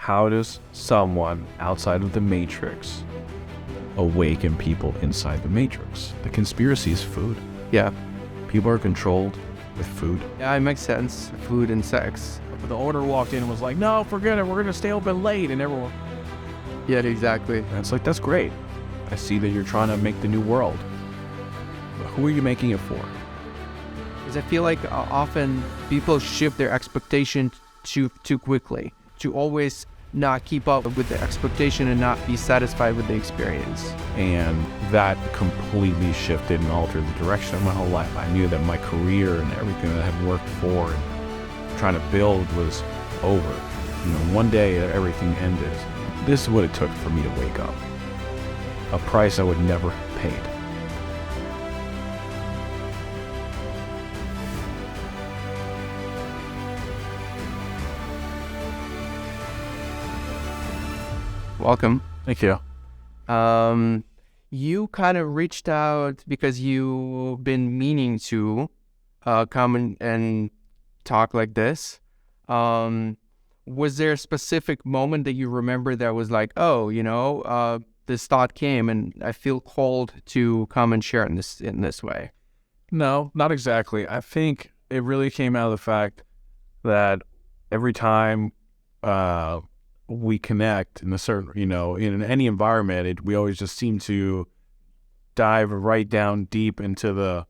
how does someone outside of the Matrix awaken people inside the Matrix? The conspiracy is food. Yeah. People are controlled with food. Yeah, it makes sense. Food and sex. But the owner walked in and was like, no, forget it. We're going to stay open late. And everyone... Yeah, exactly. And it's like, that's great. I see that you're trying to make the new world. But who are you making it for? Because I feel like often people shift their expectation too quickly, to always not keep up with the expectation and not be satisfied with the experience. And that completely shifted and altered the direction of my whole life. I knew that my career and everything that I had worked for and trying to build was over. One day everything ended. This is what it took for me to wake up. A price I would never have paid. Welcome. Thank you. You kind of reached out because you've been meaning to come and talk like this. Was there a specific moment that you remember that was like, oh, this thought came and I feel called to come and share in this way? No, not exactly. I think it really came out of the fact that every time we connect in a certain, in any environment, we always just seem to dive right down deep into the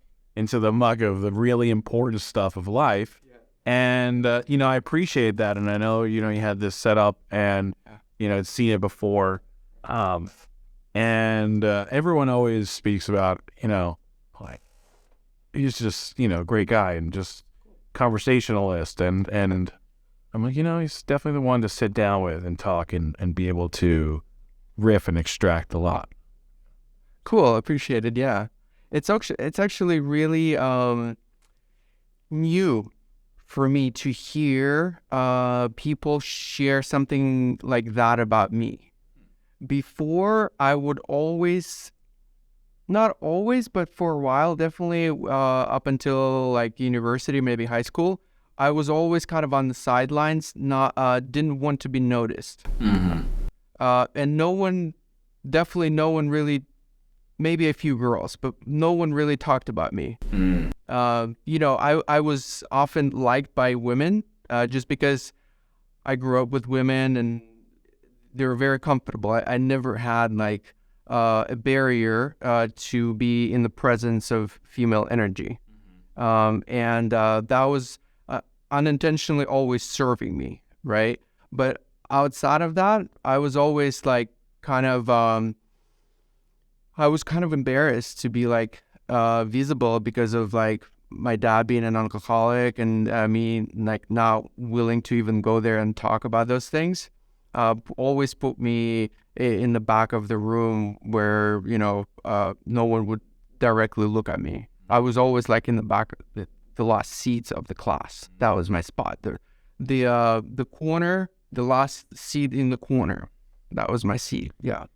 muck of the really important stuff of life. Yeah. And, I appreciate that. And I know, you had this set up and, I'd seen it before. And everyone always speaks about, like, he's just, a great guy and just conversationalist. And I'm like, he's definitely the one to sit down with and talk and be able to riff and extract a lot. Cool. Appreciate it. Yeah. It's actually really new for me to hear people share something like that about me. Before, I would always, not always, but for a while, definitely up until like university, maybe high school, I was always kind of on the sidelines, didn't want to be noticed. Mm-hmm. And no one really, maybe a few girls, but no one really talked about me. Mm. I was often liked by women just because I grew up with women and they were very comfortable. I never had like a barrier to be in the presence of female energy. And that was unintentionally always serving me, right? But outside of that, I was always like kind of embarrassed to be like visible because of like my dad being an alcoholic and me like not willing to even go there and talk about those things. Always put me in the back of the room where no one would directly look at me. I was always like in the back, the last seats of the class. That was my spot. The corner, the last seat in the corner. That was my seat. Yeah.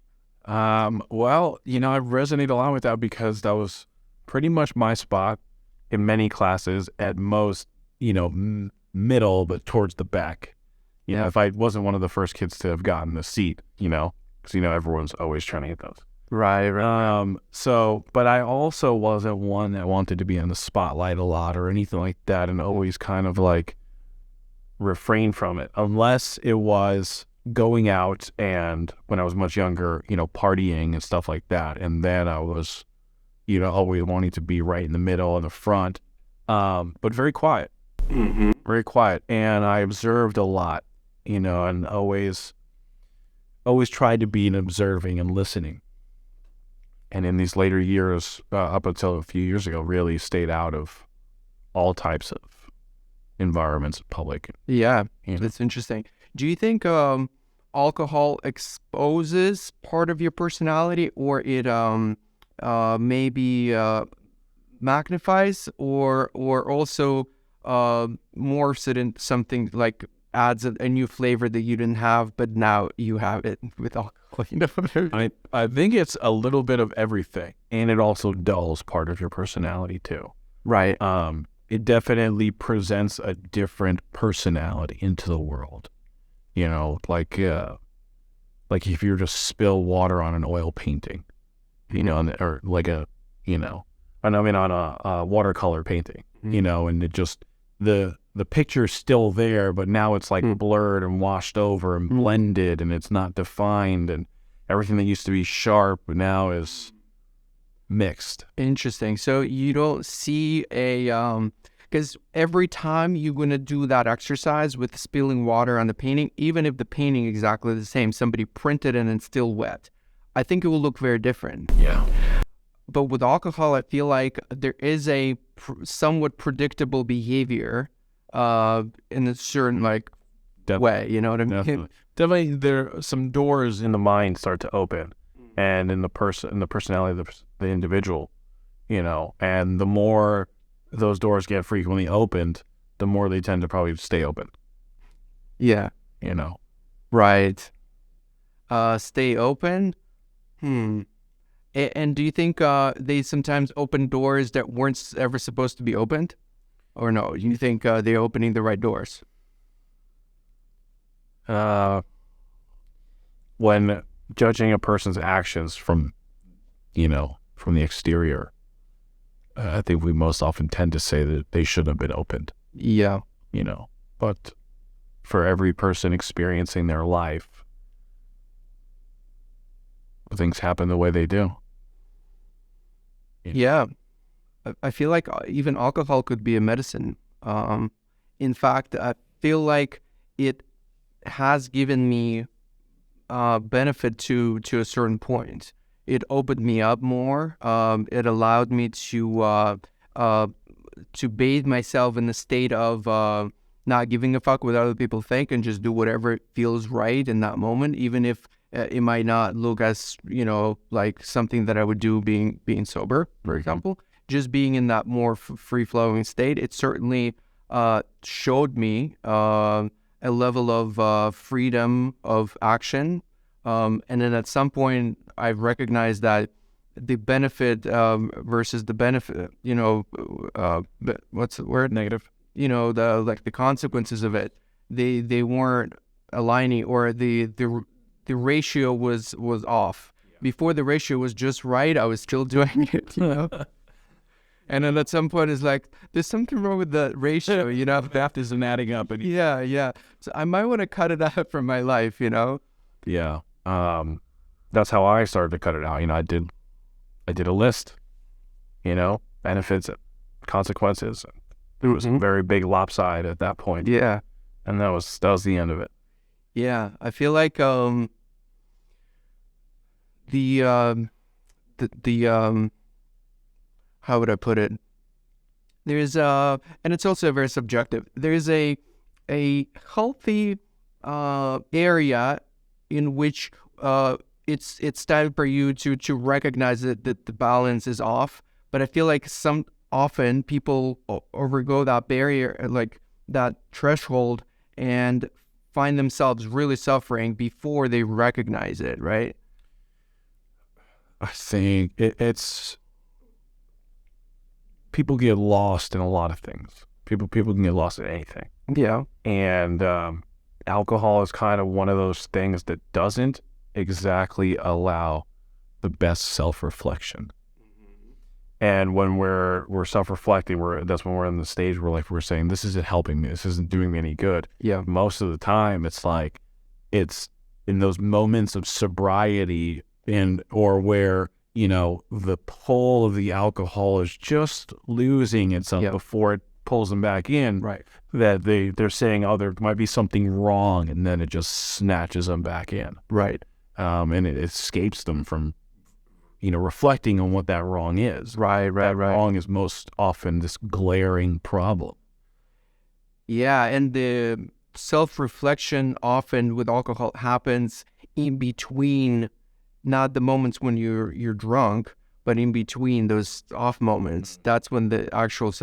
Well, I resonate a lot with that because that was pretty much my spot in many classes. At most, middle, but towards the back. If I wasn't one of the first kids to have gotten the seat, because everyone's always trying to get those. Right. But I also wasn't one that wanted to be in the spotlight a lot or anything like that, and always kind of like refrain from it unless it was going out and when I was much younger, partying and stuff like that. And then I was, always wanting to be right in the middle in the front, but very quiet, very quiet. And I observed a lot, and always tried to be an observing and listening. And in these later years, up until a few years ago, really stayed out of all types of environments, public. Yeah, that's interesting. Do you think alcohol exposes part of your personality, or it maybe magnifies, or also morphs it into something like adds a new flavor that you didn't have, but now you have it with alcohol? I think it's a little bit of everything, and it also dulls part of your personality too. Right. It definitely presents a different personality into the world. like if you were to spill water on an oil painting, or like on a watercolor painting, and it just, the picture's still there, but now it's like blurred and washed over and blended, and it's not defined, and everything that used to be sharp now is mixed. Interesting. So you don't see because every time you're going to do that exercise with spilling water on the painting, even if the painting is exactly the same, somebody printed it and it's still wet, I think it will look very different. Yeah. But with alcohol, I feel like there is a somewhat predictable behavior in a certain way. You know what I mean? Definitely, there some doors in the mind start to open, and in the personality of the individual, and the more those doors get frequently opened, the more they tend to probably stay open. Yeah. Right. Stay open. And do you think they sometimes open doors that weren't ever supposed to be opened? Or no? You think they're opening the right doors? When judging a person's actions from the exterior, I think we most often tend to say that they shouldn't have been opened. Yeah. But for every person experiencing their life, things happen the way they do. Yeah. I feel like even alcohol could be a medicine. In fact, I feel like it has given me benefit to a certain point. It opened me up more. It allowed me to bathe myself in the state of not giving a fuck what other people think and just do whatever feels right in that moment, even if it might not look as, like something that I would do being sober, for example. Just being in that more free-flowing state, it certainly showed me a level of freedom of action. And then at some point, I've recognized that the benefit versus the benefit, what's the word? Negative. The consequences of it, they weren't aligning, or the ratio was off. Yeah. Before the ratio was just right, I was still doing it, And then at some point, it's like, there's something wrong with the ratio, The math isn't adding up. Yeah. So I might want to cut it out from my life, Yeah. That's how I started to cut it out. I did a list, benefits, consequences. It was a very big lopside at that point. Yeah. And that was the end of it. Yeah. I feel like the how would I put it? There's and it's also very subjective. There's a healthy area in which it's time for you to recognize that the balance is off. But I feel like often people overgo that barrier, like that threshold, and find themselves really suffering before they recognize it, right? I think it's people get lost in a lot of things. People can get lost in anything. Yeah. And alcohol is kind of one of those things that doesn't exactly allow the best self-reflection. And when we're self-reflecting, that's when we're in the stage where we're saying, this isn't helping me, this isn't doing me any good. Yeah. Most of the time, it's in those moments of sobriety or where the pull of the alcohol is just losing itself before it pulls them back in. Right. That they're saying, oh, there might be something wrong, and then it just snatches them back in. Right. And it escapes them from reflecting on what that wrong is. Right. Wrong is most often this glaring problem. Yeah, and the self-reflection often with alcohol happens in between, not the moments when you're drunk, but in between those off moments. That's when the actual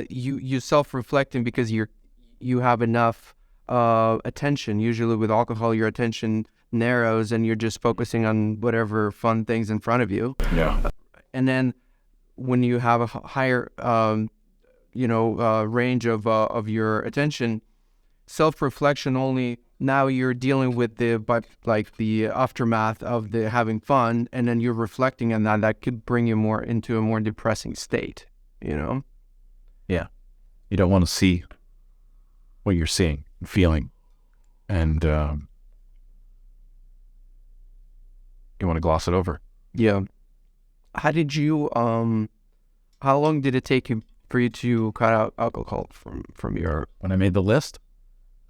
you self-reflecting because you have enough attention. Usually with alcohol, your attention narrows and you're just focusing on whatever fun things in front of you. Yeah. And then when you have a higher range of your attention, self-reflection only. Now you're dealing with the aftermath of the having fun, and then you're reflecting on that. That could bring you more into a more depressing state, you know? Yeah. You don't want to see what you're seeing and feeling. And you want to gloss it over. Yeah. How did you, how long did it take you for you to cut out alcohol from your... When I made the list,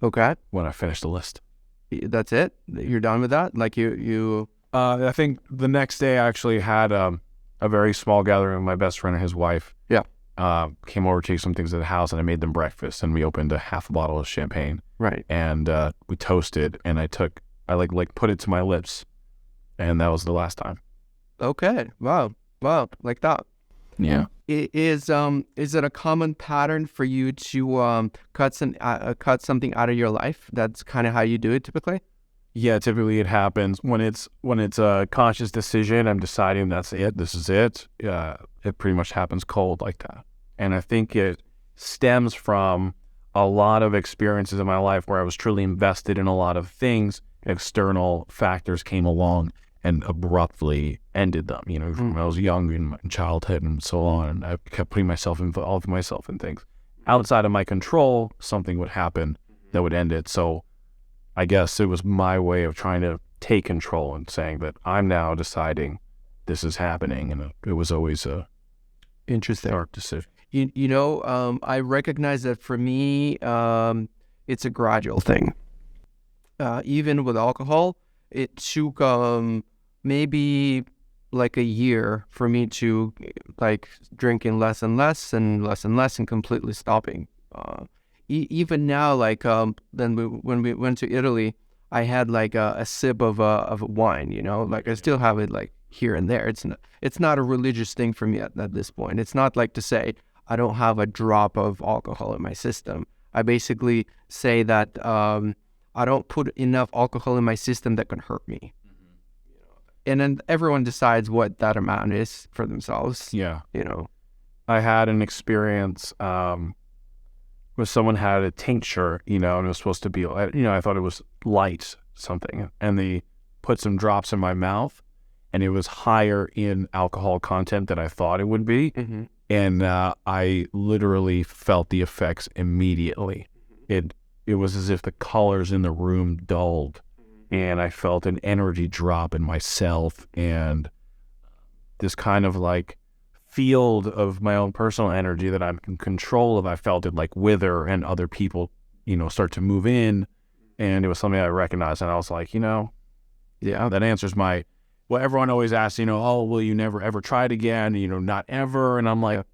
Okay. when I finished the list. That's it? You're done with that? Like you... I think the next day I actually had a very small gathering with my best friend and his wife. Yeah. Came over to take some things at the house, and I made them breakfast, and we opened a half a bottle of champagne. Right. And we toasted, and I put it to my lips, and that was the last time. Okay. Wow. Like that. Yeah. Is it a common pattern for you to cut something out of your life? That's kind of how you do it typically? Yeah, typically it happens when it's a conscious decision. I'm deciding that's it. This is it. It pretty much happens cold like that. And I think it stems from a lot of experiences in my life where I was truly invested in a lot of things. External factors came along and abruptly ended them. You know, when I was young in my childhood and so on, and I kept putting myself involved myself in things outside of my control. Something would happen that would end it. So I guess it was my way of trying to take control and saying that I'm now deciding this is happening. And it was always a Interesting. dark decision. You know, I recognize that for me, it's a gradual thing. Even with alcohol, it took maybe like a year for me to like drinking less and less and less and less and completely stopping. Even now, like when we went to Italy, I had like a sip of wine. You know, like I still have it like here and there. It's not a religious thing for me at this point. It's not like to say I don't have a drop of alcohol in my system. I basically say that I don't put enough alcohol in my system that can hurt me. And then everyone decides what that amount is for themselves. Yeah. You know, I had an experience where someone had a tincture, you know, and it was supposed to be, you know, I thought it was light something, and they put some drops in my mouth, and it was higher in alcohol content than I thought it would be. And I literally felt the effects immediately. It was as if the colors in the room dulled, and I felt an energy drop in myself, and this kind of like field of my own personal energy that I'm in control of, I felt it like wither, and other people, you know, start to move in, and it was something I recognized, and I was like, you know, yeah, that answers well, everyone always asks, you know, oh, will you never ever try it again? You know, not ever. And I'm like,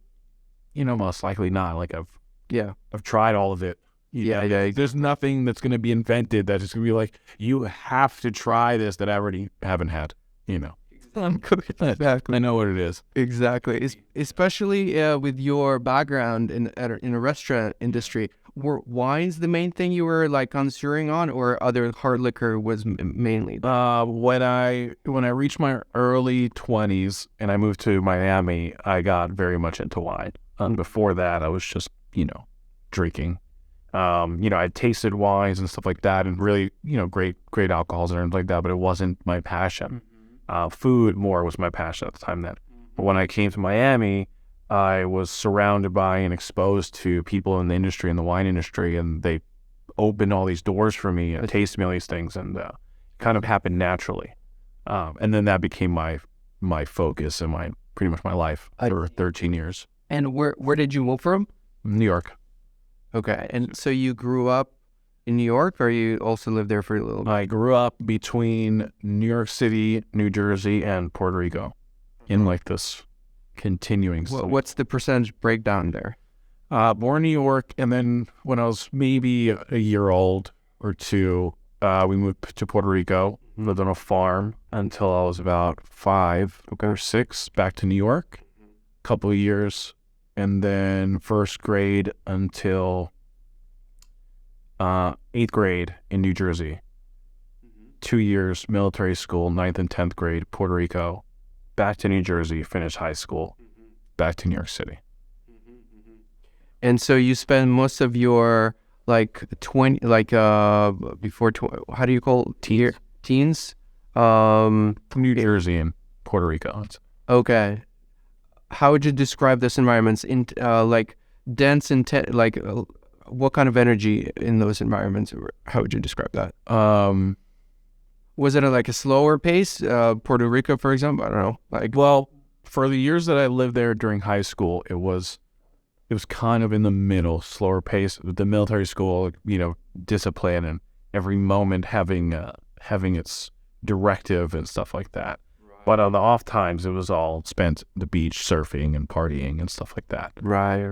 you know, most likely not. Like I've tried all of it. Yeah. There's nothing that's going to be invented that is going to be like, you have to try this that I already haven't had, you know. Exactly. I know what it is. Exactly. Especially with your background in a restaurant industry, were wines the main thing you were like concentrating on, or other hard liquor was mainly? When I reached my early 20s and I moved to Miami, I got very much into wine. Before that, I was just, you know, drinking. You know, I tasted wines and stuff like that, and really, you know, great alcohols and things like that, but it wasn't my passion. Food more was my passion at the time then. But when I came to Miami, I was surrounded by and exposed to people in the industry, in the wine industry, and they opened all these doors for me and tasted me all these things, and it kind of happened naturally. And then that became my focus and pretty much my life for 13 years. And where did you move from? New York. Okay. And so you grew up in New York, or you also lived there for a little bit? I grew up between New York City, New Jersey, and Puerto Rico in like this continuing. What's the percentage breakdown there? Born in New York, and then when I was maybe a year old or two, we moved to Puerto Rico, lived on a farm until I was about 5 or 6, back to New York, a couple of years, and then first grade until 8th grade in New Jersey. 2 years military school, 9th and 10th grade, Puerto Rico, back to New Jersey, finished high school, back to New York City. And so you spend most of your like 20, like before how do you call teens? New Jersey and Puerto Rico. Okay. How would you describe those environments in like dense and what kind of energy in those environments? How would you describe that? Was it like a slower pace? Puerto Rico, for example? I don't know. Like, well, for the years that I lived there during high school, it was kind of in the middle, slower pace. The military school, discipline and every moment having its directive and stuff like that. Right. But on the off times, it was all spent the beach surfing and partying and stuff like that. Right.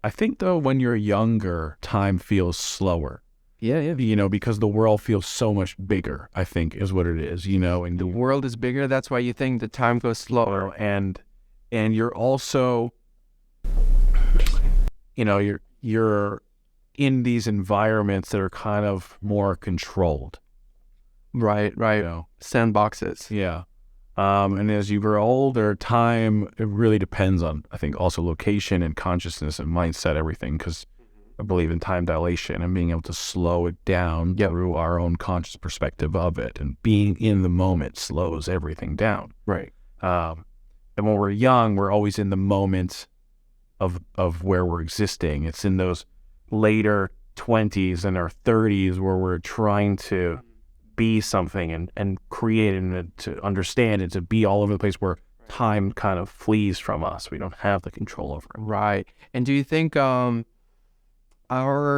I think though, when you're younger, time feels slower. Yeah. Because the world feels so much bigger, I think is what it is, and the world is bigger. That's why you think the time goes slower. And you're also, you're in these environments that are kind of more controlled. Right. Sandboxes. Yeah. And as you grow older, time, it really depends on, I think, also location and consciousness and mindset, everything, because I believe in time dilation and being able to slow it down through our own conscious perspective of it, and being in the moment slows everything down. Right. And when we're young, we're always in the moment of where we're existing. It's in those later 20s and our 30s where we're trying to be something and create and to understand and to be all over the place, where time kind of flees from us. We don't have the control over it. Right. And do you think our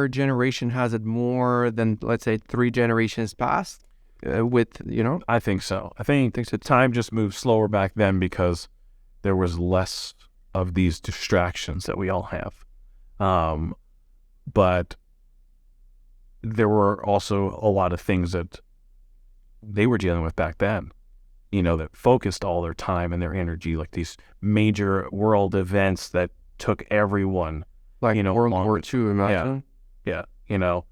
generation has it more than, let's say, 3 generations past with, I think so. I think so. Time just moved slower back then because there was less of these distractions that we all have. But there were also a lot of things that they were dealing with back then, that focused all their time and their energy, like these major world events that took everyone. Like World War II, imagine? Yeah.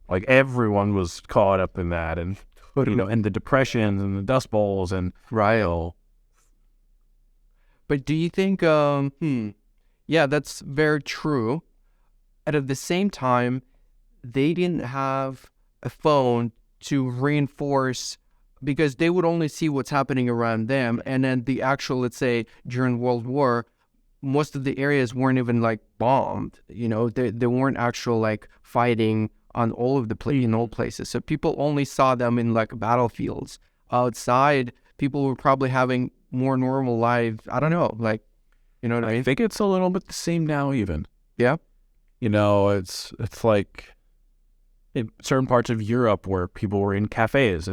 Like everyone was caught up in that, and, and the depressions and the Dust Bowls and... Right. But do you think, yeah, that's very true. And at the same time, they didn't have a phone to reinforce, because they would only see what's happening around them. And then the actual, let's say, during World War, most of the areas weren't even like bombed, they weren't actual like fighting on all of in all places. So people only saw them in like battlefields. Outside, people were probably having more normal lives. I don't know, like, what I mean? I think it's a little bit the same now even. Yeah. It's like in certain parts of Europe where people were in cafes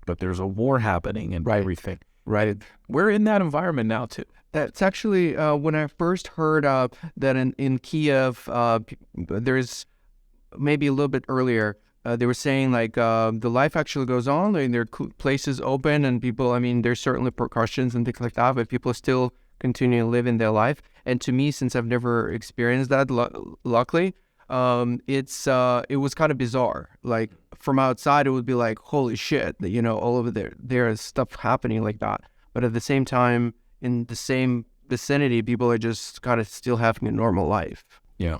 but there's a war happening and everything. Right. We're in that environment now too. That's actually when I first heard that in Kiev, there's maybe a little bit earlier, they were saying like the life actually goes on, and there are places open, and people, there's certainly precautions and things like that, but people still continue living their life. And to me, since I've never experienced that, luckily, it was kind of bizarre. Like from outside, it would be like, holy shit, all over there is stuff happening like that. But at the same time, in the same vicinity, people are just kind of still having a normal life. Yeah.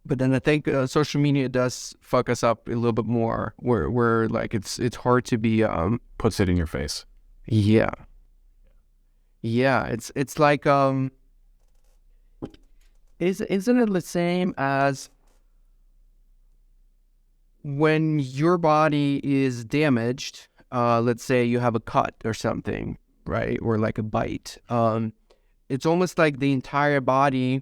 But then I think social media does fuck us up a little bit more, where like it's hard to be puts it in your face. Yeah. It's like isn't it the same as when your body is damaged? Let's say you have a cut or something, right? Or like a bite. It's almost like the entire body,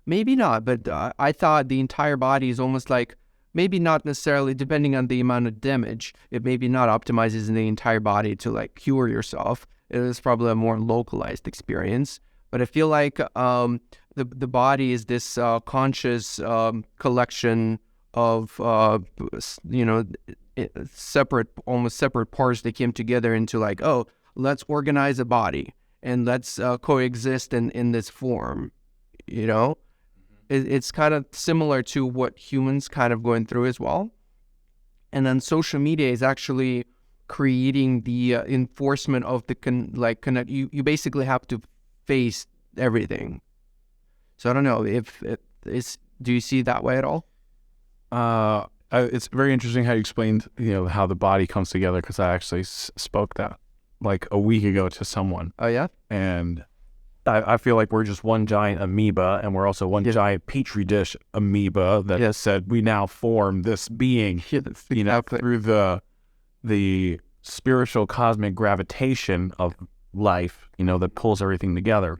maybe not, but I thought the entire body is almost like, maybe not necessarily, depending on the amount of damage, it maybe not optimizes in the entire body to like cure yourself. It is probably a more localized experience. But I feel like the body is this conscious collection of, almost separate parts that came together into like, oh, let's organize a body and let's coexist in this form, It's kind of similar to what humans kind of going through as well. And then social media is actually creating the enforcement of the connect. You basically have to face everything. So I don't know if Do you see it that way at all? It's very interesting how you explained, how the body comes together, because I actually spoke that like a week ago to someone. Oh, yeah? And I feel like we're just one giant amoeba, and we're also one giant petri dish amoeba that said we now form this being, through the spiritual cosmic gravitation of life, that pulls everything together.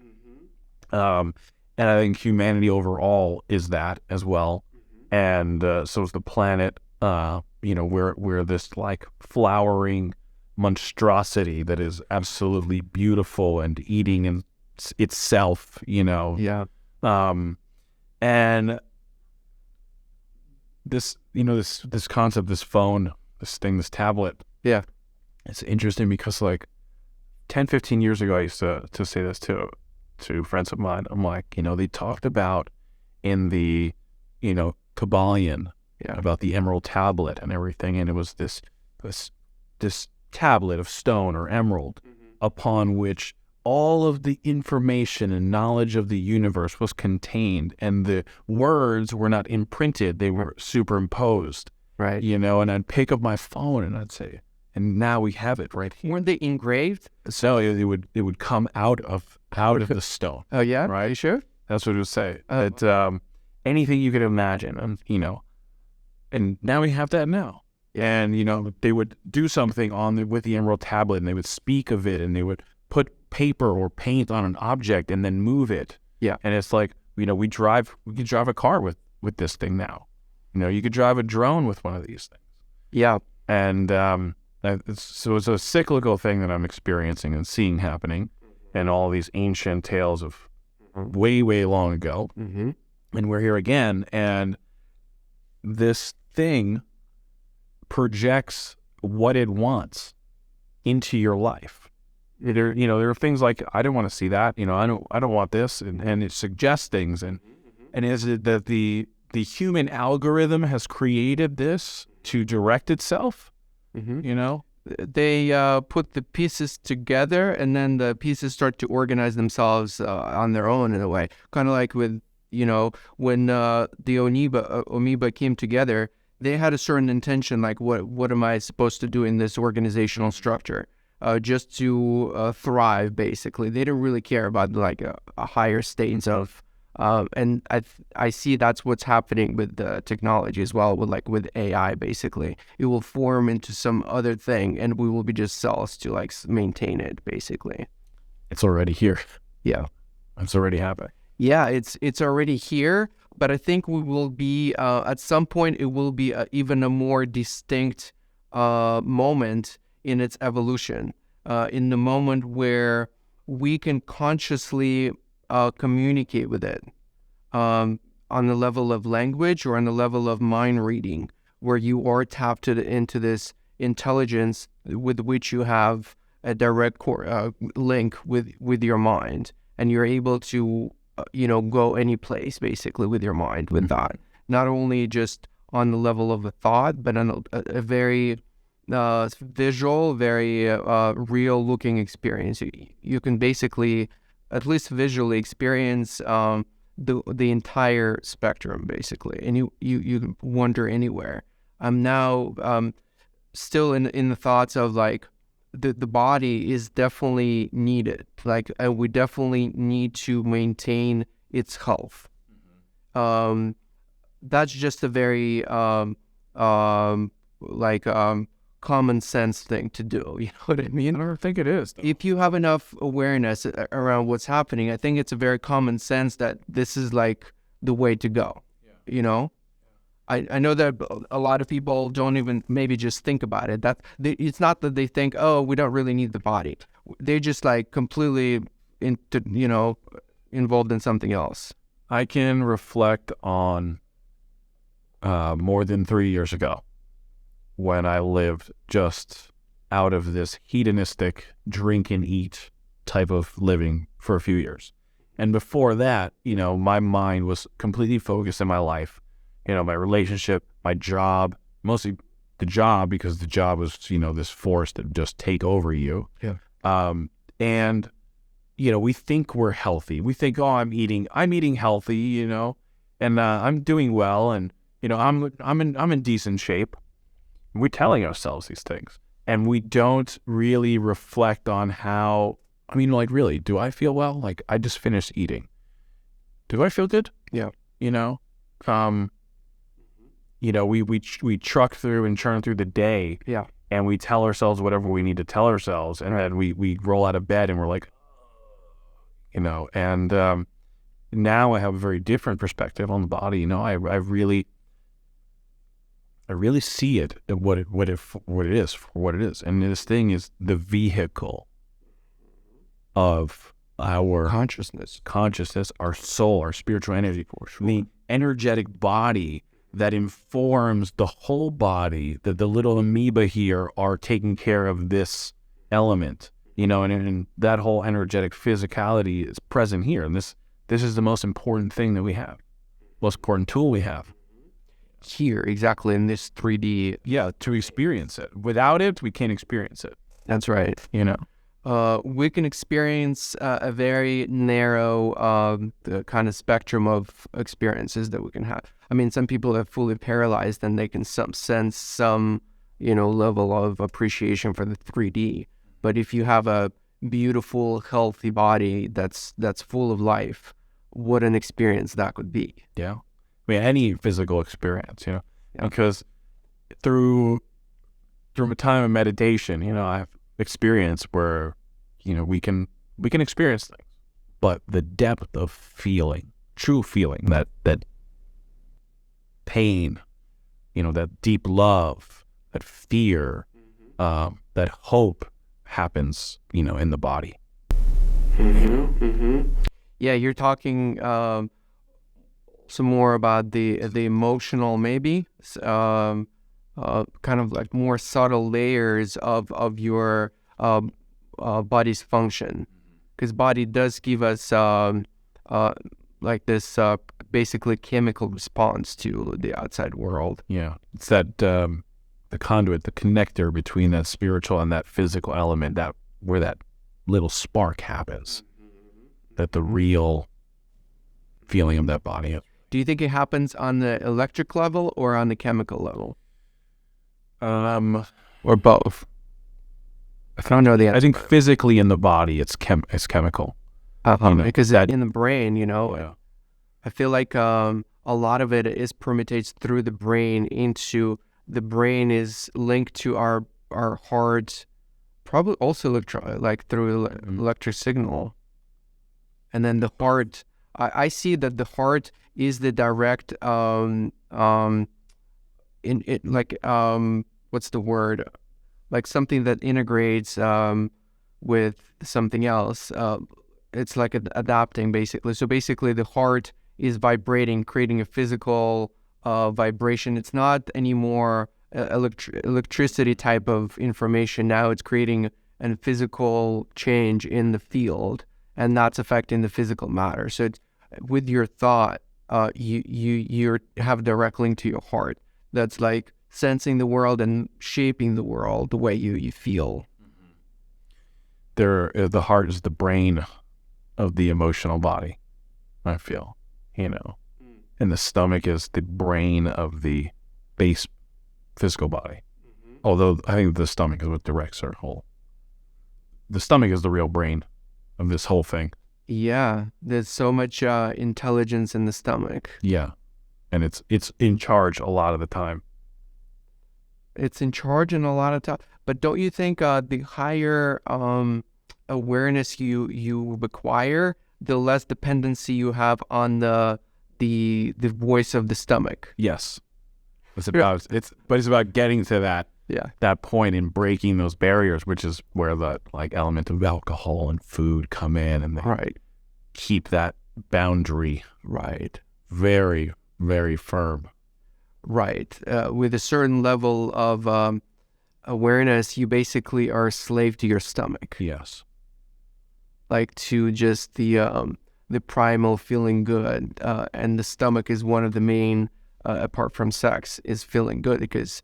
And I think humanity overall is that as well. And so is the planet. We're this like flowering monstrosity that is absolutely beautiful and eating in itself, Yeah. And this, this concept, this phone, this thing, this tablet. Yeah. It's interesting because like 10, 15 years ago, I used to say this to friends of mine. I'm like, they talked about in the, Kabbalion, about the emerald tablet and everything. And it was this tablet of stone or emerald upon which all of the information and knowledge of the universe was contained, and the words were not imprinted, they were superimposed. Right. And I'd pick up my phone and I'd say, and now we have it right here. Weren't they engraved? So it would come out of the stone. Oh, yeah? Right? Are you sure? That's what it would say. Anything you could imagine, and now we have that now. And, they would do something with the emerald tablet, and they would speak of it, and they would put paper or paint on an object and then move it. Yeah. And it's like, we could drive a car with this thing now. You could drive a drone with one of these things. Yeah. And so it's a cyclical thing that I'm experiencing and seeing happening, and all these ancient tales of way, way long ago. And we're here again, and this thing projects what it wants into your life. There are things like, I don't want to see that. I don't want this, and it suggests things. And is it that the human algorithm has created this to direct itself? They put the pieces together, and then the pieces start to organize themselves on their own in a way. Kind of like with, when the amoeba came together, they had a certain intention, like what am I supposed to do in this organizational structure? Just to thrive, basically. They didn't really care about like a higher states of, and I see that's what's happening with the technology as well, with AI, basically. It will form into some other thing, and we will be just cells to like maintain it, basically. It's already here. Yeah. It's already happening. Yeah, it's already here, but I think we will be, at some point, it will be even a more distinct moment in its evolution, in the moment where we can consciously communicate with it on the level of language or on the level of mind reading, where you are tapped into this intelligence with which you have a direct link with your mind, and you're able to go any place basically with your mind with that. Not only just on the level of a thought, but on a very visual, very real looking experience. You can basically, at least visually, experience the entire spectrum basically, and you can wander anywhere. I'm now still in the thoughts of like the body is definitely needed. Like we definitely need to maintain its health. That's just a very common sense thing to do. You know what I mean? I don't think it is, though. If you have enough awareness around what's happening, I think it's a very common sense that this is like the way to go. Yeah. I know that a lot of people don't even maybe just think about it. It's not that they think, oh, we don't really need the body. They're just like completely involved in something else. I can reflect on more than 3 years ago when I lived just out of this hedonistic drink and eat type of living for a few years. And before that, my mind was completely focused in my life. My relationship, my job, mostly the job, because the job was, this force that would just take over you. Yeah. And, we think we're healthy. We think, oh, I'm eating healthy, and I'm doing well, and I'm in decent shape. We're telling ourselves these things, and we don't really reflect on how. I mean, like, really, do I feel well? Like, I just finished eating. Do I feel good? Yeah. We truck through and churn through the day. Yeah. And we tell ourselves whatever we need to tell ourselves, and then we roll out of bed and we're like, and now I have a very different perspective on the body. I really see it what it is for what it is, and this thing is the vehicle of our consciousness, our soul, our spiritual energy force, the energetic body that informs the whole body, that the little amoeba here are taking care of this element, and that whole energetic physicality is present here. And this is the most important thing that we have, most important tool we have. Here, exactly, in this 3D. Yeah, to experience it. Without it, we can't experience it. That's right. We can experience a very narrow kind of spectrum of experiences that we can have. I mean, some people are fully paralyzed and they can sense some, level of appreciation for the 3D. But if you have a beautiful, healthy body that's full of life, what an experience that could be. Yeah. I mean, any physical experience, because through a time of meditation, I've experienced where, we can experience things, but the depth of feeling, true feeling, that pain, that deep love, that fear, that hope happens, in the body. Yeah, you're talking some more about the emotional, maybe, kind of like more subtle layers of your body's function, because body does give us like this basically chemical response to the outside world. Yeah, it's that the conduit, the connector between that spiritual and that physical element, that where that little spark happens, that the real feeling of that body. Do you think it happens on the electric level or on the chemical level? Or both? I don't know the answer. I think physically in the body, it's chemical. Because in the brain, Yeah. I feel like a lot of it permeates through the brain into the brain is linked to our heart, probably also through electric signal, and then the heart. I see that the heart is the direct what's the word? Like something that integrates with something else. It's like adapting, basically. So basically the heart is vibrating, creating a physical vibration. It's not anymore electricity type of information. Now it's creating a physical change in the field, and that's affecting the physical matter. So it's, with your thought, you have direct link to your heart. That's like sensing the world and shaping the world the way you feel. The heart is the brain of the emotional body, I feel, and the stomach is the brain of the base physical body. Although I think the stomach is what directs our whole. The stomach is the real brain of this whole thing. Yeah, there's so much intelligence in the stomach. Yeah, and it's in charge a lot of the time. It's in charge in a lot of time. But don't you think the higher awareness you acquire, the less dependency you have on the voice of the stomach? Yes, it's about getting to that point and breaking those barriers, which is where the element of alcohol and food come in, and they keep that boundary very, very firm. Right. With a certain level of awareness, you basically are a slave to your stomach. Yes. Like to just the primal feeling good, and the stomach is one of the main, apart from sex, is feeling good, because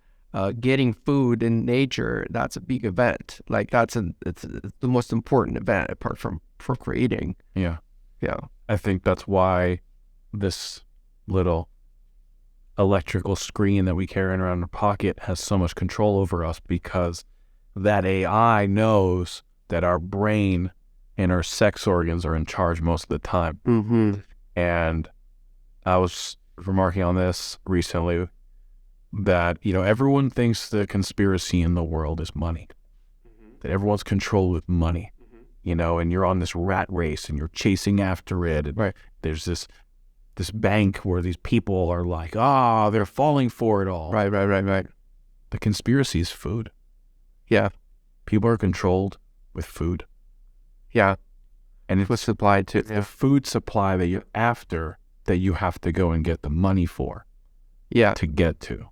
getting food in nature, that's a big event. Like it's the most important event apart from procreating. Yeah. Yeah. I think that's why this little electrical screen that we carry around in our pocket has so much control over us because that AI knows that our brain and our sex organs are in charge most of the time. Mm-hmm. And I was remarking on this recently that, everyone thinks the conspiracy in the world is money, that everyone's controlled with money, and you're on this rat race and you're chasing after it. And Right. there's this bank where these people are like, they're falling for it all. Right. The conspiracy is food. Yeah. People are controlled with food. Yeah. And With it's supply too. the food supply that you're after that you have to go and get the money for Yeah. to get to.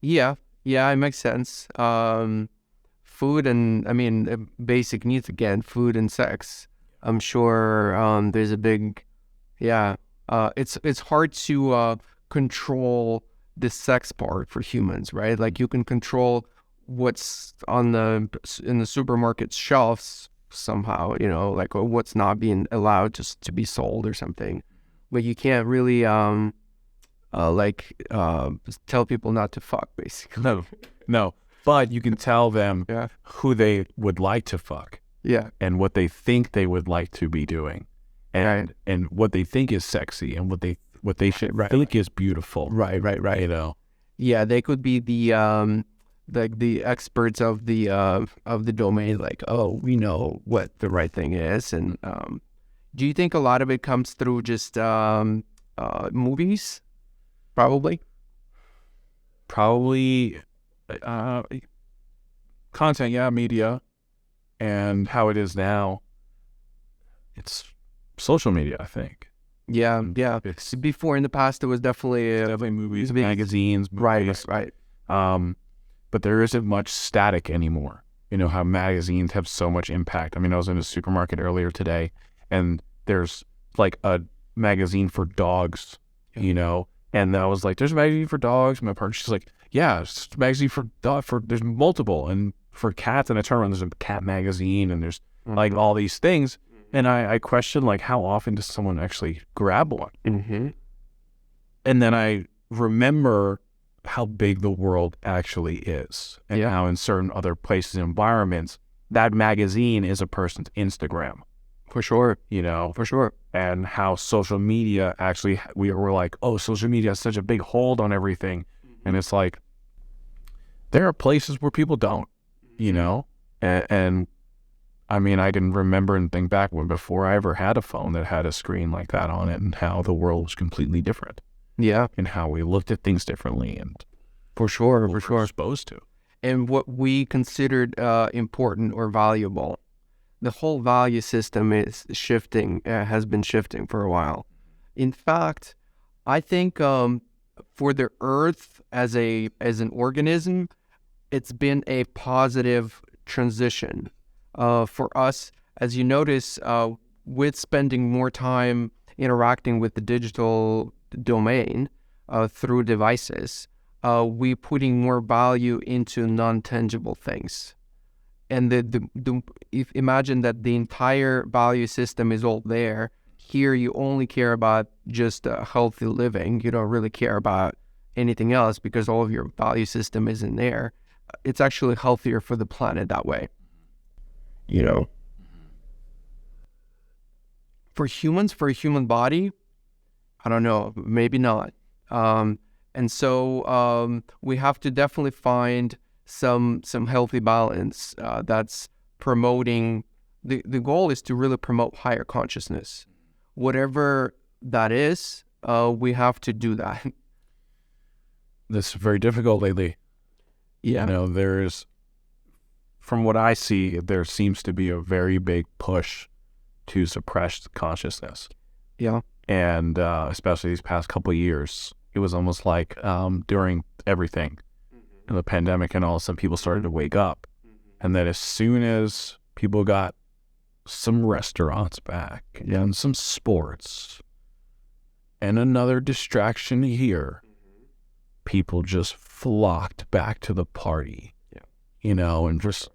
Yeah. It makes sense. Food and basic needs again, food and sex. I'm sure there's a big, it's hard to control the sex part for humans, right? Like you can control what's in the supermarket shelves somehow, like what's not being allowed just to be sold or something, but you can't really tell people not to fuck, basically. No. But you can tell them Yeah. who they would like to fuck Yeah. and what they think they would like to be doing, and Right. and what they think is sexy and what they should Right. think is beautiful. Right. Yeah, they could be the experts of the domain, like, oh, we know what the right thing is. And do you think a lot of it comes through just movies? Probably. Content, media, and how it is now. It's social media, I think. Yeah. It's Before, in the past, it was definitely definitely movies, movies. magazines, movies. right. But there isn't much static anymore. How magazines have so much impact. I was in a supermarket earlier today, and there's like a magazine for dogs, and I was like, there's a magazine for dogs. My partner, she's like, yeah, it's a magazine for there's multiple. And for cats, and I turn around, there's a cat magazine, and there's like all these things. And I question, like, how often does someone actually grab one? Mm-hmm. And then I remember how big the world actually is, and how in certain other places and environments, that magazine is a person's Instagram. For sure. For sure. And how social media actually, we were like, oh, social media has such a big hold on everything. And it's like, there are places where people don't, and I can remember and think back when before I ever had a phone that had a screen like that on it, and how the world was completely different. Yeah. And how we looked at things differently, and For sure. exposed to. And what we considered important or valuable. The whole value system is shifting, has been shifting for a while. In fact, I think for the Earth as an organism, it's been a positive transition. For us, as you notice, with spending more time interacting with the digital domain through devices, we putting more value into non-tangible things. And if imagine that the entire value system is all there. Here, you only care about just healthy living. You don't really care about anything else because all of your value system is in there. It's actually healthier for the planet that way. For humans, for a human body, I don't know, maybe not. And so we have to definitely find some healthy balance that's promoting. The goal is to really promote higher consciousness. Whatever that is, we have to do that. This is very difficult lately. Yeah. There's, from what I see, there seems to be a very big push to suppress consciousness. Yeah. And especially these past couple of years, it was almost like during everything, the pandemic and all, some people started to wake up. And that as soon as people got some restaurants back and some sports and another distraction here, people just flocked back to the party, and just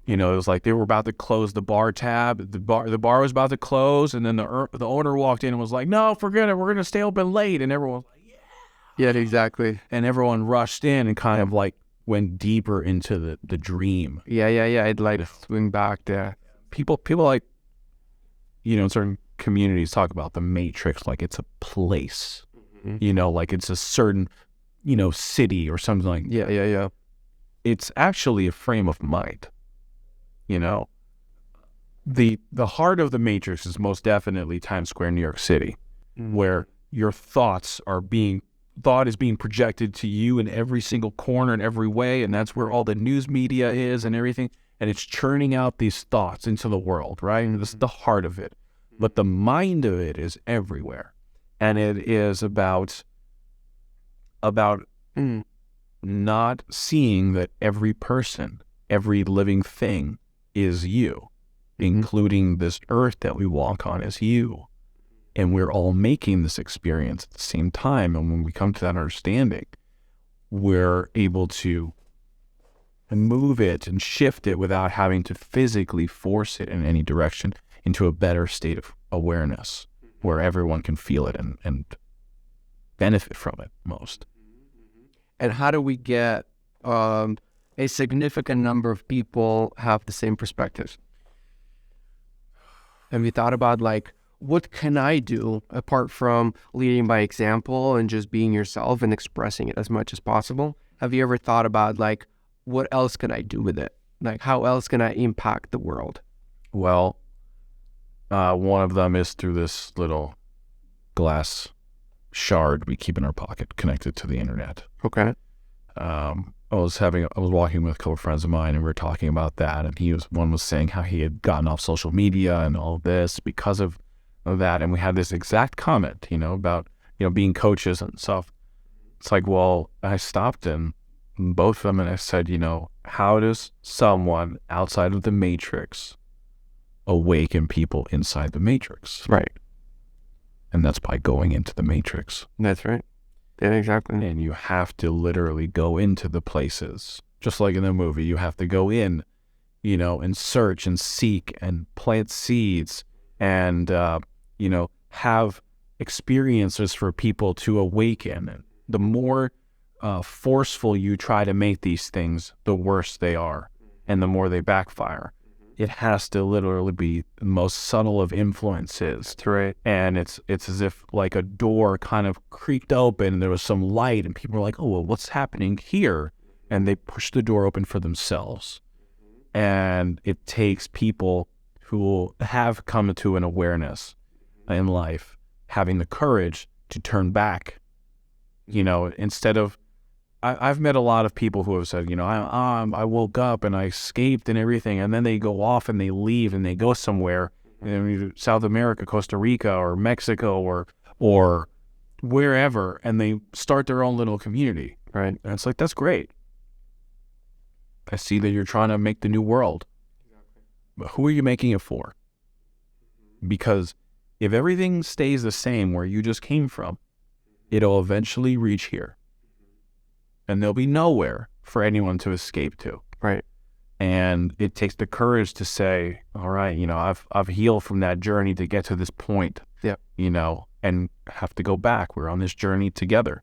You know, it was like they were about to close the bar tab. The bar was about to close, and then the owner walked in and was like, "No, forget it. We're gonna stay open late." And everyone was like, Yeah, exactly. and everyone rushed in and kind of like went deeper into the dream. Yeah. I'd like to swing back there. People like, you know, in certain communities talk about the Matrix like it's a place. You know, like it's a certain, you know, city or something like. Yeah. It's actually a frame of mind. You know, the heart of the Matrix is most definitely Times Square, New York City, where your thought is being projected to you in every single corner in every way, and that's where all the news media is and everything, and it's churning out these thoughts into the world, right? And this is the heart of it, but the mind of it is everywhere, and it is about not seeing that every person, every living thing is you, including this earth that we walk on is you. And we're all making this experience at the same time. And when we come to that understanding, we're able to move it and shift it without having to physically force it in any direction into a better state of awareness where everyone can feel it and benefit from it most. And how do we get a significant number of people have the same perspective? Have you thought about like, what can I do apart from leading by example and just being yourself and expressing it as much as possible? Have you ever thought about like, what else can I do with it? Like, how else can I impact the world? Well, one of them is through this little glass shard we keep in our pocket connected to the internet. Okay. I was walking with a couple of friends of mine, and we were talking about that, and one was saying how he had gotten off social media and all of this because of that, and we had this exact comment, you know, about, you know, being coaches and stuff. It's like, well, I stopped in both of them and I said, you know, how does someone outside of the Matrix awaken people inside the Matrix? Right. And that's by going into the Matrix. That's right. Yeah, exactly. And you have to literally go into the places, just like in the movie. You have to go in, you know, and search and seek and plant seeds and, you know, have experiences for people to awaken. And the more forceful you try to make these things, the worse they are and the more they backfire. It has to literally be the most subtle of influences. That's right. And it's as if like a door kind of creaked open and there was some light and people were like, oh, well, what's happening here? And they push the door open for themselves. And it takes people who have come to an awareness in life, having the courage to turn back, you know, instead of, I've met a lot of people who have said, you know, I woke up and I escaped and everything, and then they go off and they leave and they go somewhere, in South America, Costa Rica, or Mexico, or wherever, and they start their own little community. Right. And it's like, that's great. I see that you're trying to make the new world. But who are you making it for? Because if everything stays the same where you just came from, it'll eventually reach here. And there'll be nowhere for anyone to escape to. Right. And it takes the courage to say, all right, you know, I've healed from that journey to get to this point. Yeah. You know, and have to go back. We're on this journey together.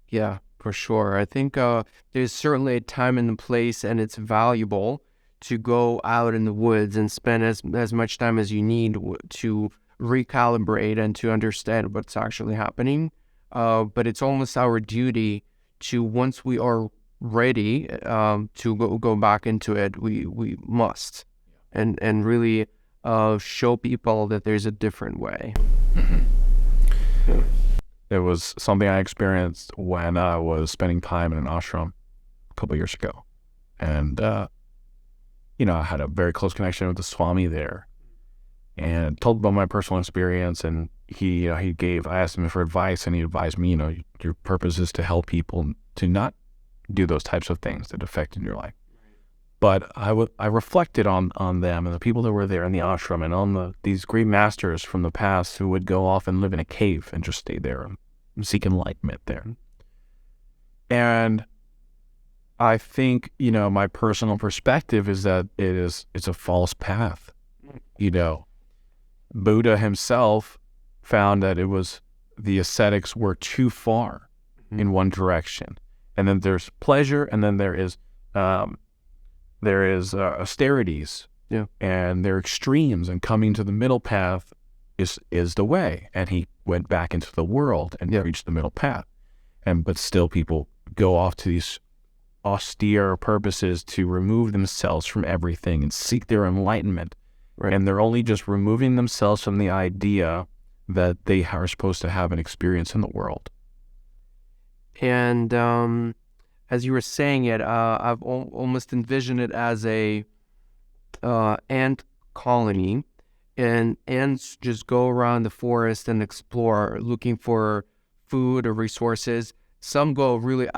Yeah, for sure. I think there's certainly a time and a place, and it's valuable to go out in the woods and spend as much time as you need to recalibrate and to understand what's actually happening. But it's almost our duty to, once we are ready to go back into it, we must, and really show people that there's a different way. Yeah. It was something I experienced when I was spending time in an ashram a couple of years ago. And, you know, I had a very close connection with the Swami there and told about my personal experience. And I asked him for advice, and he advised me, you know, your purpose is to help people to not do those types of things that affected your life. But I reflected on them and the people that were there in the ashram and on these great masters from the past who would go off and live in a cave and just stay there and seek enlightenment there. And I think, my personal perspective is that it's a false path. Buddha himself found that the ascetics were too far in one direction. And then there's pleasure, and then there is austerities. Yeah. And they're extremes, and coming to the middle path is the way. And he went back into the world and reached the middle path. But still people go off to these austere purposes to remove themselves from everything and seek their enlightenment. Right. And they're only just removing themselves from the idea that they are supposed to have an experience in the world. And as you were saying it, I've almost envisioned it as a ant colony, and ants just go around the forest and explore, looking for food or resources. Some go really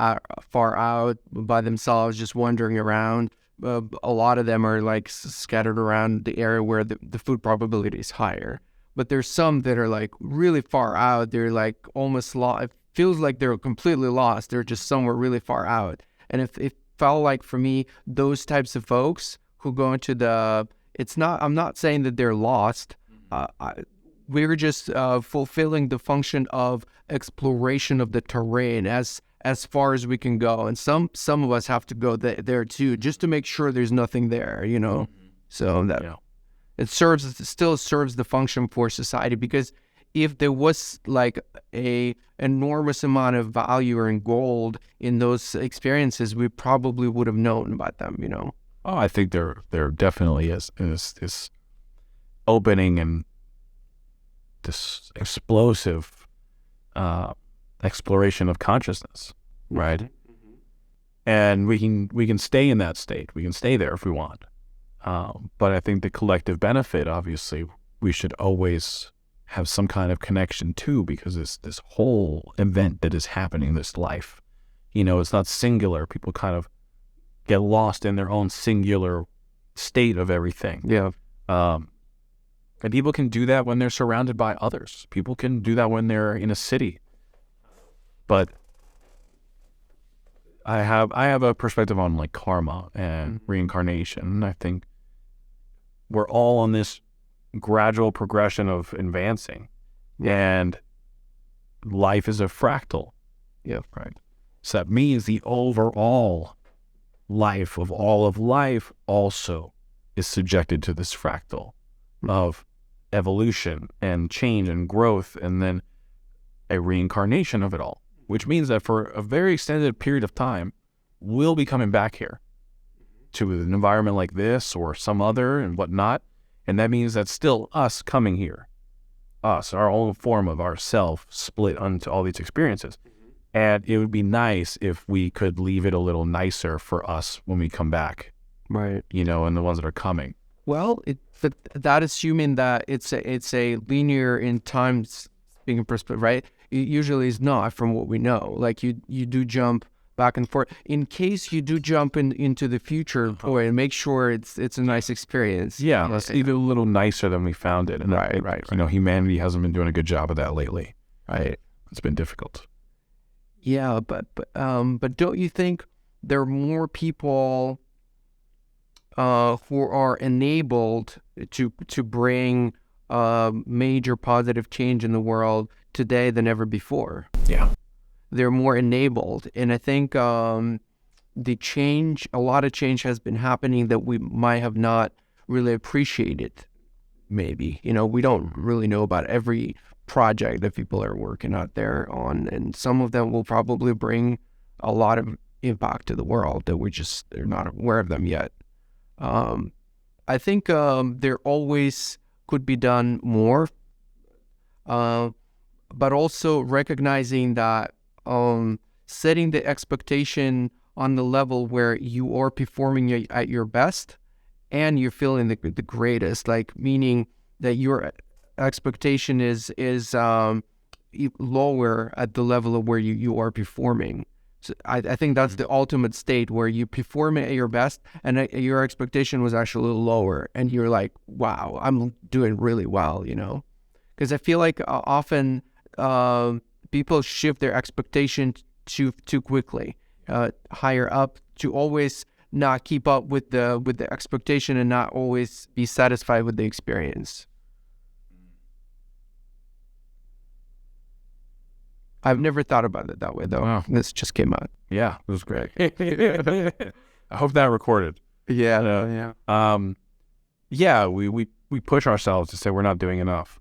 far out by themselves, just wandering around. A lot of them are like scattered around the area where the food probability is higher. But there's some that are like really far out. They're like almost lost. It feels like they're completely lost. They're just somewhere really far out. And if it felt like, for me, those types of folks who go into I'm not saying that they're lost. We're just fulfilling the function of exploration of the terrain as far as we can go. And some of us have to go there too, just to make sure there's nothing there, So that it still serves the function for society, because if there was like a enormous amount of value or in gold in those experiences, we probably would have known about them, Oh, I think there definitely is this opening and this explosive exploration of consciousness, right? Mm-hmm. And we can stay in that state. We can stay there if we want. But I think the collective benefit, obviously, we should always have some kind of connection to, because it's this whole event that is happening, this life. It's not singular. People kind of get lost in their own singular state of everything. Yeah. And people can do that when they're surrounded by others. People can do that when they're in a city. But I have a perspective on like karma and reincarnation. I think we're all on this gradual progression of advancing, and life is a fractal. Yeah. Right. So that means the overall life of all of life also is subjected to this fractal of evolution and change and growth, and then a reincarnation of it all, which means that for a very extended period of time, we'll be coming back here to an environment like this or some other and whatnot. And that means that's still us coming here, us, our own form of ourself split onto all these experiences. And it would be nice if we could leave it a little nicer for us when we come back, Right. And the ones that are coming. Well, but that assuming that it's a linear in time speaking perspective, right? It usually is not, from what we know. Like you do jump back and forth. In case you do jump into the future, boy, and make sure it's a nice experience. Yeah, let's leave it a little nicer than we found it. And Right. Humanity hasn't been doing a good job of that lately. Right. It's been difficult. Yeah, but don't you think there are more people who are enabled to bring major positive change in the world today than ever before? Yeah. They're more enabled. And I think a lot of change has been happening that we might have not really appreciated, maybe. We don't really know about every project that people are working out there on, and some of them will probably bring a lot of impact to the world that they're not aware of them yet. I think there always could be done more, but also recognizing that setting the expectation on the level where you are performing at your best and you're feeling the greatest, like meaning that your expectation is lower at the level of where you are performing. So I think that's the ultimate state where you perform at your best and your expectation was actually a little lower and you're like, wow, I'm doing really well, because I feel like often people shift their expectation too quickly. higher up, to always not keep up with the expectation and not always be satisfied with the experience. I've never thought about it that way, though. Wow. This just came out. Yeah, it was great. I hope that recorded. Yeah. Yeah, we push ourselves to say we're not doing enough.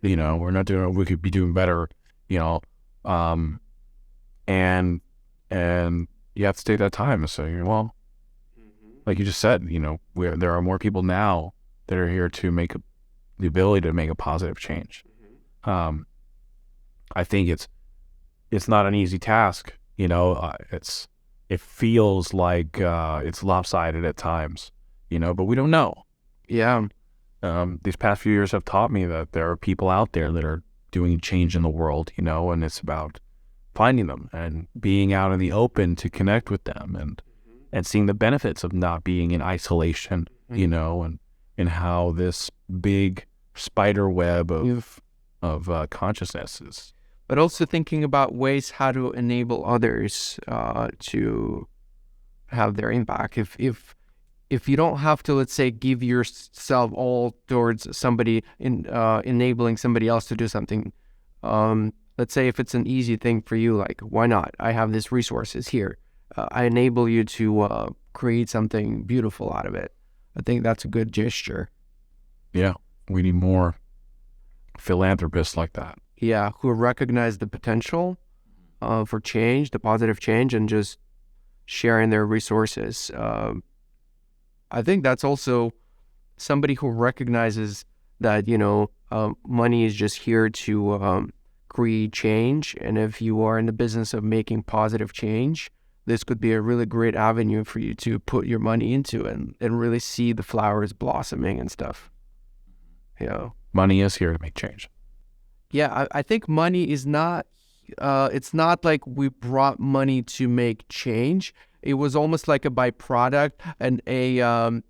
We're not doing. We could be doing better. And you have to take that time and say, well, like you just said, there are more people now that are here to make the ability to make a positive change. I think it's not an easy task. It feels like it's lopsided at times, but we don't know. Yeah. These past few years have taught me that there are people out there that are doing change in the world, and it's about finding them and being out in the open to connect with them and seeing the benefits of not being in isolation, and how this big spider web of consciousness is. But also thinking about ways how to enable others to have their impact. If you don't have to, let's say, give yourself all towards somebody enabling somebody else to do something. Let's say if it's an easy thing for you, like, why not? I have these resources here. I enable you to create something beautiful out of it. I think that's a good gesture. Yeah, we need more philanthropists like that. Yeah, who recognize the potential for change, the positive change, and just sharing their resources. I think that's also somebody who recognizes that, money is just here to create change. And if you are in the business of making positive change, this could be a really great avenue for you to put your money into and really see the flowers blossoming and stuff. Money is here to make change. Yeah, I think money is not, it's not like we brought money to make change. It was almost like a byproduct and a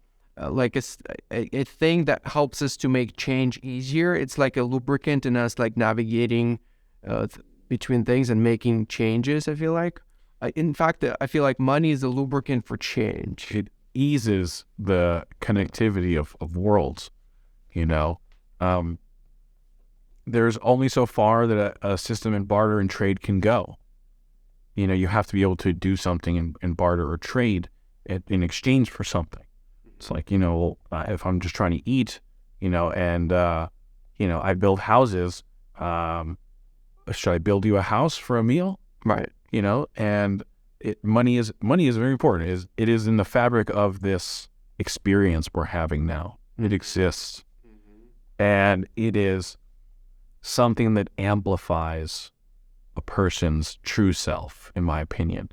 thing that helps us to make change easier. It's like a lubricant in us, like navigating between things and making changes, I feel like. In fact, I feel like money is a lubricant for change. It eases the connectivity of worlds, There's only so far that a system in barter and trade can go. You have to be able to do something in barter or trade in exchange for something. It's like, if I'm just trying to eat, and I build houses, should I build you a house for a meal? Right. And money is very important. It is in the fabric of this experience we're having now. It exists. And it is something that amplifies a person's true self, in my opinion.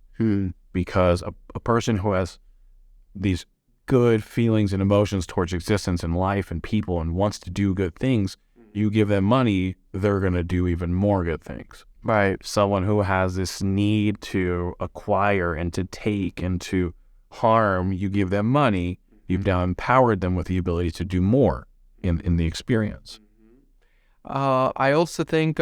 Because a person who has these good feelings and emotions towards existence and life and people and wants to do good things, you give them money, they're going to do even more good things. Right. Someone who has this need to acquire and to take and to harm, you give them money, you've now empowered them with the ability to do more in the experience. I also think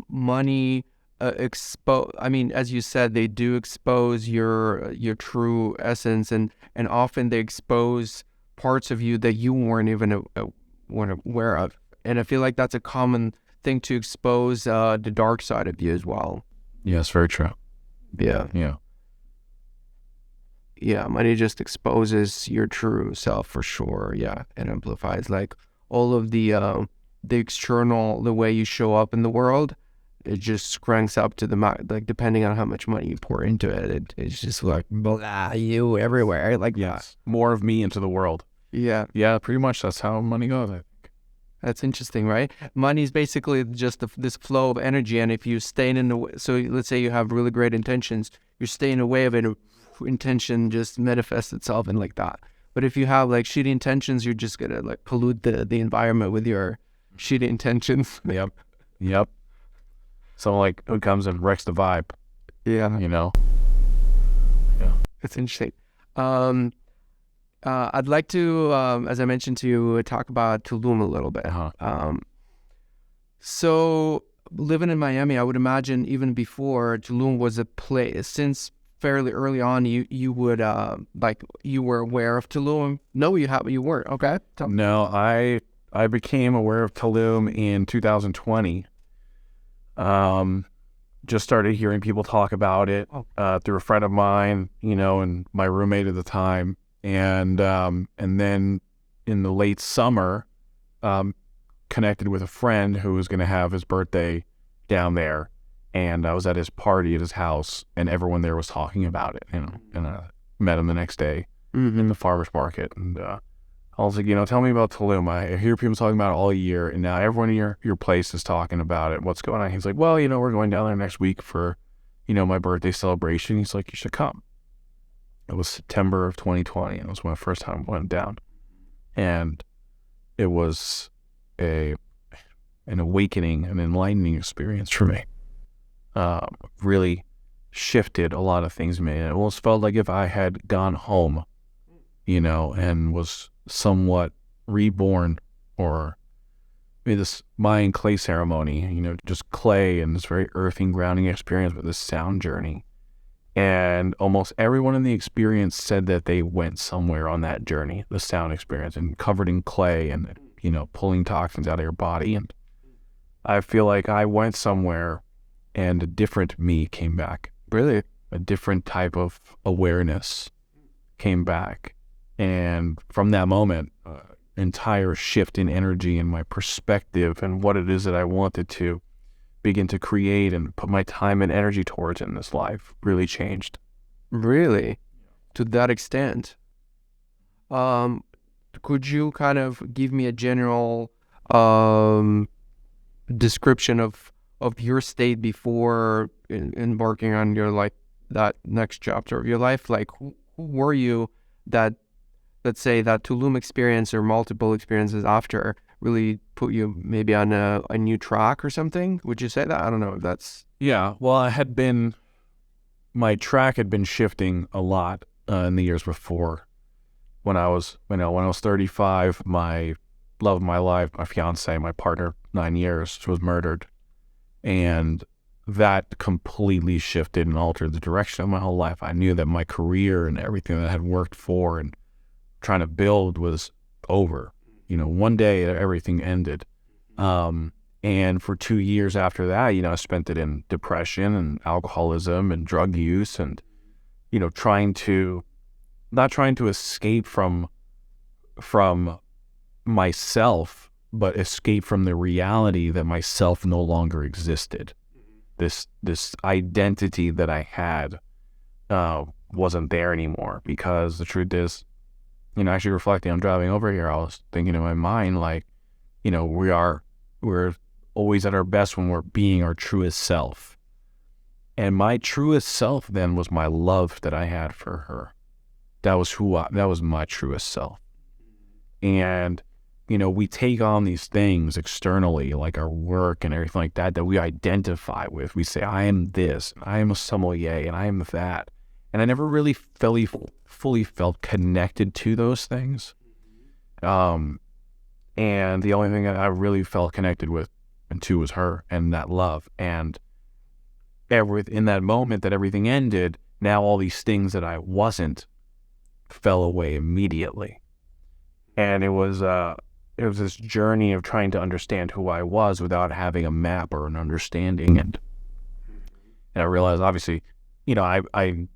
money as you said, they do expose your true essence, and often they expose parts of you that you weren't even aware of. And I feel like that's a common thing, to expose the dark side of you as well. Yes, very true. Yeah, money just exposes your true self for sure. Yeah, it amplifies like all of the external, the way you show up in the world. It just cranks up to the like, depending on how much money you pour into it. It's just like blah, you everywhere. Like, yes, more of me into the world. Yeah, pretty much. That's how money goes, I think. That's interesting, right? Money is basically just this flow of energy, and if you stay in the way, so let's say you have really great intentions, you stay in the way of it, intention just manifests itself and like that. But if you have like shitty intentions, you're just gonna like pollute the environment with your shitty intentions. Yep. Someone like who comes and wrecks the vibe. Yeah. Yeah. It's interesting. I'd like to, as I mentioned to you, talk about Tulum a little bit. So living in Miami, I would imagine even before, Tulum was a place, since fairly early on, you would like you were aware of Tulum. No, you weren't. Okay. No, I became aware of Tulum in 2020. Just started hearing people talk about it through a friend of mine, and my roommate at the time, and then in the late summer, connected with a friend who was going to have his birthday down there, and I was at his party at his house, and everyone there was talking about it, and I met him the next day in the farmer's market, and I was like, tell me about Tulum. I hear people talking about it all year, and now everyone in your place is talking about it. What's going on? He's like, well, we're going down there next week for, my birthday celebration. He's like, you should come. It was September of 2020, and it was my first time I went down. And it was an awakening, an enlightening experience for me. Really shifted a lot of things in me. It almost felt like if I had gone home, and was somewhat reborn, or maybe this Mayan clay ceremony, just clay and this very earthing, grounding experience with this sound journey. And almost everyone in the experience said that they went somewhere on that journey, the sound experience, and covered in clay and, pulling toxins out of your body. And I feel like I went somewhere and a different me came back. Really? A different type of awareness came back. And from that moment, entire shift in energy and my perspective and what it is that I wanted to begin to create and put my time and energy towards in this life really changed. Really? To that extent? Could you kind of give me a general description of your state before embarking on your, that next chapter of your life? Like, who were you that, let's say, that Tulum experience or multiple experiences after really put you maybe on a new track or something? Would you say that? I don't know if that's... Yeah, well, my track had been shifting a lot in the years before. When I was 35, my love of my life, my fiance, my partner, 9 years, was murdered. And that completely shifted and altered the direction of my whole life. I knew that my career and everything that I had worked for and trying to build was over. One day everything ended. And for 2 years after that, I spent it in depression and alcoholism and drug use and, not trying to escape from myself, but escape from the reality that myself no longer existed. This identity that I had wasn't there anymore, because the truth is, actually reflecting on driving over here, I was thinking in my mind, we're always at our best when we're being our truest self. And my truest self then was my love that I had for her. That was my truest self. And, we take on these things externally, like our work and everything like that we identify with. We say, I am this, and I am a sommelier, and I am that. And I never really fully felt connected to those things. And the only thing that I really felt connected with and to was her and that love. And in that moment that everything ended, now all these things that I wasn't fell away immediately. And it was this journey of trying to understand who I was without having a map or an understanding. And I realized, obviously, I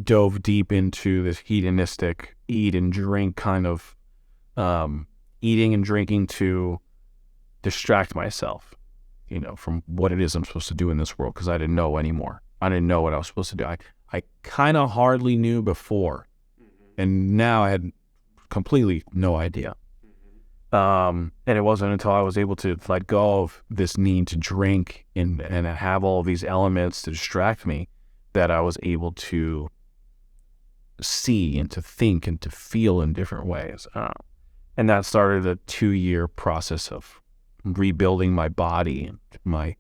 dove deep into this hedonistic eat and drink kind of eating and drinking to distract myself, from what it is I'm supposed to do in this world, because I didn't know anymore. I didn't know what I was supposed to do. I kind of hardly knew before, and now I had completely no idea. And it wasn't until I was able to let go of this need to drink and have all of these elements to distract me that I was able to see and to think and to feel in different ways. And that started a 2-year process of rebuilding my body and my,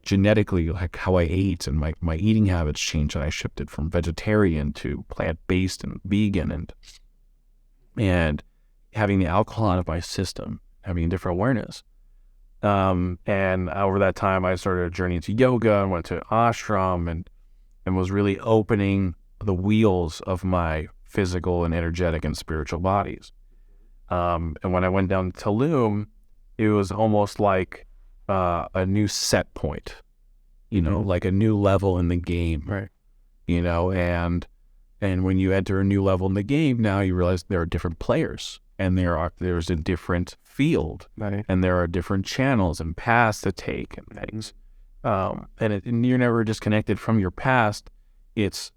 genetically, how I ate, and my eating habits changed, and I shifted from vegetarian to plant-based and vegan, and having the alcohol out of my system, having a different awareness. And over that time, I started a journey into yoga and went to ashram and and was really opening the wheels of my physical and energetic and spiritual bodies. And when I went down to Tulum, it was almost like a new set point, like a new level in the game, Right. And when you enter a new level in the game, now you realize there are different players, and there's a different field, Right. and there are different channels and paths to take and things. And you're never disconnected from your past. It's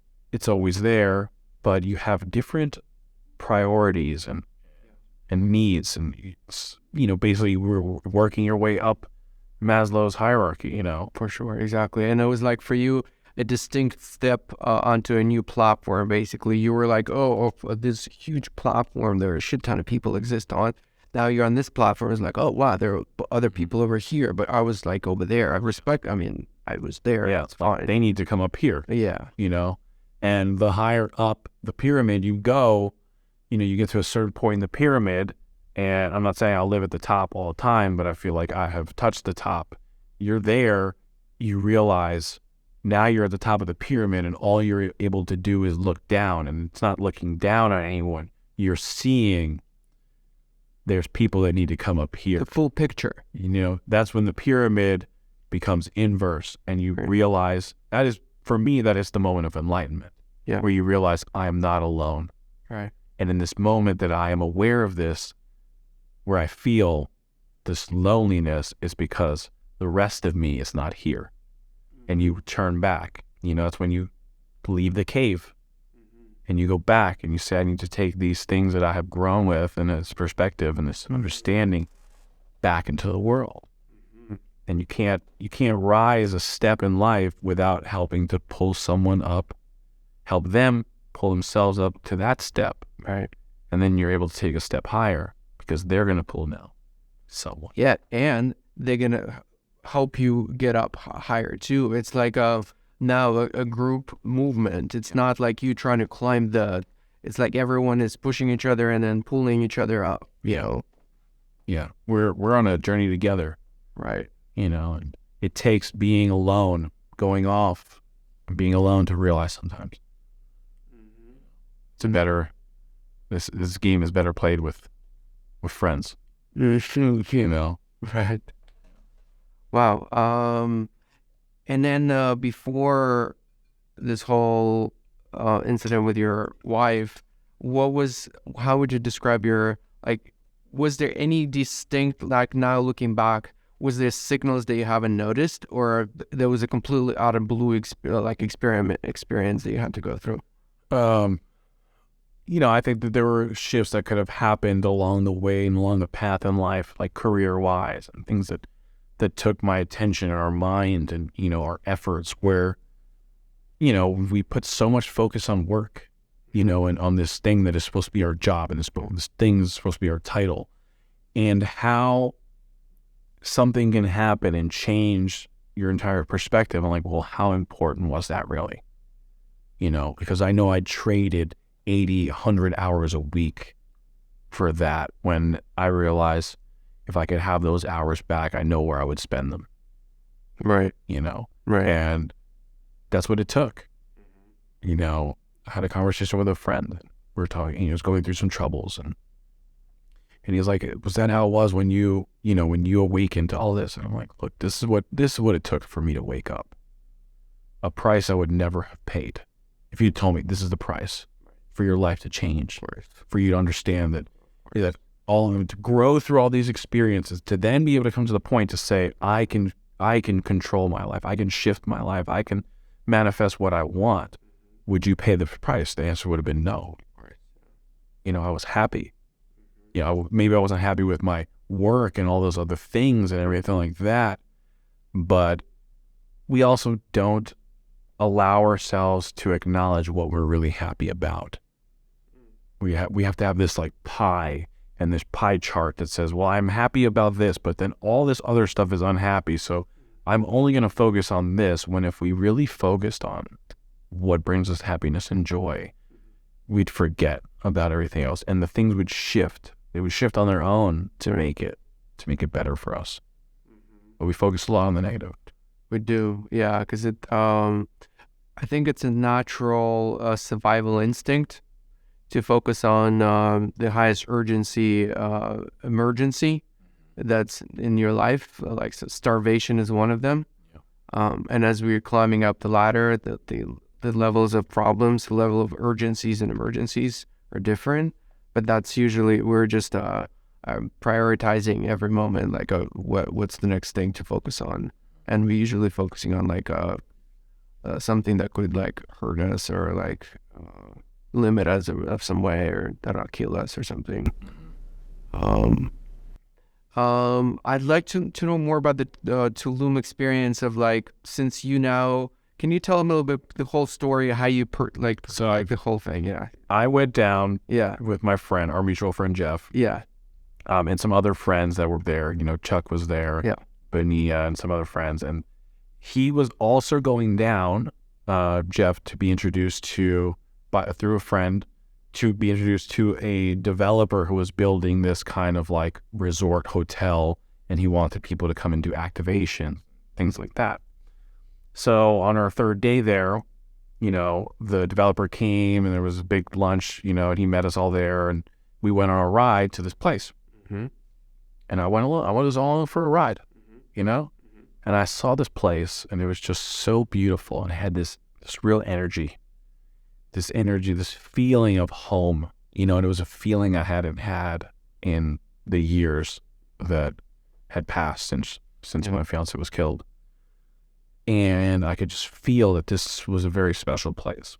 always there, but you have different priorities and needs, and basically we're working your way up Maslow's hierarchy. For sure, exactly. And it was like for you a distinct step onto a new platform. Basically, you were like, this huge platform, there are a shit ton of people exist on. Now you're on this platform. It's like, oh wow, there are other people over here, but I was like over there. I was there. Yeah, it's fine. They need to come up here. Yeah. And the higher up the pyramid you go, you get to a certain point in the pyramid, and I'm not saying I'll live at the top all the time, but I feel like I have touched the top. You're there, you realize now you're at the top of the pyramid, and all you're able to do is look down, and it's not looking down on anyone. You're seeing there's people that need to come up here. The full picture. That's when the pyramid becomes inverse, and you realize for me, that is the moment of enlightenment. Yeah. Where you realize I am not alone. Right. And in this moment that I am aware of this, where I feel this loneliness, is because the rest of me is not here. And you turn back. That's when you leave the cave. And you go back and you say, I need to take these things that I have grown with and this perspective and this understanding back into the world. And you can't rise a step in life without helping to pull someone up, help them pull themselves up to that step. Right. And then you're able to take a step higher, because they're going to pull now someone. Yeah, and they're going to help you get up higher too. It's like now a group movement. It's not like you trying to climb it's like everyone is pushing each other and then pulling each other up. Yeah. We're on a journey together. Right. And it takes being alone, going off, and being alone to realize sometimes it's this game is better played with friends. Right. Wow. And then before this whole incident with your wife, how would you describe was there any distinct, now looking back, was there signals that you haven't noticed, or there was a completely out of blue experience that you had to go through? I think that there were shifts that could have happened along the way and along the path in life, like career-wise, and things that took my attention and our mind and, our efforts, where, we put so much focus on work, and on this thing that is supposed to be our job, and this thing is supposed to be our title, and how something can happen and change your entire perspective. I'm like, well, how important was that really? Because I know I traded 80, 100 hours a week for that, when I realized if I could have those hours back, I know where I would spend them. Right. Right. And that's what it took. I had a conversation with a friend. We were talking, he was going through some troubles, and he was like, was that how it was when you awakened to all this? And I'm like, look, this is what it took for me to wake up. A price I would never have paid. If you told me this is the price for your life to change, for you to understand that all to grow through all these experiences, to then be able to come to the point to say, I can control my life, I can shift my life, I can manifest what I want. Would you pay the price? The answer would have been no. I was happy. Maybe I wasn't happy with my work and all those other things and everything like that, but we also don't allow ourselves to acknowledge what we're really happy about. We have to have this pie, and this pie chart that says, well, I'm happy about this, but then all this other stuff is unhappy, so I'm only going to focus on this, when if we really focused on what brings us happiness and joy, we'd forget about everything else, and the things would shift. They would shift on their own to make it better for us. But we focus a lot on the negative. We do, yeah, because I think it's a natural survival instinct to focus on the highest urgency emergency that's in your life. Like starvation is one of them. And as we're climbing up the ladder, the levels of problems, the level of urgencies and emergencies are different. But that's usually, we're just prioritizing every moment, like what's the next thing to focus on. And we're usually focusing on like something that could like hurt us or like limit us of some way, or that'll kill us or something. I'd like to know more about the Tulum experience of like, since you now, can you tell them a little bit the whole story, how you the whole thing? Yeah. I went down Yeah. with my friend, our mutual friend Jeff, Yeah. and some other friends that were there. Chuck was there, Yeah. Benia, and some other friends, and he was also going down, Jeff, to be introduced to through a friend, to be introduced to a developer who was building this kind of like resort hotel, and he wanted people to come and do activation, things like that. So on our third day there, the developer came and there was a big lunch, and he met us all there, and we went on a ride to this place. Mm-hmm. And I was all for a ride, and I saw this place, and it was just so beautiful, and it had this real energy, this feeling of home, and it was a feeling I hadn't had in the years that had passed since my fiance was killed. And I could just feel that this was a very special place.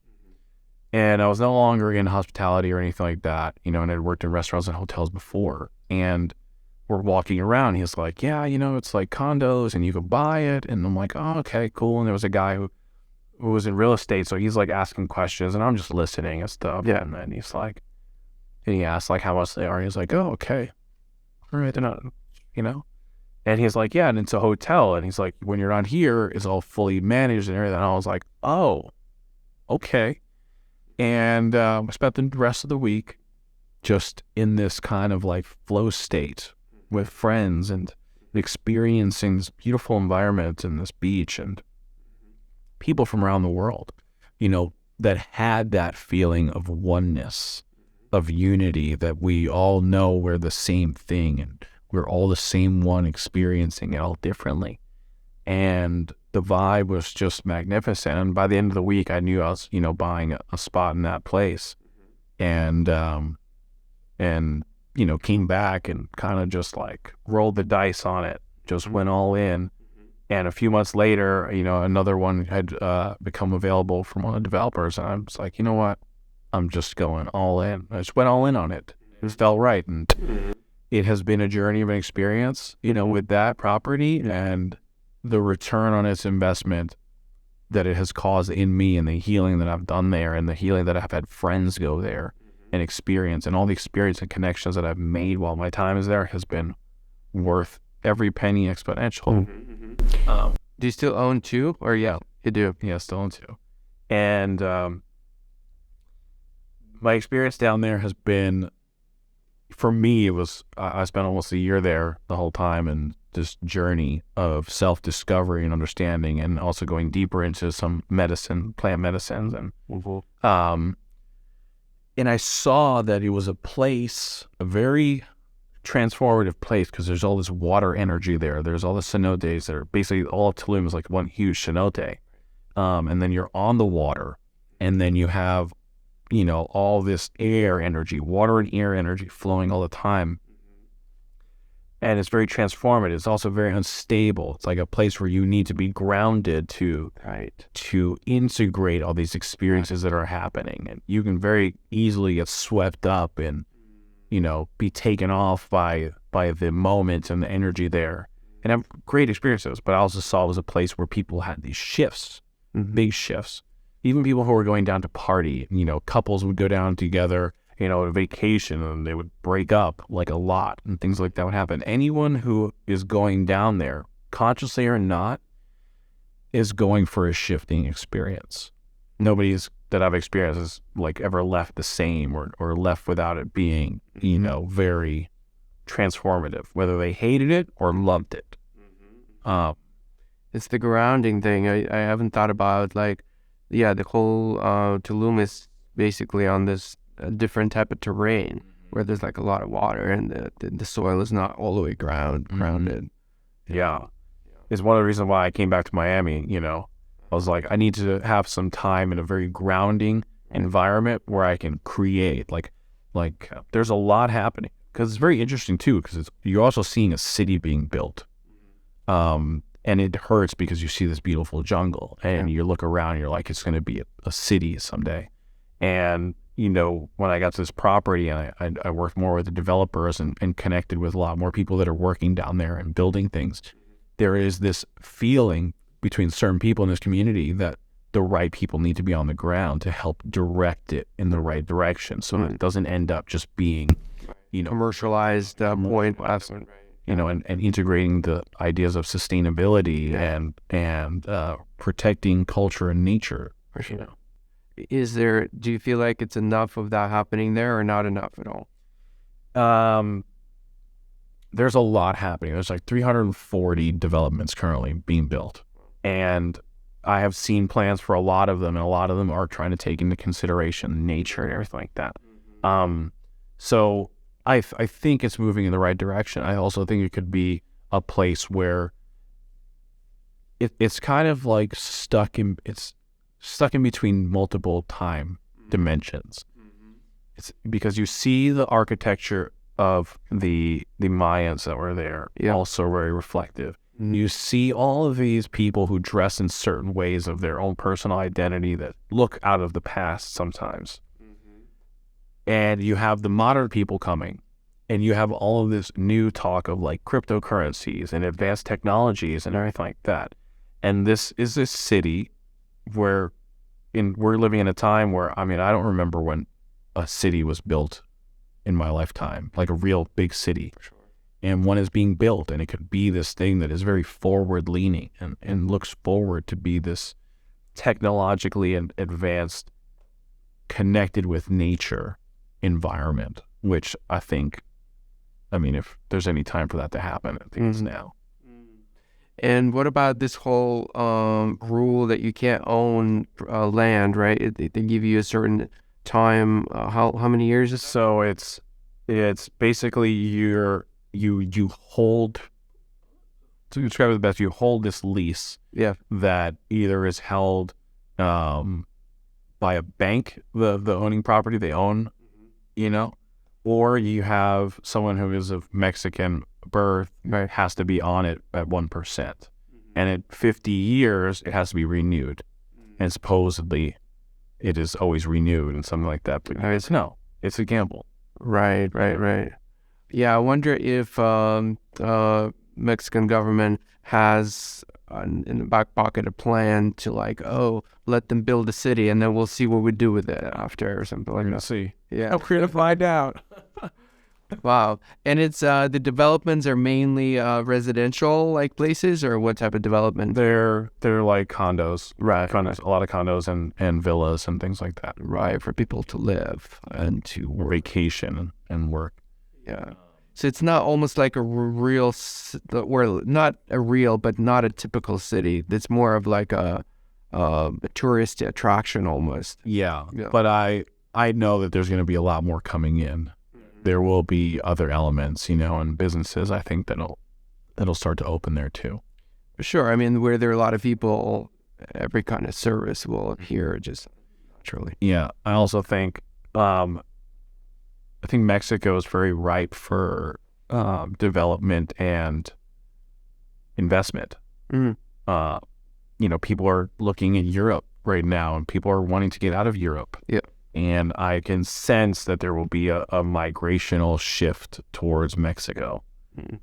And I was no longer in hospitality or anything like that, and I'd worked in restaurants and hotels before. And we're walking around. He's like, yeah, it's like condos and you can buy it. And I'm like, oh, okay, cool. And there was a guy who was in real estate. So he's like asking questions and I'm just listening and stuff. Yeah. And then he asked like how much they are. He's like, oh, okay. All right. They're not, And he's like, yeah, and it's a hotel. And he's like, when you're not here, it's all fully managed and everything. And I was like, oh, okay. And I spent the rest of the week just in this kind of like flow state with friends and experiencing this beautiful environment and this beach and people from around the world, that had that feeling of oneness, of unity, that we all know we're the same thing and we're all the same one, experiencing it all differently. And the vibe was just magnificent. And by the end of the week, I knew I was, buying a spot in that place. And came back and kind of just like rolled the dice on it, just went all in. And a few months later, another one had become available from one of the developers. And I was like, you know what? I'm just going all in. I just went all in on it. It just felt right. And it has been a journey of an experience, with that property and the return on its investment that it has caused in me, and the healing that I've done there, and the healing that I've had friends go there and experience, and all the experience and connections that I've made while my time is there has been worth every penny exponential. Do you still own two? Or yeah, you do? Yeah, still own two. And my experience down there has been, for me, it was, I spent almost a year there the whole time, and this journey of self-discovery and understanding, and also going deeper into some plant medicines. And I saw that it was a place, a very transformative place, because there's all this water energy there. There's all the cenotes that are basically, all of Tulum is like one huge cenote. And then you're on the water, and then you have, all this air energy, water and air energy flowing all the time. And it's very transformative. It's also very unstable. It's like a place where you need to be grounded to integrate all these experiences that are happening. And you can very easily get swept up and, be taken off by the moment and the energy there. And have great experiences. But I also saw it was a place where people had these shifts, big shifts. Even people who were going down to party, couples would go down together, a vacation, and they would break up like a lot, and things like that would happen. Anyone who is going down there, consciously or not, is going for a shifting experience. Nobody's that I've experienced has like ever left the same or left without it being, very transformative, whether they hated it or loved it. It's the grounding thing. I haven't thought about like yeah, the whole Tulum is basically on this different type of terrain where there's like a lot of water and the soil is not all the way grounded. Yeah. It's one of the reasons why I came back to Miami, you know. I was like, I need to have some time in a very grounding environment where I can create. Like there's a lot happening. Because it's very interesting, too, because you're also seeing a city being built. And it hurts because you see this beautiful jungle. And you look around and you're like, it's going to be a city someday. And, you know, when I got to this property and I worked more with the developers and connected with a lot more people that are working down there and building things, there is this feeling between certain people in this community that the right people need to be on the ground to help direct it in the right direction so it doesn't end up just being, you know, commercialized point. You know, and integrating the ideas of sustainability and protecting culture and nature. You know. Do you feel like it's enough of that happening there or not enough at all? There's a lot happening. There's like 340 developments currently being built. And I have seen plans for a lot of them, and a lot of them are trying to take into consideration nature and everything like that. So I think it's moving in the right direction. I also think it could be a place where it's kind of like stuck in between multiple time dimensions. It's because you see the architecture of the Mayans that were there, also very reflective. You see all of these people who dress in certain ways of their own personal identity that look out of the past sometimes. And you have the modern people coming, and you have all of this new talk of like cryptocurrencies and advanced technologies and everything like that. And this is this city where we're living in a time where, I mean, I don't remember when a city was built in my lifetime, like a real big city. Sure. And one is being built, and it could be this thing that is very forward-leaning and looks forward to be this technologically advanced, connected with nature environment, which I think, I mean, if there's any time for that to happen, I think it's now. And what about this whole rule that you can't own land, right? They give you a certain time. How many years is it? So it's basically you hold, to describe it the best, you hold this lease that either is held by a bank, the owning property they own, you know, or you have someone who is of Mexican birth has to be on it at 1%. And at 50 years, it has to be renewed. And supposedly it is always renewed and something like that. But it's a gamble. Right. Yeah, I wonder if Mexican government has in the back pocket a plan to like, let them build a city and then we'll see what we do with it after or something like that. See. Yeah. We're gonna find out. Wow. And it's the developments are mainly residential like places, or what type of development? They're like condos. Right. Condos, a lot of condos and villas and things like that. Right, for people to live and to vacation and work. Yeah. So it's not almost like a real, or not a real, but not a typical city. It's more of like a tourist attraction almost. Yeah. But I know that there's going to be a lot more coming in. There will be other elements, you know, and businesses, I think that'll start to open there too. For sure. I mean, where there are a lot of people, every kind of service will appear just naturally. Yeah. I also think, I think Mexico is very ripe for development and investment. You know, people are looking at Europe right now, and people are wanting to get out of Europe. Yeah. And I can sense that there will be a migrational shift towards Mexico.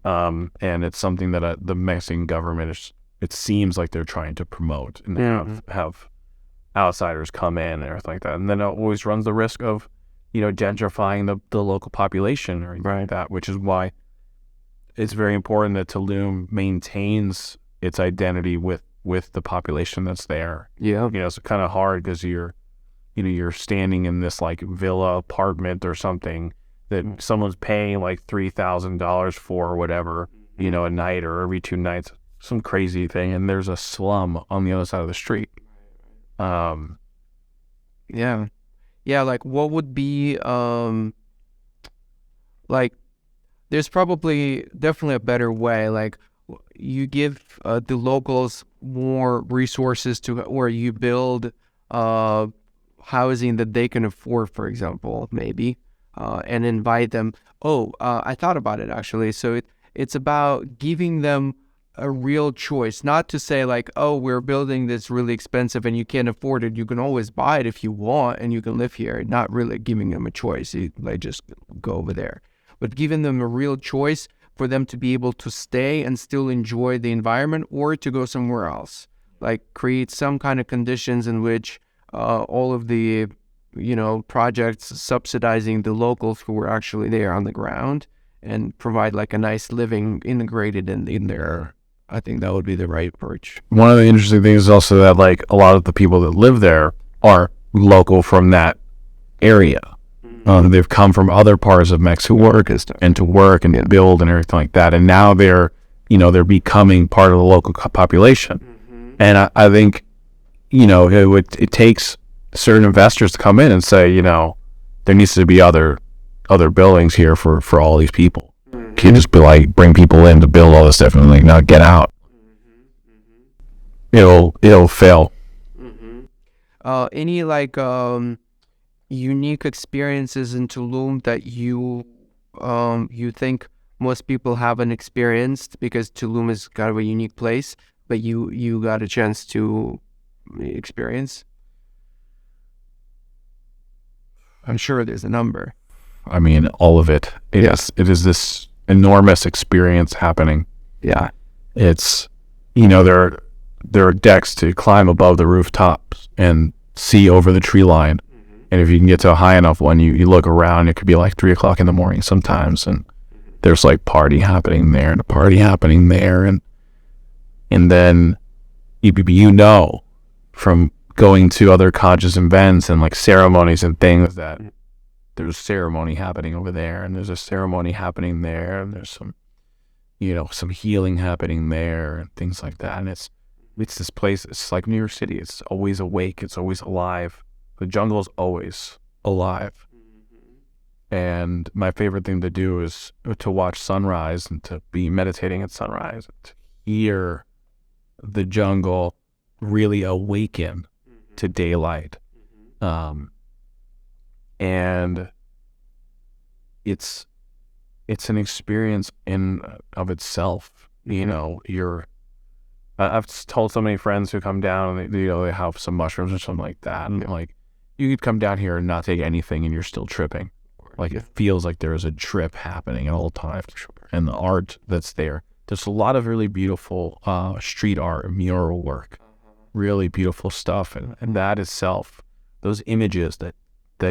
And it's something that the Mexican government it seems like they're trying to promote and have outsiders come in and everything like that. And then it always runs the risk of, you know, gentrifying the local population or anything like that, which is why it's very important that Tulum maintains its identity with the population that's there. Yeah. You know, it's kind of hard because you're standing in this like villa apartment or something that someone's paying like $3,000 for or whatever, you know, a night or every 2 nights, some crazy thing. And there's a slum on the other side of the street. Yeah. Yeah, like what would be like there's probably definitely a better way. Like you give the locals more resources to, or you build housing that they can afford, for example, maybe, and invite them. I thought about it actually. So it's about giving them a real choice, not to say like, oh, we're building this really expensive and you can't afford it. You can always buy it if you want and you can live here. Not really giving them a choice. You like just go over there, but giving them a real choice for them to be able to stay and still enjoy the environment or to go somewhere else. Like create some kind of conditions in which all of the, projects subsidizing the locals who were actually there on the ground and provide like a nice living integrated in there. I think that would be the right approach. One of the interesting things is also that like a lot of the people that live there are local from that area. They've come from other parts of Mexico to work and build and everything like that, and now they're becoming part of the local population. And I think it takes certain investors to come in and say, there needs to be other buildings here for all these people. You can't just be like bring people in to build all this stuff and like now get out. It'll fail. Any like unique experiences in Tulum that you think most people haven't experienced, because Tulum is kind of a unique place, but you got a chance to experience? I'm sure there's a number. I mean, all of it. It is this enormous experience happening. Yeah. It's, there are decks to climb above the rooftops and see over the tree line. And if you can get to a high enough one, you look around, it could be like 3 o'clock in the morning sometimes. And there's like party happening there and a party happening there. And then, from going to other conscious events and like ceremonies and things, that there's a ceremony happening over there and there's a ceremony happening there and there's some, some healing happening there and things like that. And it's this place, it's like New York City. It's always awake. It's always alive. The jungle is always alive. And my favorite thing to do is to watch sunrise and to be meditating at sunrise, and to hear the jungle really awaken to daylight. And it's an experience in of itself. I've told so many friends who come down and they have some mushrooms or something like that, and like, you could come down here and not take anything and you're still tripping. Like it feels like there is a trip happening at all times. And the art that's there's a lot of really beautiful street art and mural work, really beautiful stuff. And that itself, those images that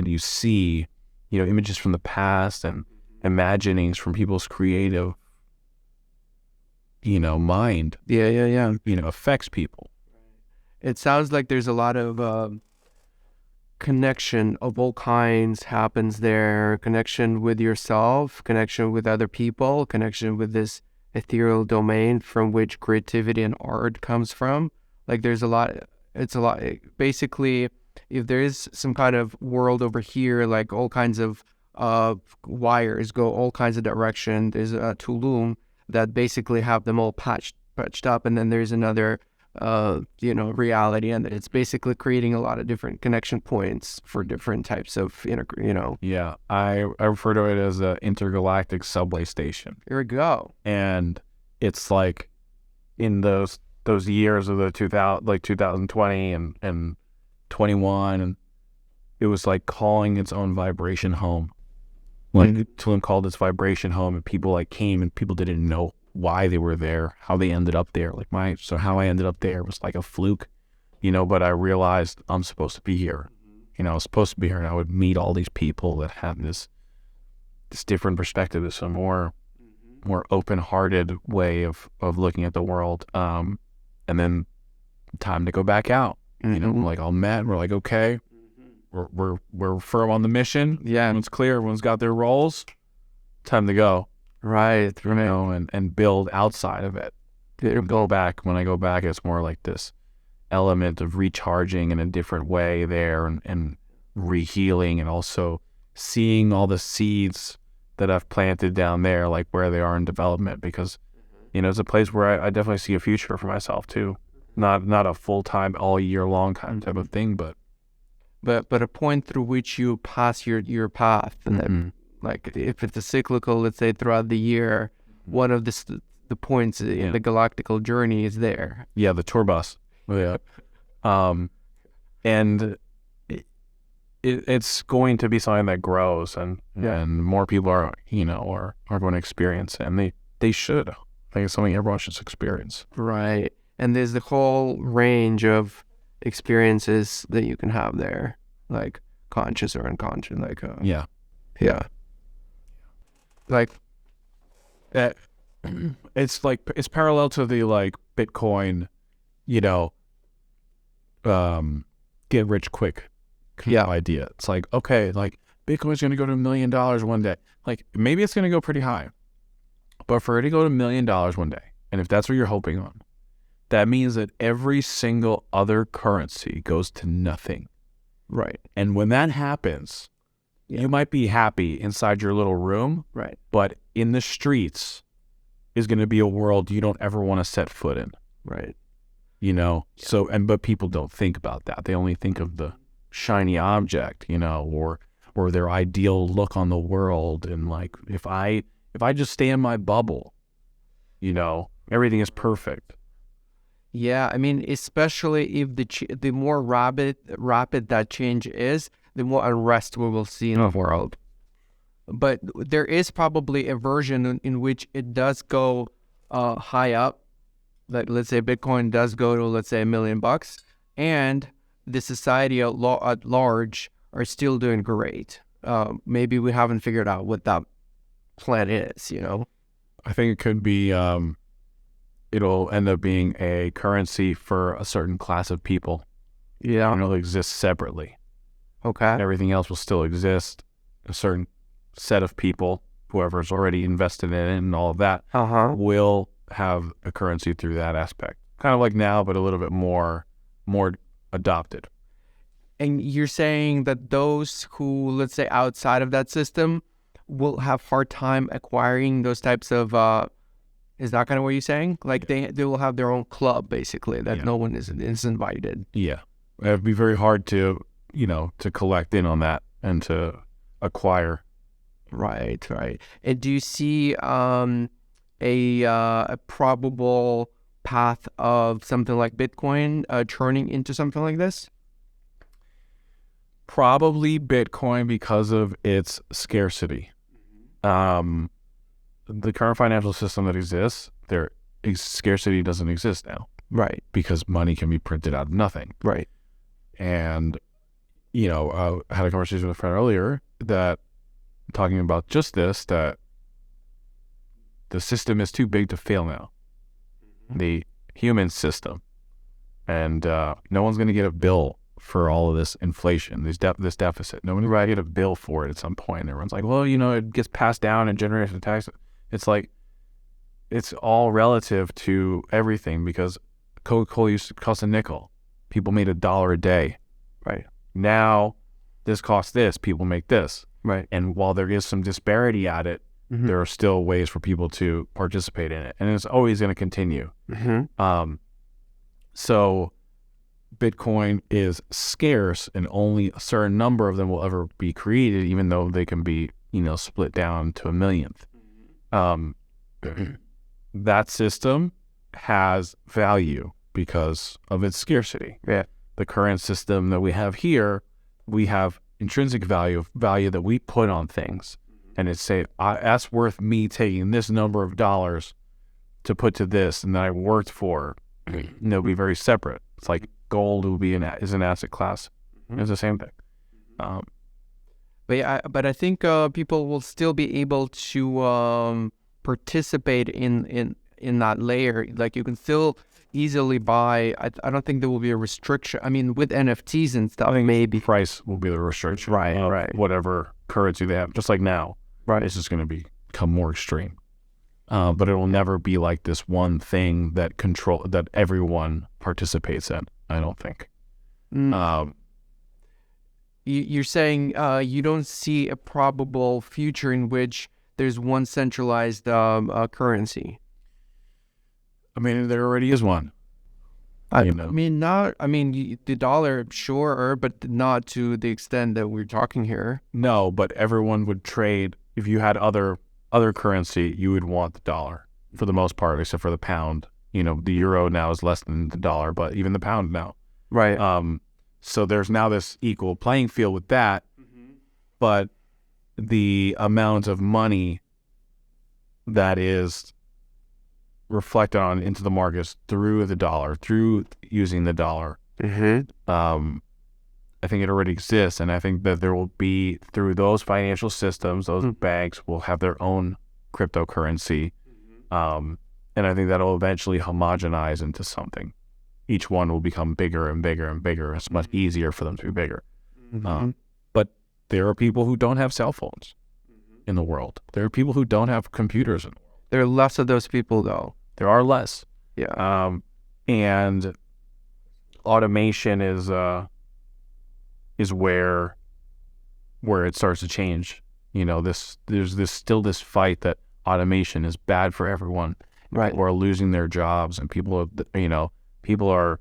you see, images from the past and imaginings from people's creative, mind. Yeah. Affects people. It sounds like there's a lot of connection of all kinds happens there. Connection with yourself, connection with other people, connection with this ethereal domain from which creativity and art comes from. Like there's a lot. Basically, if there is some kind of world over here, like all kinds of wires go all kinds of direction. There's a Tulum that basically have them all patched up, and then there's another reality, and it's basically creating a lot of different connection points for different types of Yeah, I refer to it as an intergalactic subway station. Here we go. And it's like in those years of the 2020 and 21, and it was like calling its own vibration home. Like Tulum called its vibration home, and people like came, and people didn't know why they were there, how they ended up there. So how I ended up there was like a fluke, but I realized I'm supposed to be here. I was supposed to be here, and I would meet all these people that have this different perspective, this more open-hearted way of looking at the world. And then time to go back out. Like all met, we're like, okay, we're firm on the mission. Yeah, everyone's clear. Everyone's got their roles. Time to go. Right. And build outside of it. When I go back, it's more like this element of recharging in a different way there, and re-healing, and also seeing all the seeds that I've planted down there, like where they are in development, because it's a place where I definitely see a future for myself too. Not a full-time all year long kind of type of thing, but a point through which you pass your path, and then, like if it's a cyclical, let's say throughout the year, one of the points in the galactical journey is there. Yeah, the tour bus. Yeah. And it's going to be something that grows, and more people are going to experience it, and they should. I think it's something everyone should experience. Right. And there's the whole range of experiences that you can have there, like conscious or unconscious, like yeah. Like it's parallel to the like Bitcoin, get rich quick idea. It's like, okay, like Bitcoin's going to go to $1 million one day. Like maybe it's going to go pretty high, but for it to go to $1 million one day, and if that's what you're hoping on, that means that every single other currency goes to nothing. Right. And when that happens, you might be happy inside your little room, right? But in the streets is going to be a world you don't ever want to set foot in. Right. So, but people don't think about that. They only think of the shiny object, or their ideal look on the world. And like, if I just stay in my bubble, everything is perfect. Yeah, I mean, especially if the more rapid that change is, the more unrest we will see in the world. But there is probably a version in which it does go high up. Like, let's say Bitcoin does go to, let's say, $1 million, and the society at large are still doing great. Maybe we haven't figured out what that plan is, I think it could be... it'll end up being a currency for a certain class of people. Yeah. And it'll exist separately. Okay. Everything else will still exist. A certain set of people, whoever's already invested in it and all of that, will have a currency through that aspect. Kind of like now, but a little bit more adopted. And you're saying that those who, let's say, outside of that system will have hard time acquiring those types of... Is that kind of what you're saying? Like they will have their own club, basically, that no one is invited. Yeah. It'd be very hard to collect in on that and to acquire. Right. And do you see a probable path of something like Bitcoin turning into something like this? Probably Bitcoin, because of its scarcity. The current financial system that exists, scarcity doesn't exist now. Right. Because money can be printed out of nothing. Right. And, I had a conversation with a friend earlier that talking about just this, that the system is too big to fail now. The human system. And no one's going to get a bill for all of this inflation, this deficit. No one's going to get a bill for it at some point. Everyone's like, well, it gets passed down in generation taxes. It's like, it's all relative to everything, because Coca-Cola used to cost a nickel. People made $1 a day. Right. Now, this costs this. People make this. Right. And while there is some disparity at it, there are still ways for people to participate in it. And it's always going to continue. So Bitcoin is scarce, and only a certain number of them will ever be created, even though they can be, split down to a millionth. That system has value because of its scarcity. Yeah. The current system that we have here, we have intrinsic value that we put on things. And it's that's worth me taking this number of dollars to put to this, and that I worked for. And they'll be very separate. It's like gold is an asset class. It's the same thing. But I think people will still be able to participate in that layer. Like, you can still easily buy. I don't think there will be a restriction. I mean, with NFTs and stuff, I think maybe price will be the restriction. Right. Whatever currency they have, just like now. Right. It's just going to become more extreme. But it will never be like this one thing that everyone participates in. I don't think. You're saying you don't see a probable future in which there's one centralized currency. I mean, there already is one. I mean, the dollar, sure, but not to the extent that we're talking here. No, but everyone would trade. If you had other currency, you would want the dollar for the most part, except for the pound. The euro now is less than the dollar, but even the pound now. Right. So there's now this equal playing field with that, but the amount of money that is reflected on into the markets through the dollar, through using the dollar, I think it already exists, and I think that there will be, through those financial systems, those banks will have their own cryptocurrency, and I think that'll eventually homogenize into something. Each one will become bigger and bigger and bigger. It's much easier for them to be bigger. But there are people who don't have cell phones in the world. There are people who don't have computers in the world. There are less of those people, though. There are less. Yeah. And automation is where it starts to change. There's still this fight that automation is bad for everyone. Right. People are losing their jobs, and people are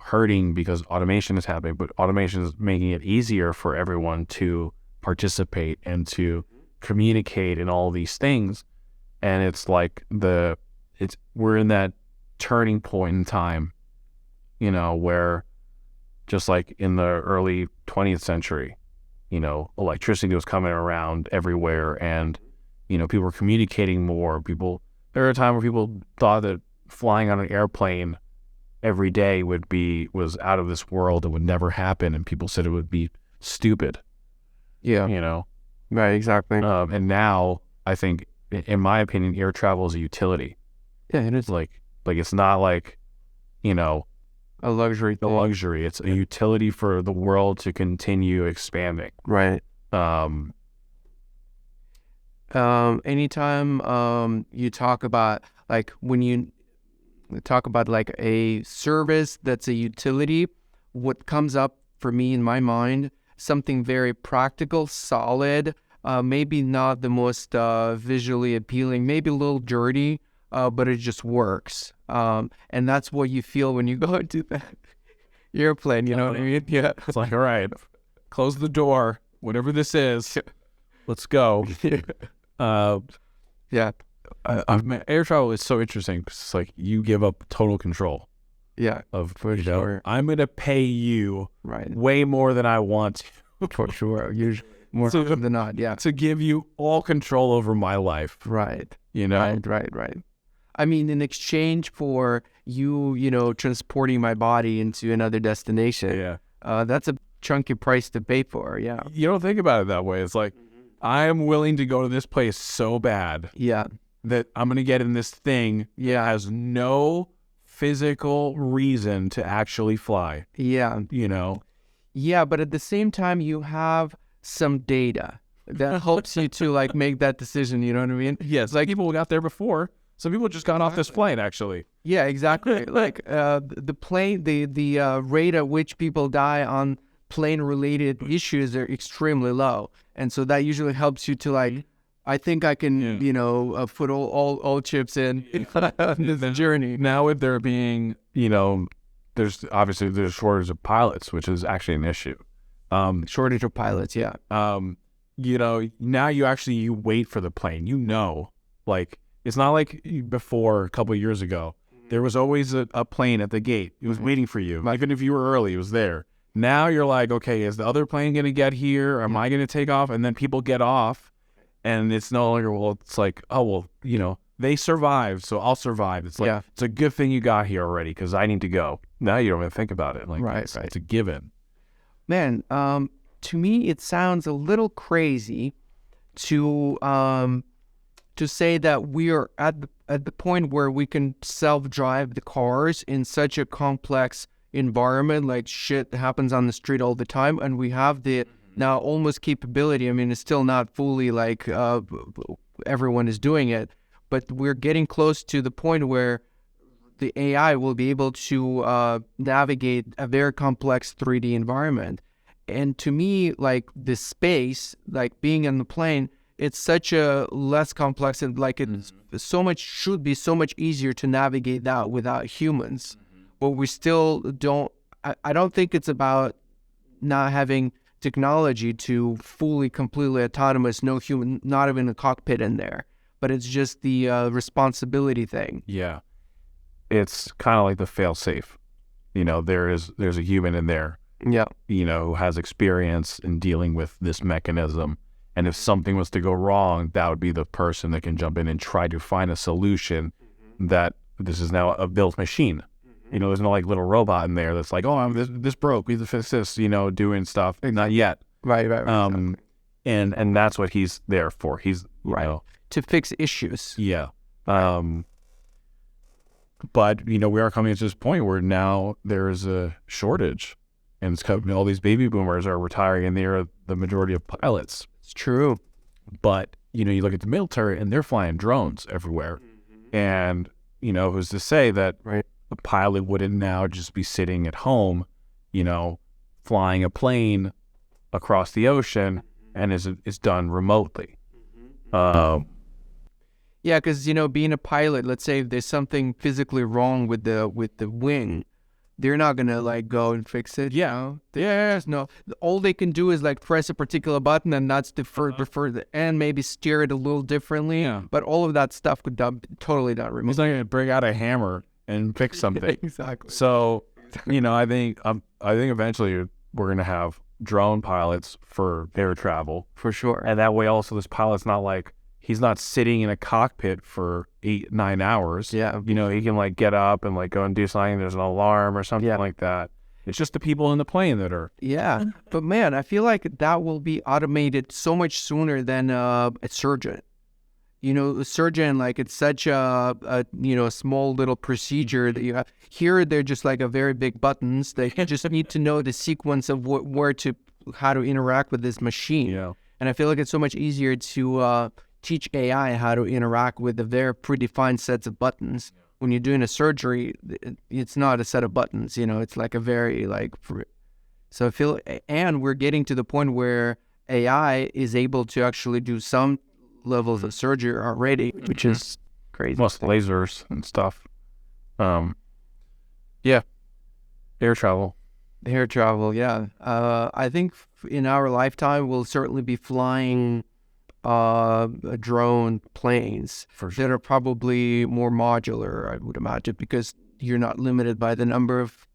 hurting because automation is happening, but automation is making it easier for everyone to participate and to communicate in all these things. And it's like we're in that turning point in time, where just like in the early 20th century, electricity was coming around everywhere, and, people were communicating more. There were a time where people thought that flying on an airplane every day was out of this world and would never happen, and people said it would be stupid. Yeah. Right, exactly. And now I think, in my opinion, air travel is a utility. Yeah, it is. Like it's not like, a luxury thing. It's a utility for the world to continue expanding. Right. Anytime you talk about, like, when you talk about like a service that's a utility, what comes up for me in my mind, something very practical, solid, maybe not the most visually appealing, maybe a little dirty, but it just works. And that's what you feel when you go into that airplane, you know what I mean? Yeah. It's like, all right, close the door, whatever this is, let's go. Yeah. Air travel is so interesting because it's like you give up total control. Yeah, for sure. I'm going to pay you way more than I want to. For sure. Usually more often than not, yeah. To give you all control over my life. Right. Right. I mean, in exchange for you transporting my body into another destination. Yeah. That's a chunky price to pay for, yeah. You don't think about it that way. It's like, I am willing to go to this place so bad. Yeah. That I'm going to get in this thing that has no physical reason to actually fly. Yeah. Yeah, but at the same time, you have some data that helps you to like make that decision, you know what I mean? Yes, like people got there before. Some people just got off this plane, actually. Yeah, exactly. Like the plane, the rate at which people die on plane-related issues are extremely low. And so that usually helps you to like, I think I can, put all chips in the journey. Now with there being, there's a shortage of pilots, which is actually an issue. Shortage of pilots, yeah. Now you wait for the plane, like, it's not like before a couple of years ago. There was always a plane at the gate. It was waiting for you. Even if you were early, it was there. Now you're like, okay, is the other plane going to get here? Am I going to take off? And then people get off. And it's no longer, it's like, they survived, so I'll survive. It's like, It's a good thing you got here already because I need to go. Now you don't even think about it. Like, it's a given. Man, to me, it sounds a little crazy to say that we are at the point where we can self-drive the cars in such a complex environment, like shit happens on the street all the time, and we have the now almost capability. I mean, it's still not fully like everyone is doing it, but we're getting close to the point where the AI will be able to navigate a very complex 3D environment. And to me, like the space, like being in the plane, it's such a less complex, and like it's so much, should be so much easier to navigate that without humans. But we still don't, I don't think it's about not having technology to fully, completely autonomous, no human, not even a cockpit in there. But it's just the responsibility thing. Yeah. It's kind of like the fail-safe. You know, there's a human in there, Yeah. you know, who has experience in dealing with this mechanism. And if something was to go wrong, that would be the person that can jump in and try to find a solution that this is now a built machine. You know, there's no like little robot in there that's like, oh, this broke, we have to fix this, you know, doing stuff. Not yet. Right. Exactly. And that's what he's there for. He's, you know, to fix issues. Yeah. But, you know, we are coming to this point where now there's a shortage, and it's coming, all these baby boomers are retiring, and they are the majority of pilots. It's true. But, you know, you look at the military and they're flying drones everywhere. And, you know, who's to say that a pilot wouldn't now just be sitting at home, you know, flying a plane across the ocean, and is done remotely. Yeah, because, you know, being a pilot, let's say if there's something physically wrong with the wing, they're not gonna like go and fix it. Yeah. There's no. All they can do is like press a particular button, and that's and maybe steer it a little differently. Yeah. But all of that stuff could totally done remotely. He's not gonna bring out a hammer and fix something. Exactly. So, you know, I think eventually we're gonna have drone pilots for air travel For sure. and that way also this pilot's not like, he's not sitting in a cockpit for 8-9 hours. Yeah. You know, he can like get up and like go and do something. There's an alarm or something like that. It's just the people in the plane that are. Yeah. But man, I feel like that will be automated so much sooner than a surgeon. You know, a surgeon, like it's such a you know, a small little procedure that you have. Here, they're just like a very big buttons. They just need to know the sequence of how to interact with this machine. Yeah. And I feel like it's so much easier to teach AI how to interact with the very predefined sets of buttons. When you're doing a surgery, it's not a set of buttons, you know, it's like a very so I feel, and we're getting to the point where AI is able to actually do some levels of surgery already, which is crazy. Most lasers and stuff. Yeah. Air travel. Air travel, yeah. I think in our lifetime, we'll certainly be flying drone planes that are probably more modular, I would imagine, because you're not limited by the number of,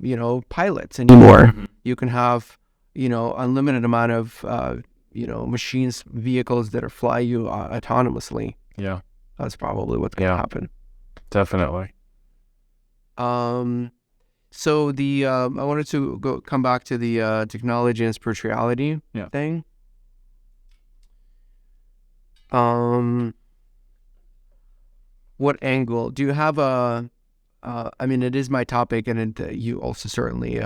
you know, pilots anymore. You can have, you know, unlimited amount of, you know, machines, vehicles that are fly you autonomously. Yeah. That's probably what's going to happen. Definitely. So I wanted to come back to the technology and spirituality thing. What angle do you have I mean, it is my topic, and you also certainly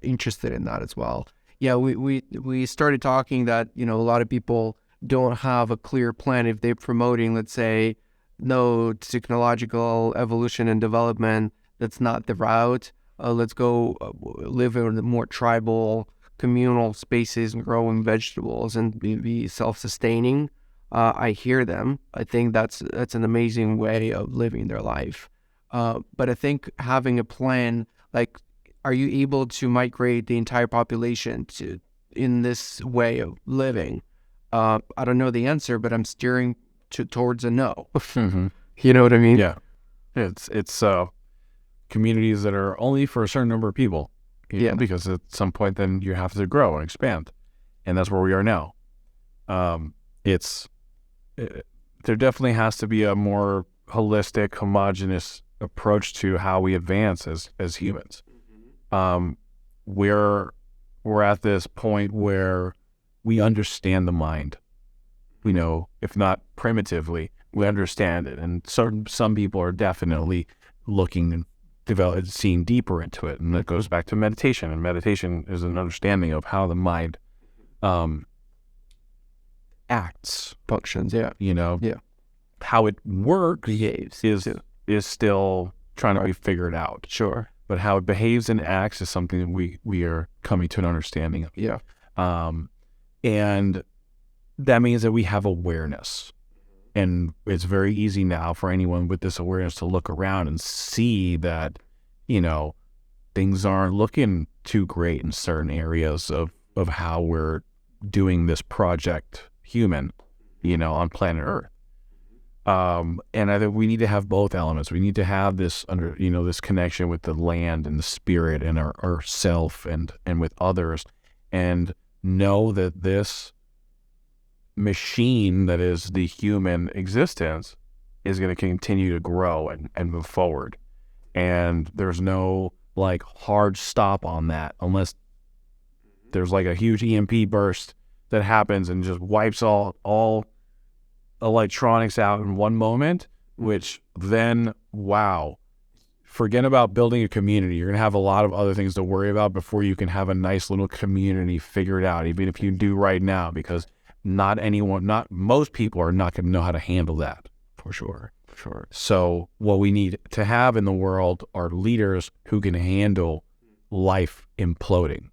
interested in that as well. Yeah, we started talking that, you know, a lot of people don't have a clear plan if they're promoting, let's say, no technological evolution and development. That's not the route. Let's go live in more tribal, communal spaces and growing vegetables and be self-sustaining. I hear them. I think that's an amazing way of living their life. But I think having a plan, like, are you able to migrate the entire population in this way of living? I don't know the answer, but I'm steering towards a no. You know what I mean? Yeah. It's communities that are only for a certain number of people. You know, because at some point then you have to grow and expand. And that's where we are now. There definitely has to be a more holistic, homogenous approach to how we advance as humans. We're at this point where we understand the mind. You know, if not primitively, we understand it. And some people are definitely looking and seeing deeper into it. And that goes back to meditation. And meditation is an understanding of how the mind acts, functions. you know, how it works is is still trying to be figured out. Sure. But how it behaves and acts is something that we are coming to an understanding of. Yeah. And that means that we have awareness. And it's very easy now for anyone with this awareness to look around and see that, you know, things aren't looking too great in certain areas of how we're doing this project human, you know, on planet Earth. And I think we need to have both elements. We need to have this this connection with the land and the spirit and our self and with others, and know that this machine that is the human existence is going to continue to grow and move forward. And there's no like hard stop on that unless there's like a huge EMP burst that happens and just wipes all electronics out in one moment, which then, wow, forget about building a community. You're going to have a lot of other things to worry about before you can have a nice little community figured out, even if you do right now, because not most people are not going to know how to handle that, for sure. So what we need to have in the world are leaders who can handle life imploding.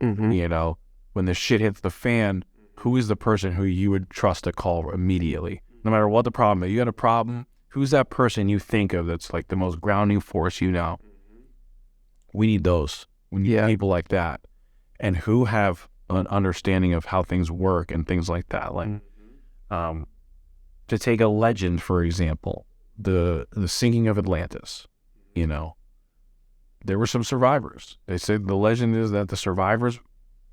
You know, when the shit hits the fan, who is the person who you would trust to call immediately? No matter what the problem is. You got a problem, who's that person you think of that's like the most grounding force you know? We need those. We need people like that. And who have an understanding of how things work and things like that. Like, to take a legend, for example, the sinking of Atlantis, you know, there were some survivors. They said the legend is that the survivors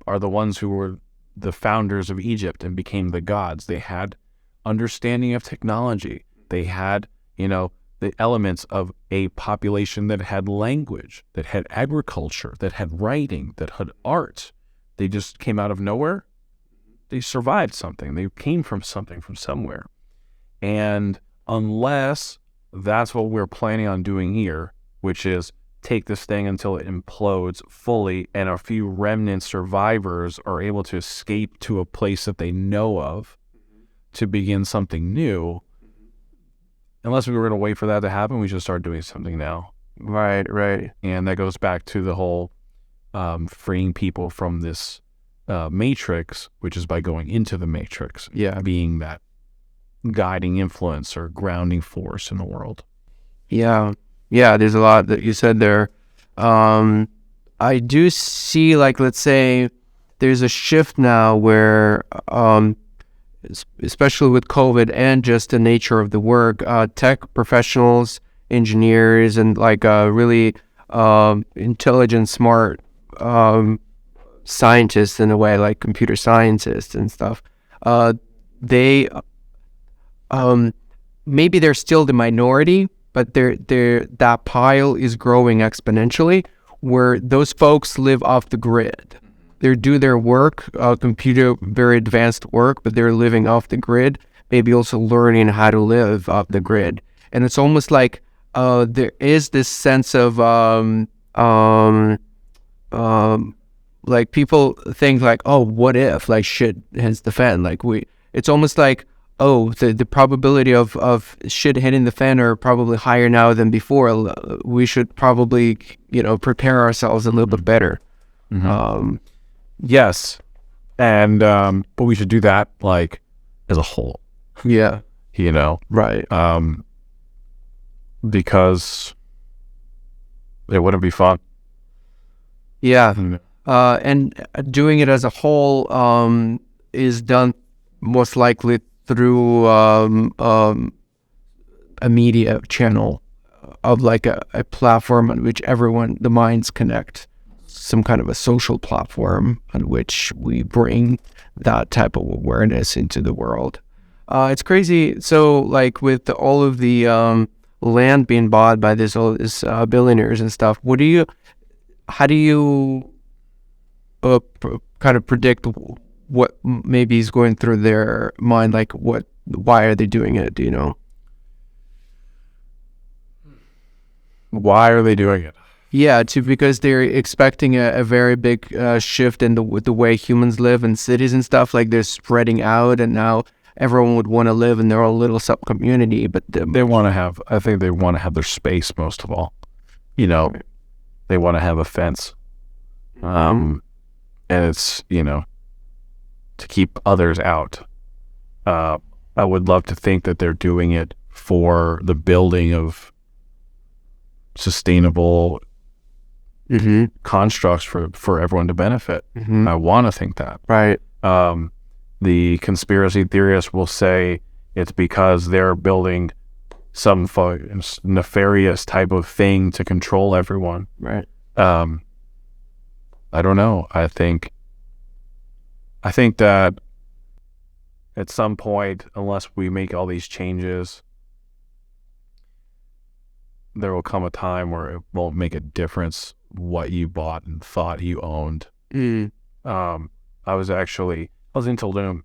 are the ones who were the founders of Egypt and became the gods. They had understanding of technology. They had, you know, the elements of a population that had language, that had agriculture, that had writing, that had art. They just came out of nowhere. They survived something. They came from something from somewhere. And unless that's what we're planning on doing here, which is take this thing until it implodes fully and a few remnant survivors are able to escape to a place that they know of to begin something new, unless we were going to wait for that to happen, we should start doing something now. Right. And that goes back to the whole freeing people from this matrix, which is by going into the matrix, being that guiding influence or grounding force in the world. Yeah, there's a lot that you said there. I do see, like, let's say there's a shift now where, especially with COVID and just the nature of the work, tech professionals, engineers, and like really intelligent, smart scientists in a way, like computer scientists and stuff, they maybe they're still the minority, but that pile is growing exponentially, where those folks live off the grid. They do their work, very advanced work, but they're living off the grid, maybe also learning how to live off the grid. And it's almost like there is this sense of like people think like, oh, what if like shit hits the fan? Like it's almost like, oh, the probability of shit hitting the fan are probably higher now than before. We should probably, prepare ourselves a little bit better. Yes. And, but we should do that like as a whole. Yeah. Right. Because it wouldn't be fun. Yeah. And doing it as a whole is done most likely through a media channel of like a platform on which the minds connect, some kind of a social platform on which we bring that type of awareness into the world. It's crazy. So like with all of the land being bought by all these billionaires and stuff, how do you kind of predict what maybe is going through their mind? Like why are they doing it? Do you know? Why are they doing it? Yeah, because they're expecting a very big shift in the way humans live in cities and stuff. Like they're spreading out, and now everyone would want to live in their own little sub community, but they want to have. I think they want to have their space most of all. You know, they want to have a fence, and it's to keep others out. I would love to think that they're doing it for the building of sustainable constructs for everyone to benefit. I want to think that. Right. The conspiracy theorists will say it's because they're building some nefarious type of thing to control everyone. Right. I don't know. I think that at some point, unless we make all these changes, there will come a time where it won't make a difference what you bought and thought you owned. I was in Tulum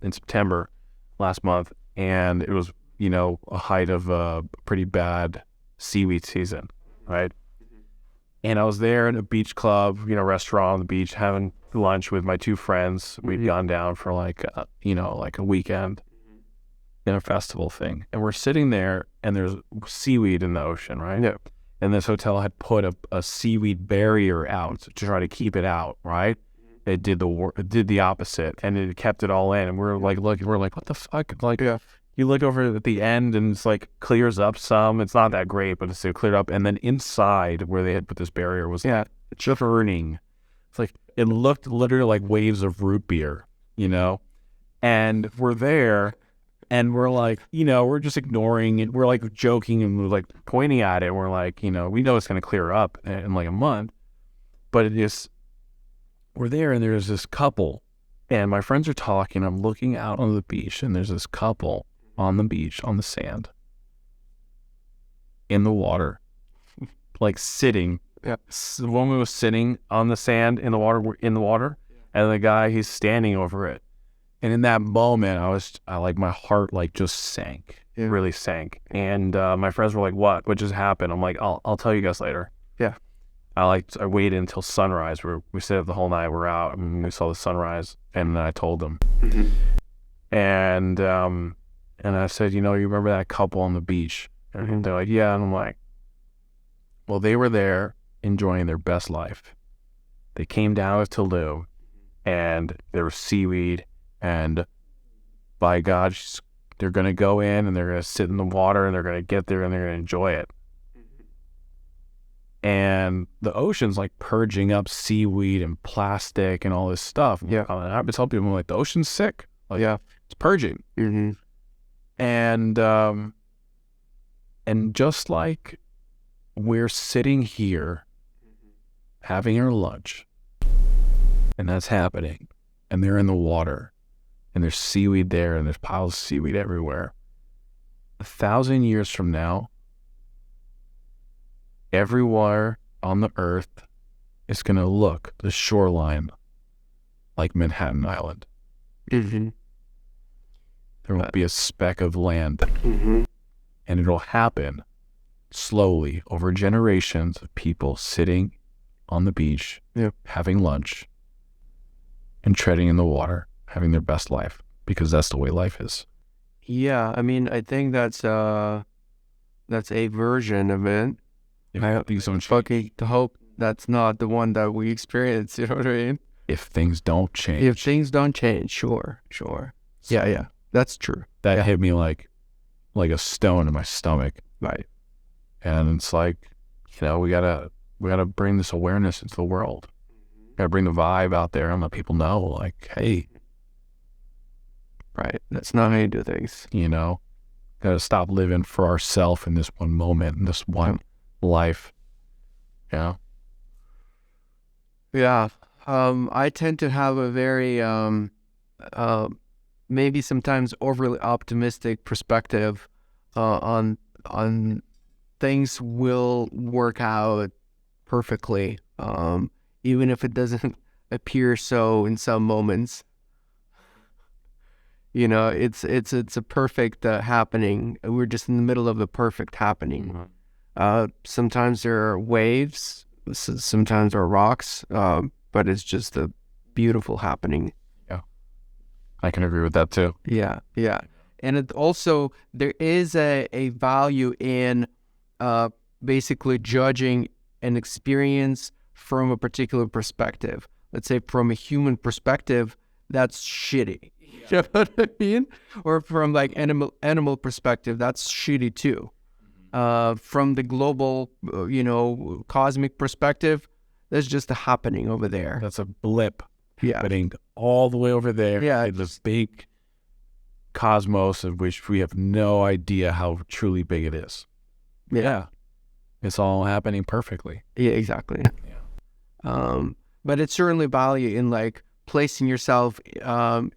in September last month, and it was, a height of a pretty bad seaweed season, right? And I was there in a beach club, restaurant on the beach, having lunch with my two friends. We'd gone down for like a weekend in a festival thing. And we're sitting there, and there's seaweed in the ocean, right? Yeah. And this hotel had put a seaweed barrier out to try to keep it out, right? It did the opposite, and it kept it all in. And we're like, what the fuck? Like, you look over at the end, and it's like clears up some. It's not that great, but it's cleared up. And then inside where they had put this barrier was churning. It's like it looked literally like waves of root beer, And we're there, and we're like, we're just ignoring it. We're like joking and we're like pointing at it. We're like, we know it's gonna clear up in like a month, but we're there, and there's this couple, and my friends are talking. I'm looking out on the beach, and there's this couple on the beach, on the sand, in the water, like sitting. Yeah. The woman was sitting on the sand in the water, and the guy, he's standing over it. And in that moment, my heart just sank, really sank. And my friends were like, "What just happened?" I'm like, "I'll tell you guys later." Yeah. I waited until sunrise. We stayed up the whole night. We're out, and we saw the sunrise, and then I told them. And I said, you remember that couple on the beach? And they're like, yeah. And I'm like, well, they were there enjoying their best life. They came down to Tulum, and there was seaweed, and by God, they're going to go in, and they're going to sit in the water, and they're going to get there, and they're going to enjoy it. And the ocean's like purging up seaweed and plastic and all this stuff. Yeah. I've been telling people, I'm like, the ocean's sick. Like, it's purging. And just like we're sitting here having our lunch, and that's happening, and they're in the water, and there's seaweed there, and there's piles of seaweed everywhere. 1,000 years from now, everywhere on the earth is going to look the shoreline like Manhattan Island. There won't be a speck of land. And it'll happen slowly over generations of people sitting on the beach, having lunch, and treading in the water, having their best life, because that's the way life is. Yeah, I mean, I think that's a version of it. To hope that's not the one that we experience, you know what I mean? If things don't change. If things don't change, sure. So, yeah, that's true. That hit me like a stone in my stomach. Right. And it's like, we gotta bring this awareness into the world. Gotta bring the vibe out there and let people know, like, hey. Right. That's not how you do things. Gotta stop living for ourselves in this one moment, in this one life. Yeah. I tend to have a very maybe sometimes overly optimistic perspective on things will work out perfectly, even if it doesn't appear so in some moments. It's a perfect happening. We're just in the middle of a perfect happening. Sometimes there are waves, sometimes there are rocks, but it's just a beautiful happening. I can agree with that too. Yeah, yeah. And it also, there is a value in basically judging an experience from a particular perspective. Let's say from a human perspective, that's shitty. You know what I mean? Or from like animal perspective, that's shitty too. From the global, cosmic perspective, that's just a happening over there. That's a blip Yeah. happening all the way over there. Yeah. In this big cosmos of which we have no idea how truly big it is. Yeah. It's all happening perfectly. Yeah, exactly. Yeah. But it's certainly value in like placing yourself in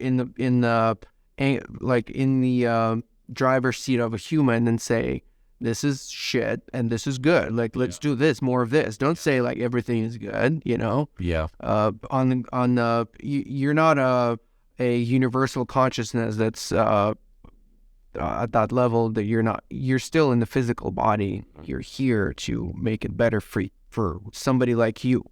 the driver's seat of a human and say, this is shit and this is good. Like, let's do this, more of this. Don't say like everything is good, you know? Yeah. You're not a universal consciousness that's at that level that you're still in the physical body. You're here to make it better for somebody like you.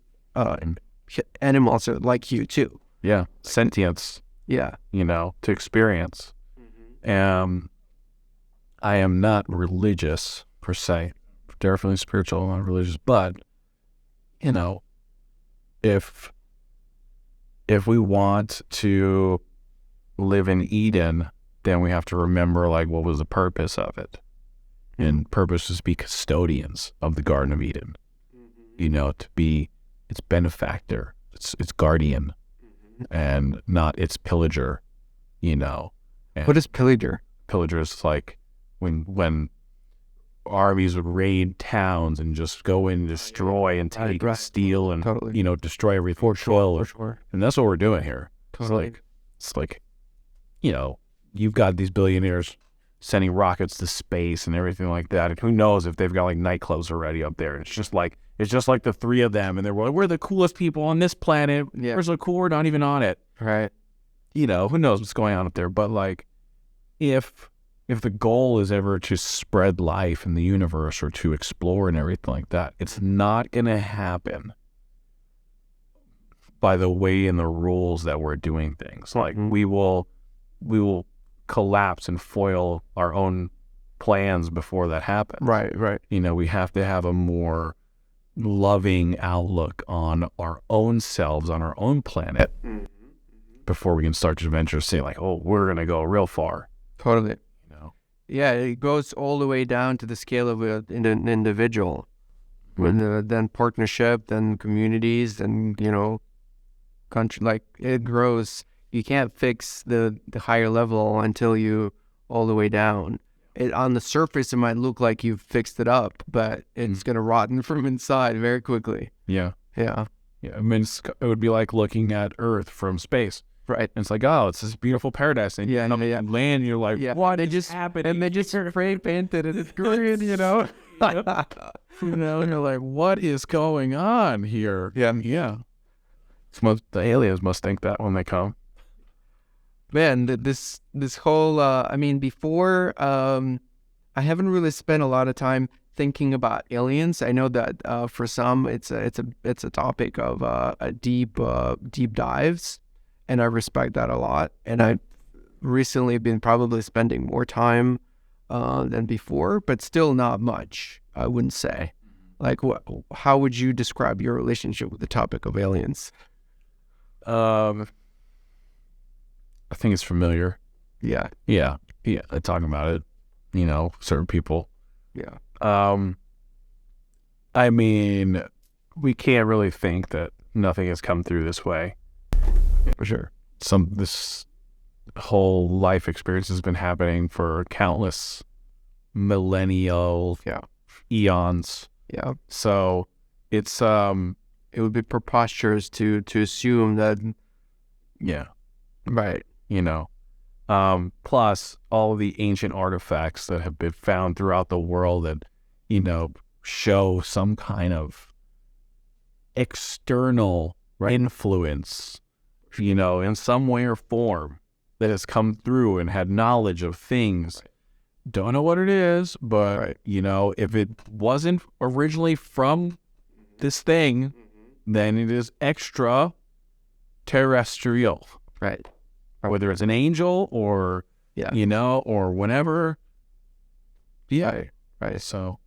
Animals are like you too. Yeah. Sentience. Yeah. To experience. I am not religious per se, definitely spiritual, not religious, but if we want to live in Eden, then we have to remember like what was the purpose of it. And purpose is to be custodians of the Garden of Eden. To be its benefactor, its guardian, and not its pillager, And What is pillager? Pillager is like when armies would raid towns and just go in and destroy and take and steal and Totally. destroy everything for sure. And that's what we're doing here. Totally. It's like you've got these billionaires sending rockets to space and everything like that, and who knows if they've got like nightclubs already up there. It's just like the three of them, and they're like, we're the coolest people on this planet. Yeah. We're so cool, we're not even on it. Right. Who knows what's going on up there? But like, if the goal is ever to spread life in the universe or to explore and everything like that, it's not going to happen by the way and the rules that we're doing things. Like we will collapse and foil our own plans before that happens. Right. We have to have a more loving outlook on our own selves, on our own planet, before we can start to venture say like, oh, we're going to go real far. Totally. Yeah, it goes all the way down to the scale of an individual, then partnership, then communities, then country. Like it grows. You can't fix the higher level until you all the way down. On the surface, it might look like you've fixed it up, but it's gonna rotten from inside very quickly. Yeah. Yeah. I mean, it would be like looking at Earth from space. Right. And it's like, oh, it's this beautiful paradise. And you land, you're like, what is happening? And they just spray painted it. It's green, You're like, what is going on here? Yeah. The aliens must think that when they come. Man, this whole, before, I haven't really spent a lot of time thinking about aliens. I know that for some, it's a topic of deep dives. And I respect that a lot. And I've recently been probably spending more time than before, but still not much, I wouldn't say. Like, how would you describe your relationship with the topic of aliens? I think it's familiar. Yeah. Talking about it, certain people. Yeah. I mean, we can't really think that nothing has come through this way. For sure. This whole life experience has been happening for countless millennial eons. Yeah. So it's it would be preposterous to assume that. Yeah. Right. Plus all the ancient artifacts that have been found throughout the world that show some kind of external influence, in some way or form that has come through and had knowledge of things. Don't know what it is, but, if it wasn't originally from this thing, then it is extraterrestrial. Right. whether it's an angel or, or whatever. Yeah. Right. So,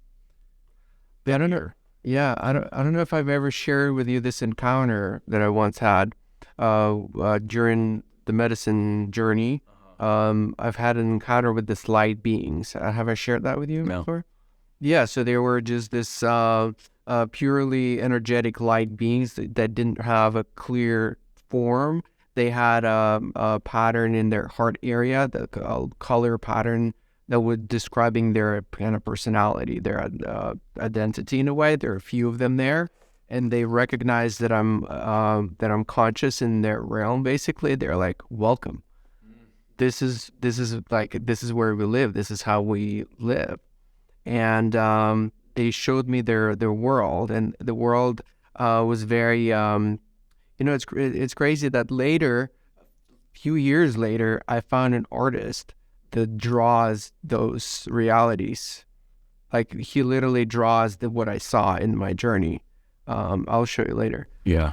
I don't know. Yeah, I don't know if I've ever shared with you this encounter that I once had during the medicine journey. I've had an encounter with this light beings. Have I shared that with you before? Yeah, so they were just this purely energetic light beings that didn't have a clear form. They had a pattern in their heart area, the color pattern that was describing their kind of personality, their identity in a way. There are a few of them there, and they recognize that I'm conscious in their realm. Basically, they're like, "Welcome. This is where we live. This is how we live." And they showed me their world, and the world was very, it's crazy that later, a few years later, I found an artist that draws those realities. Like, he literally draws what I saw in my journey. I'll show you later. Yeah.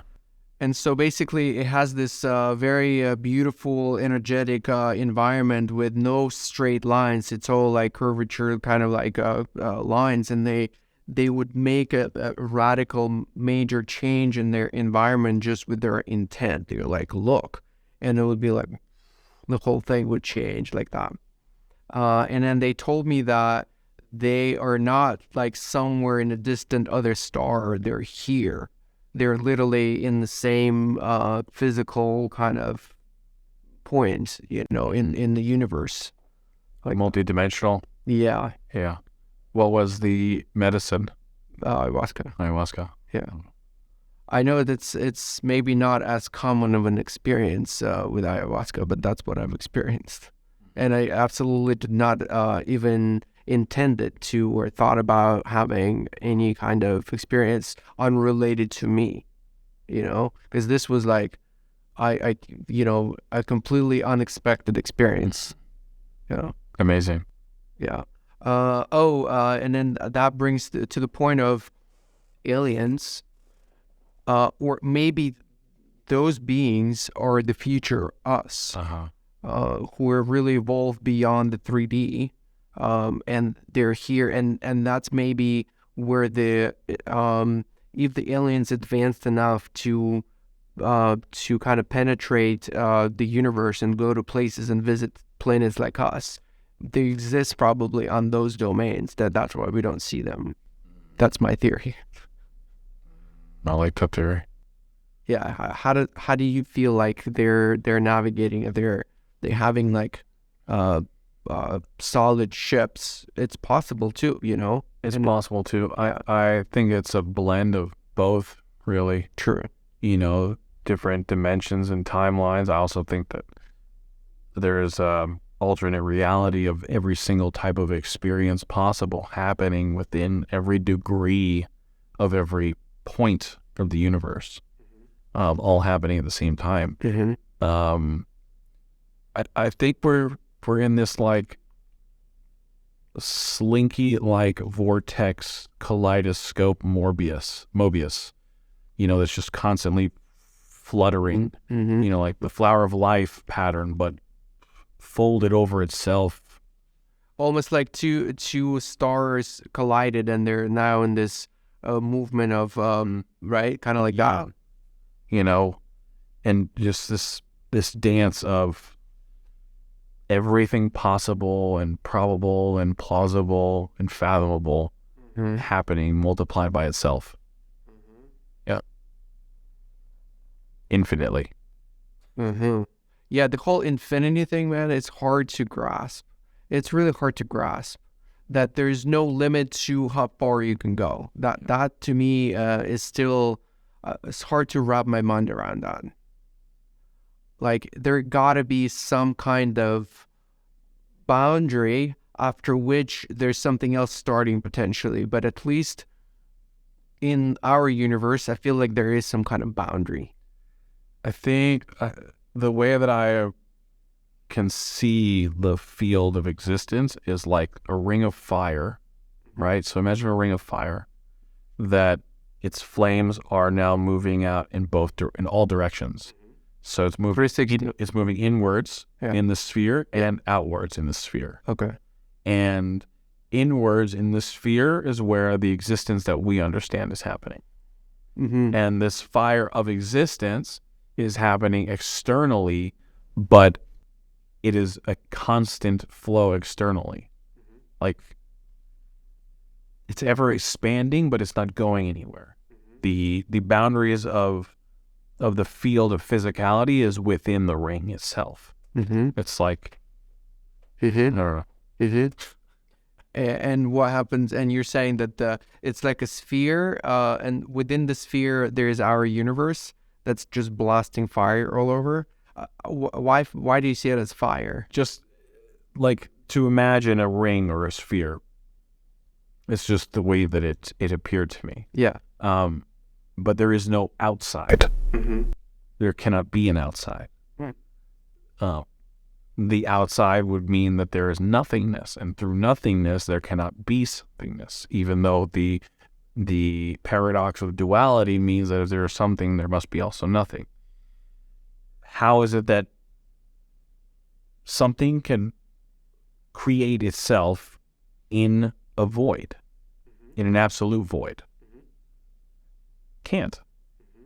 And so basically it has this very beautiful, energetic environment with no straight lines. It's all like curvature, kind of like lines. And they would make a radical major change in their environment just with their intent. They're like, look. And it would be like, the whole thing would change like that. And then they told me that they are not like somewhere in a distant other star. They're here. They're literally in the same physical kind of point, in the universe. Like multidimensional? Yeah. Yeah. What was the medicine? Ayahuasca. Yeah. I know that it's maybe not as common of an experience with ayahuasca, but that's what I've experienced. And I absolutely did not even intended to or thought about having any kind of experience unrelated to me, because this was like a completely unexpected experience. Amazing. Yeah. And then that brings to the point of aliens, or maybe those beings are the future us, who are really evolved beyond the 3D. And they're here, and that's maybe where if the aliens advanced enough to kind of penetrate the universe and go to places and visit planets like us, they exist probably on those domains. That's why we don't see them. That's my theory. I like that theory. Yeah. How do you feel like they're navigating? They having like solid ships? It's possible too, It's possible too. I think it's a blend of both, really. True. Different dimensions and timelines. I also think that there's alternate reality of every single type of experience possible happening within every degree of every point of the universe, all happening at the same time. I think we're in this like slinky like vortex kaleidoscope Mobius, that's just constantly fluttering, like the flower of life pattern, but folded over itself. Almost like two stars collided, and they're now in this movement of right, kind of like that. And just this dance of everything possible and probable and plausible and fathomable happening multiplied by itself. Yeah. Infinitely. Yeah, the whole infinity thing, man, it's hard to grasp. It's really hard to grasp that there's no limit to how far you can go. That to me is still, it's hard to wrap my mind around that. Like, there gotta be some kind of boundary after which there's something else starting potentially. But at least in our universe, I feel like there is some kind of boundary. I think the way that I can see the field of existence is like a ring of fire, right? So imagine a ring of fire that its flames are now moving out in all directions. So it's moving. 360. It's moving inwards Yeah. in the sphere and outwards in the sphere. Okay. And inwards in the sphere is where the existence that we understand is happening. Mm-hmm. And this fire of existence is happening externally, but it is a constant flow externally. Like, it's ever expanding, but it's not going anywhere. The boundaries of the field of physicality is within the ring itself. Mm-hmm. It's like, Mm-hmm. I don't know. Mm-hmm. And what happens? And you're saying that it's like a sphere, and within the sphere there is our universe that's just blasting fire all over. Why do you see it as fire? Just like to imagine a ring or a sphere. It's just the way that it appeared to me. Yeah. But there is no outside. Mm-hmm. There cannot be an outside. Hmm. The outside would mean that there is nothingness, and through nothingness there cannot be somethingness, even though the paradox of duality means that if there is something, there must be also nothing. How is it that something can create itself in a void, in an absolute void? Can't.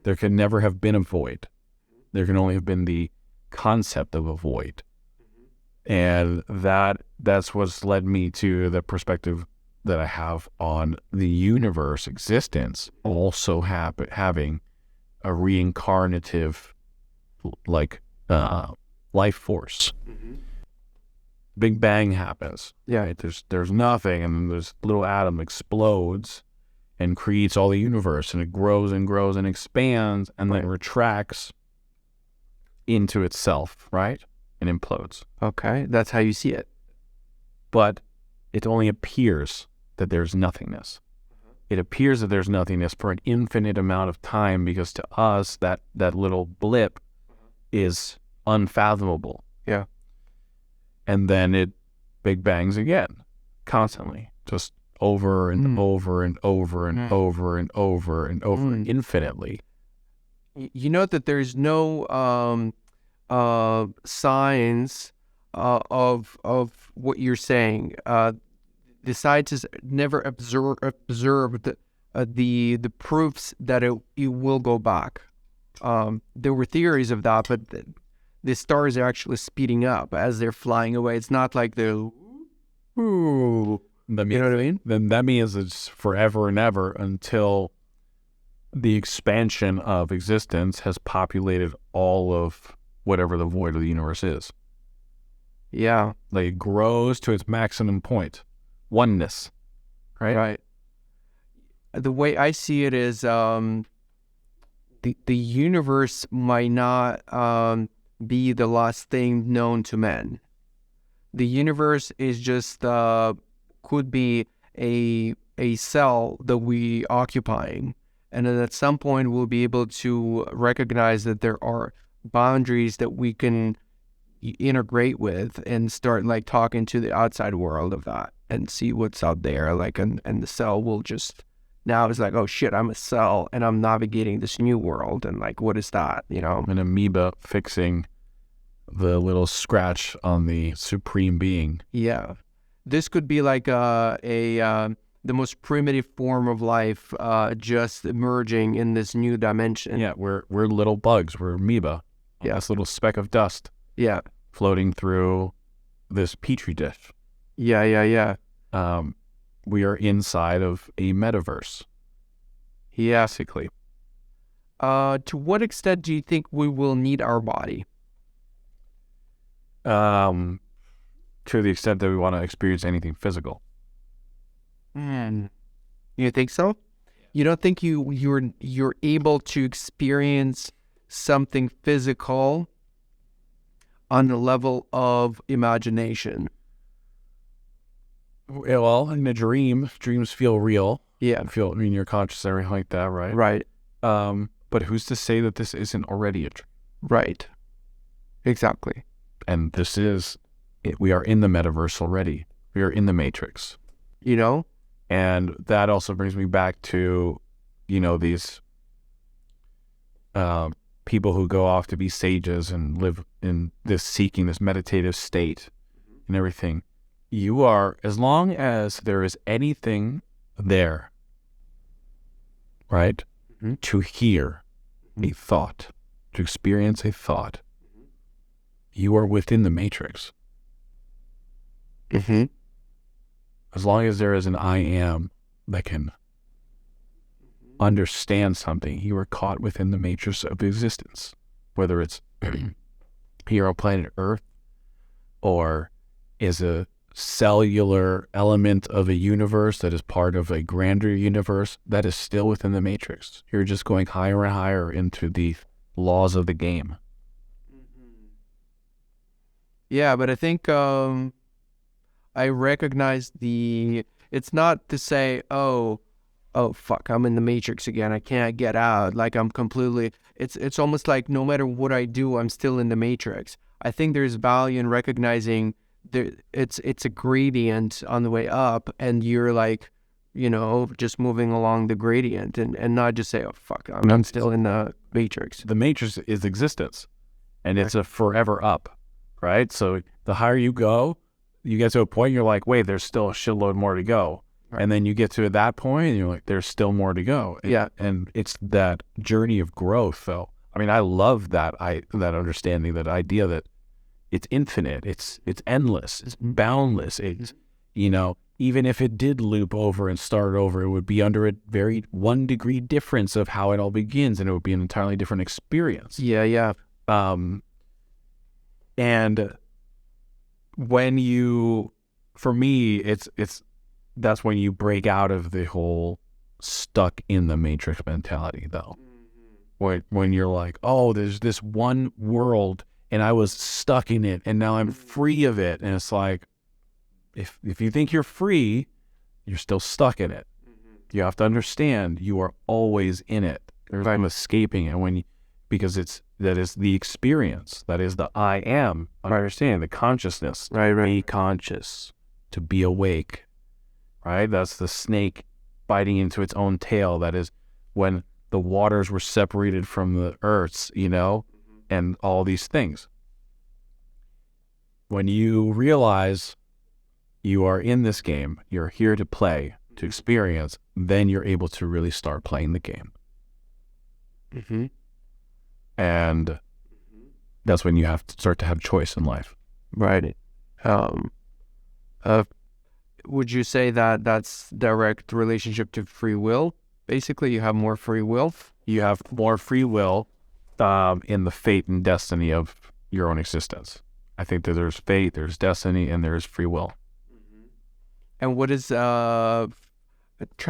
There can never have been a void. There can only have been the concept of a void. And that's what's led me to the perspective that I have on the universe existence also having a reincarnative life force. Big Bang happens. Yeah. Right? There's nothing, and then this little atom explodes and creates all the universe, and it grows and grows and expands, and then retracts into itself, right? And implodes. Okay, that's how you see it. But it only appears that there's nothingness. It appears that there's nothingness for an infinite amount of time, because to us that little blip is unfathomable. Yeah. And then it Big Bangs again, constantly, just over and over and over and over and over and over infinitely. You know that there's no signs of what you're saying. The scientists never observed the proofs that it will go back. There were theories of that, but the stars are actually speeding up as they're flying away. It's not like you know what I mean? Then that means it's forever and ever until the expansion of existence has populated all of whatever the void of the universe is. Yeah. Like, it grows to its maximum point. Oneness. Right? Right. The way I see it is the universe might not be the last thing known to men. The universe is just could be a cell that we occupying, and then at some point we'll be able to recognize that there are boundaries that we can integrate with and start like talking to the outside world of that and see what's out there. Like, and the cell will just now it's like, oh shit, I'm a cell and I'm navigating this new world, and like, what is that? You know, An amoeba fixing the little scratch on the supreme being. yeah. This could be like the most primitive form of life, just emerging in this new dimension. Yeah, we're little bugs. We're amoeba. Yeah. This little speck of dust Yeah. floating through this petri dish. Yeah. We are inside of a metaverse. Yeah. Basically. To what extent do you think we will need our body? To the extent that we want to experience anything physical. You think so? You don't think you're able to experience something physical on the level of imagination? Well, in a dream, dreams feel real. Yeah. Feel in your conscious, everything like that, right? Right. But who's to say that this isn't already a dream? Right. Exactly. And we are in the metaverse already. We are in the matrix. You know? And that also brings me back to, these people who go off to be sages and live in this seeking, this meditative state and everything. You are, as long as there is anything there, right, to hear a thought, to experience a thought, you are within the matrix. As long as there is an I am that can understand something, you are caught within the matrix of existence, whether it's here on planet Earth or is a cellular element of a universe that is part of a grander universe, that is still within the matrix. You're just going higher and higher into the laws of the game. Yeah, but I think I recognize it's not to say, oh fuck, I'm in the matrix again, I can't get out, like I'm completely, it's almost like no matter what I do, I'm still in the matrix. I think there's value in recognizing it's a gradient on the way up, and you're like, just moving along the gradient, and not just say, oh fuck, I'm still in the matrix. The matrix is existence, and it's a forever up, right? So the higher you go, you get to a point, you're like, wait, there's still a shitload more to go. Right. And then you get to that point and you're like, there's still more to go. And it's that journey of growth, though. I mean, I love that understanding, that idea that it's infinite, it's endless, it's boundless. It's, even if it did loop over and start over, it would be under a very 1 degree difference of how it all begins, and it would be an entirely different experience. Yeah. And for me, that's when you break out of the whole stuck in the matrix mentality, though. When you're like, oh, there's this one world and I was stuck in it and now I'm free of it. And it's like, if you think you're free, you're still stuck in it. You have to understand you are always in it. There's no escaping it because that is the experience. That is the I am. I understand the consciousness. Right. Be conscious, to be awake. Right? That's the snake biting into its own tail. That is when the waters were separated from the earths, and all these things. When you realize you are in this game, you're here to play, to experience, then you're able to really start playing the game. And that's when you have to start to have choice in life. Right. Would you say that that's direct relationship to free will? Basically, you have more free will? You have more free will in the fate and destiny of your own existence. I think that there's fate, there's destiny, and there's free will. And what is, try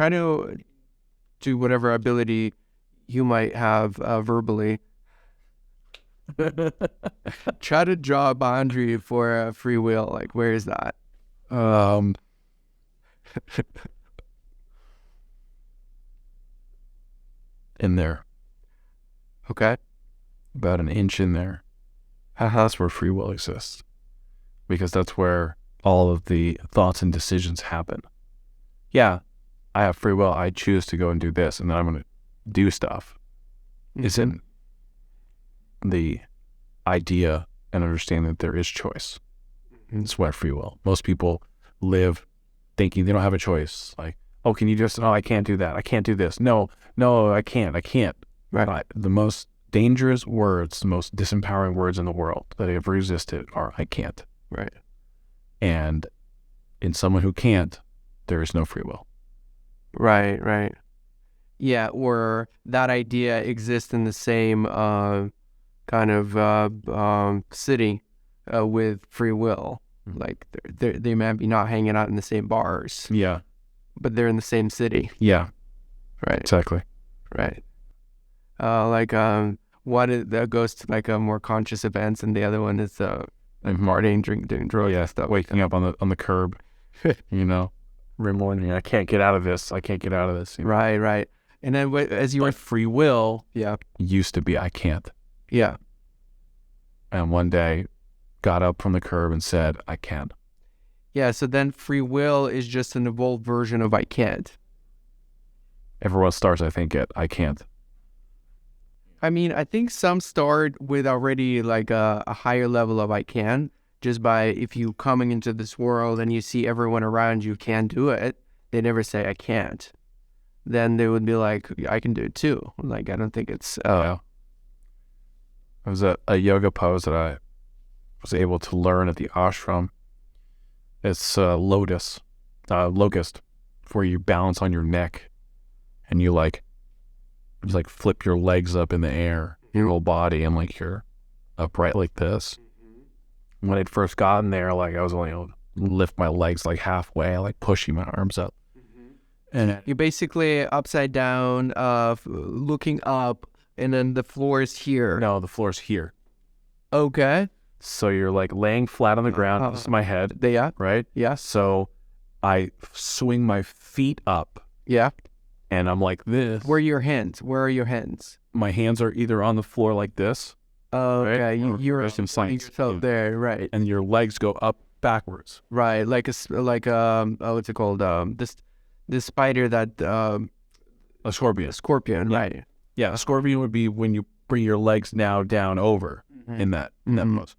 to do whatever ability you might have verbally. Try to draw a boundary for free will. Like, where is that? In there. Okay. About an inch in there. That's where free will exists. Because that's where all of the thoughts and decisions happen. Yeah, I have free will. I choose to go and do this, and then I'm going to do stuff. It's in the idea and understanding that there is choice. It's where free will. Most people live thinking they don't have a choice. Like, oh, can you just, oh, I can't do that. I can't do this. No, I can't. Right. The most dangerous words, the most disempowering words in the world that ever existed are, I can't. Right. And in someone who can't, there is no free will. Right. Yeah, or that idea exists in the same kind of city with free will. Like they might be not hanging out in the same bars. Yeah. But they're in the same city. Yeah. Right. Exactly. Right. One that goes to like a more conscious events, and the other one is partying, doing drugs and stuff. Waking up on the curb, remembering I can't get out of this. Right. And then as you were free will, yeah, used to be I can't. Yeah. And one day, got up from the curb and said I can. Yeah. So then free will is just an evolved version of I can't. Everyone starts, I think, at I can't. I mean, I think some start with already like a higher level of I can, just by if you coming into this world and you see everyone around you can do it, they never say I can't. Then they would be like, I can do it too. Like, I don't think it's... Yeah. It was a yoga pose that I was able to learn at the ashram. It's locust, where you balance on your neck and you like flip your legs up in the air, your whole body, and like you're upright like this. When I'd first gotten there, like I was only able to lift my legs like halfway, like pushing my arms up. And you're basically upside down, looking up, and then the floor is here. No, the floor's here. Okay. So you're like laying flat on the ground. This is my head. Yeah. Right? Yeah. So I swing my feet up. Yeah. And I'm like this. Where are your hands? My hands are either on the floor like this. Oh, okay. Right? You're yourself there, right? And your legs go up backwards. Right. Like what's it called? This spider that A scorpion. Scorpion, Yeah. right? Yeah, a scorpion would be when you bring your legs now down over in that pose.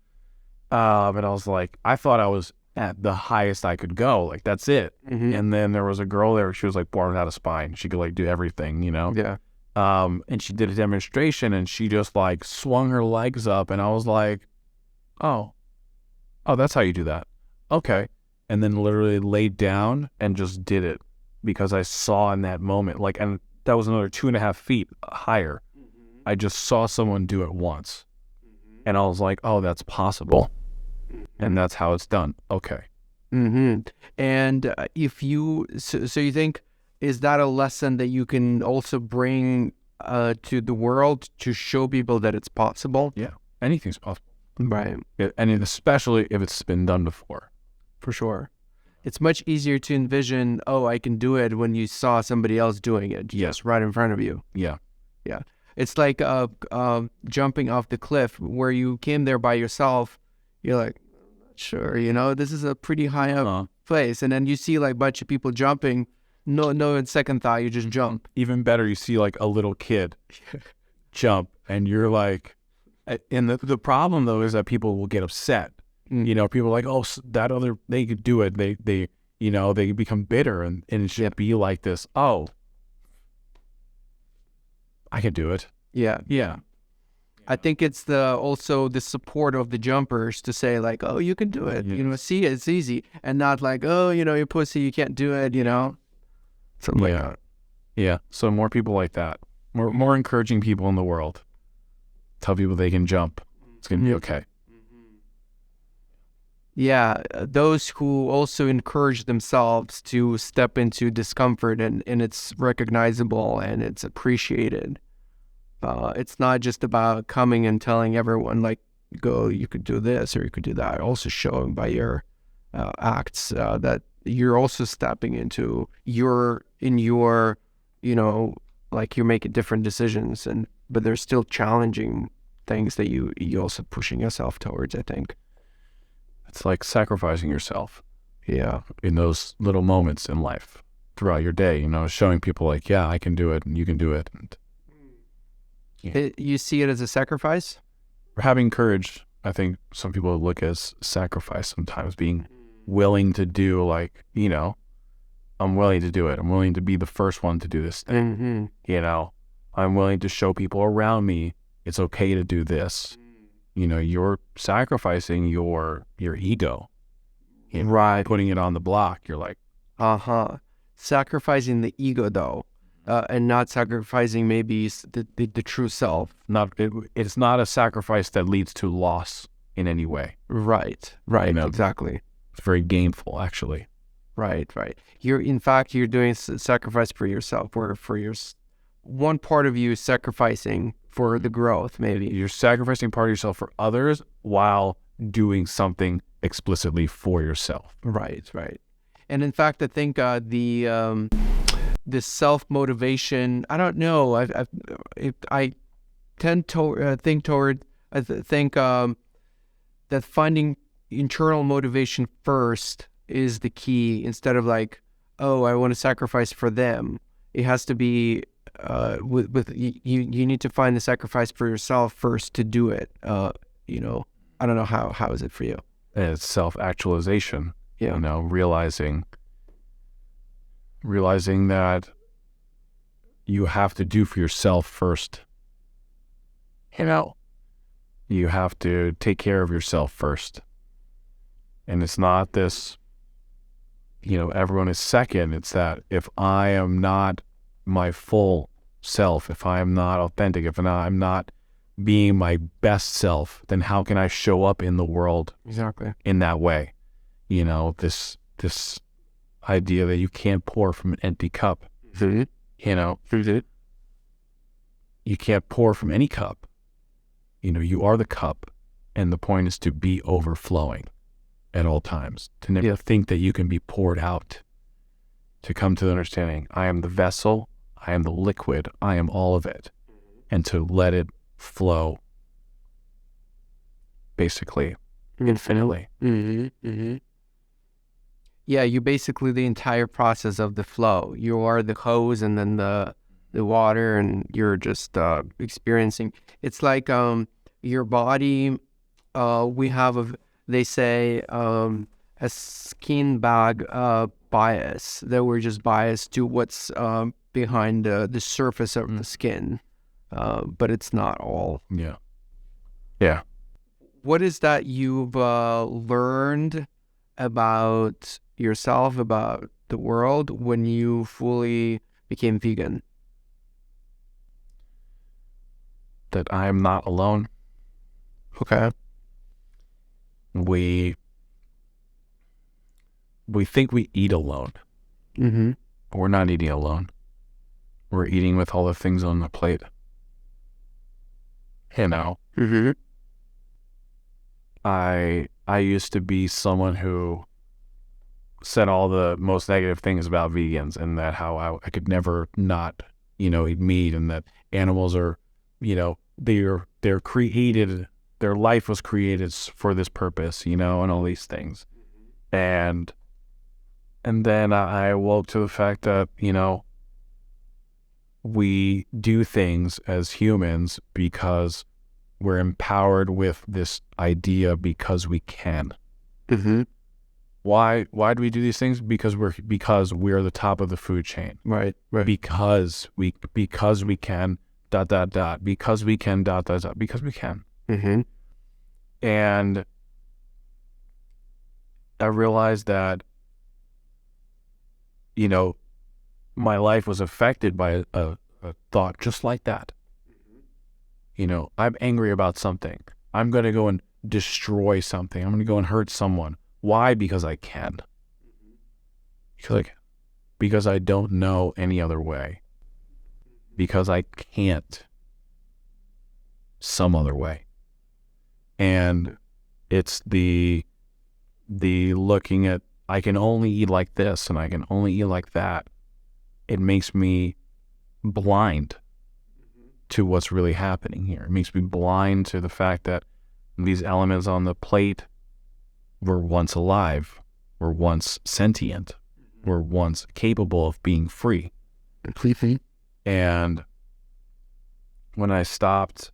But I was like, I thought I was at the highest I could go. Like, that's it. And then there was a girl there. She was like born without a spine. She could like do everything, you know? Yeah. And she did a demonstration and she just like swung her legs up. And I was like, oh, that's how you do that. Okay. And then literally laid down and just did it because I saw in that moment, like, and that was another 2.5 feet higher. I just saw someone do it once. And I was like, oh, that's possible. And that's how it's done. Okay. And if you, so you think, is that a lesson that you can also bring to the world to show people that it's possible? Yeah. Anything's possible. Right. And especially if it's been done before. For sure. It's much easier to envision, oh, I can do it when you saw somebody else doing it. Yes. Right in front of you. Yeah. Yeah. It's like jumping off the cliff where you came there by yourself. You're like, sure, you know, this is a pretty high up place. And then you see like a bunch of people jumping. No, in second thought, you just jump. Even better, you see like a little kid jump and you're like, and the problem though is that people will get upset. You know, people are like, oh, that other, they could do it. They you know, they become bitter and it should be like this. Oh, I could do it. Yeah. Yeah. I think it's also the support of the jumpers to say like, oh, you can do it. Yes. You know, see, it's easy. And not like, oh, you know, you're pussy, you can't do it, you know. Something like that. Yeah. So more people like that. More encouraging people in the world. Tell people they can jump. It's going to be okay. Yeah, those who also encourage themselves to step into discomfort and it's recognizable and it's appreciated. It's not just about coming and telling everyone like, go, you could do this or you could do that. Also showing by your acts that you're also stepping into your, you know, like you're making different decisions but there's still challenging things that you also pushing yourself towards, I think. It's like sacrificing yourself. Yeah. In those little moments in life throughout your day, you know, showing people like, yeah, I can do it and you can do it. And You see it as a sacrifice? Having courage, I think some people look as sacrifice sometimes, being willing to do like, you know, I'm willing to do it. I'm willing to be the first one to do this thing. You know, I'm willing to show people around me it's okay to do this. You know, you're sacrificing your ego. Right. Putting it on the block. You're like, sacrificing the ego though, and not sacrificing maybe the true self. It's not a sacrifice that leads to loss in any way. Right. You know, Exactly. It's very gainful, actually. Right. You're doing sacrifice for yourself, or for one part of you is sacrificing for the growth, maybe. You're sacrificing part of yourself for others while doing something explicitly for yourself. Right. And in fact, I think the self-motivation, I don't know, I tend to think that finding internal motivation first is the key, instead of like, oh, I want to sacrifice for them. It has to be you need to find the sacrifice for yourself first to do it. I don't know how is it for you? It's self-actualization. Yeah. Realizing that you have to do for yourself first. You have to take care of yourself first. And it's not this, everyone is second. It's that if I am not my full self, if I am not authentic, if I'm not being my best self, then how can I show up in the world Exactly in that way? This idea that you can't pour from an empty cup. You can't pour from any cup. You are the cup, and the point is to be overflowing at all times, to never think that you can be poured out, to come to the understanding, I am the vessel, I am the liquid, I am all of it, and to let it flow, basically, infinitely. Yeah, you basically the entire process of the flow. You are the hose and then the water, and you're just experiencing. It's like your body. We have they say a skin bag bias, that we're just biased to what's behind the surface of the skin, but it's not all. Yeah. What is that you've learned about yourself, about the world, when you fully became vegan? That I am not alone. Okay. We think we eat alone. Mm-hmm. We're not eating alone. We're eating with all the things on the plate. Mm-hmm. I used to be someone who said all the most negative things about vegans, and that how I could never not, eat meat, and that animals are, they're created, their life was created for this purpose, and all these things. And then I awoke to the fact that, we do things as humans because we're empowered with this idea because we can. Mm-hmm. Why do we do these things? Because we're the top of the food chain. Right. Because we can ... because we can ... because we can. Mm-hmm. And I realized that, my life was affected by a thought just like that. I'm angry about something. I'm going to go and destroy something. I'm going to go and hurt someone. Why? Because I can. Because I don't know any other way. Because I can't some other way. And it's the looking at, I can only eat like this and I can only eat like that. It makes me blind to what's really happening here. It makes me blind to the fact that these elements on the plate were once alive, were once sentient, were once capable of being free. Completely. And when I stopped,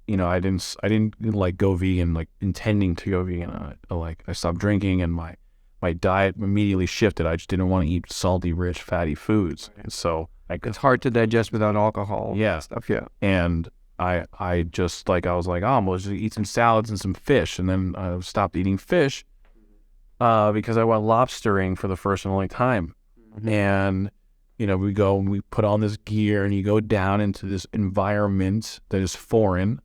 I didn't like go vegan, like intending to go vegan. I stopped drinking, and my diet immediately shifted. I just didn't want to eat salty, rich, fatty foods. And so it's hard to digest without alcohol. Yeah. Stuff. Yeah. And I just I was like, I'm going to eat some salads and some fish. And then I stopped eating fish because I went lobstering for the first and only time. Mm-hmm. And, we go and we put on this gear, and you go down into this environment that is foreign,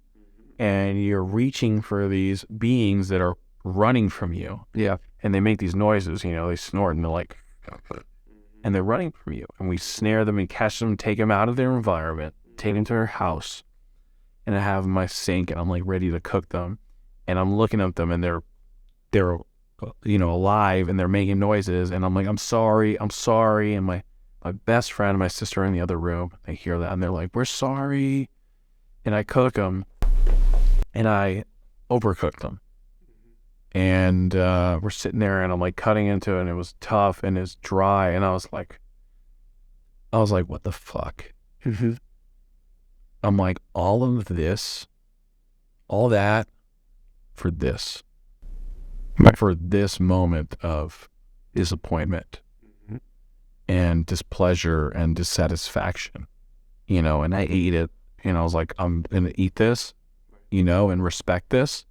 and you're reaching for these beings that are running from you. Yeah. And they make these noises, they snort, and they're like, and they're running from you. And we snare them and catch them, take them out of their environment, take them to their house, and I have them in my sink, and I'm like ready to cook them. And I'm looking at them, and they're alive, and they're making noises, and I'm like, I'm sorry. And my best friend and my sister are in the other room. They hear that, and they're like, we're sorry. And I cook them, and I overcook them. And we're sitting there, and I'm like cutting into it, and it was tough and it's dry, and I was like, what the fuck? I'm like, all of this, all that for this, for this moment of disappointment and displeasure and dissatisfaction, you know, and I ate it, and I was like, I'm going to eat this, you know, and respect this,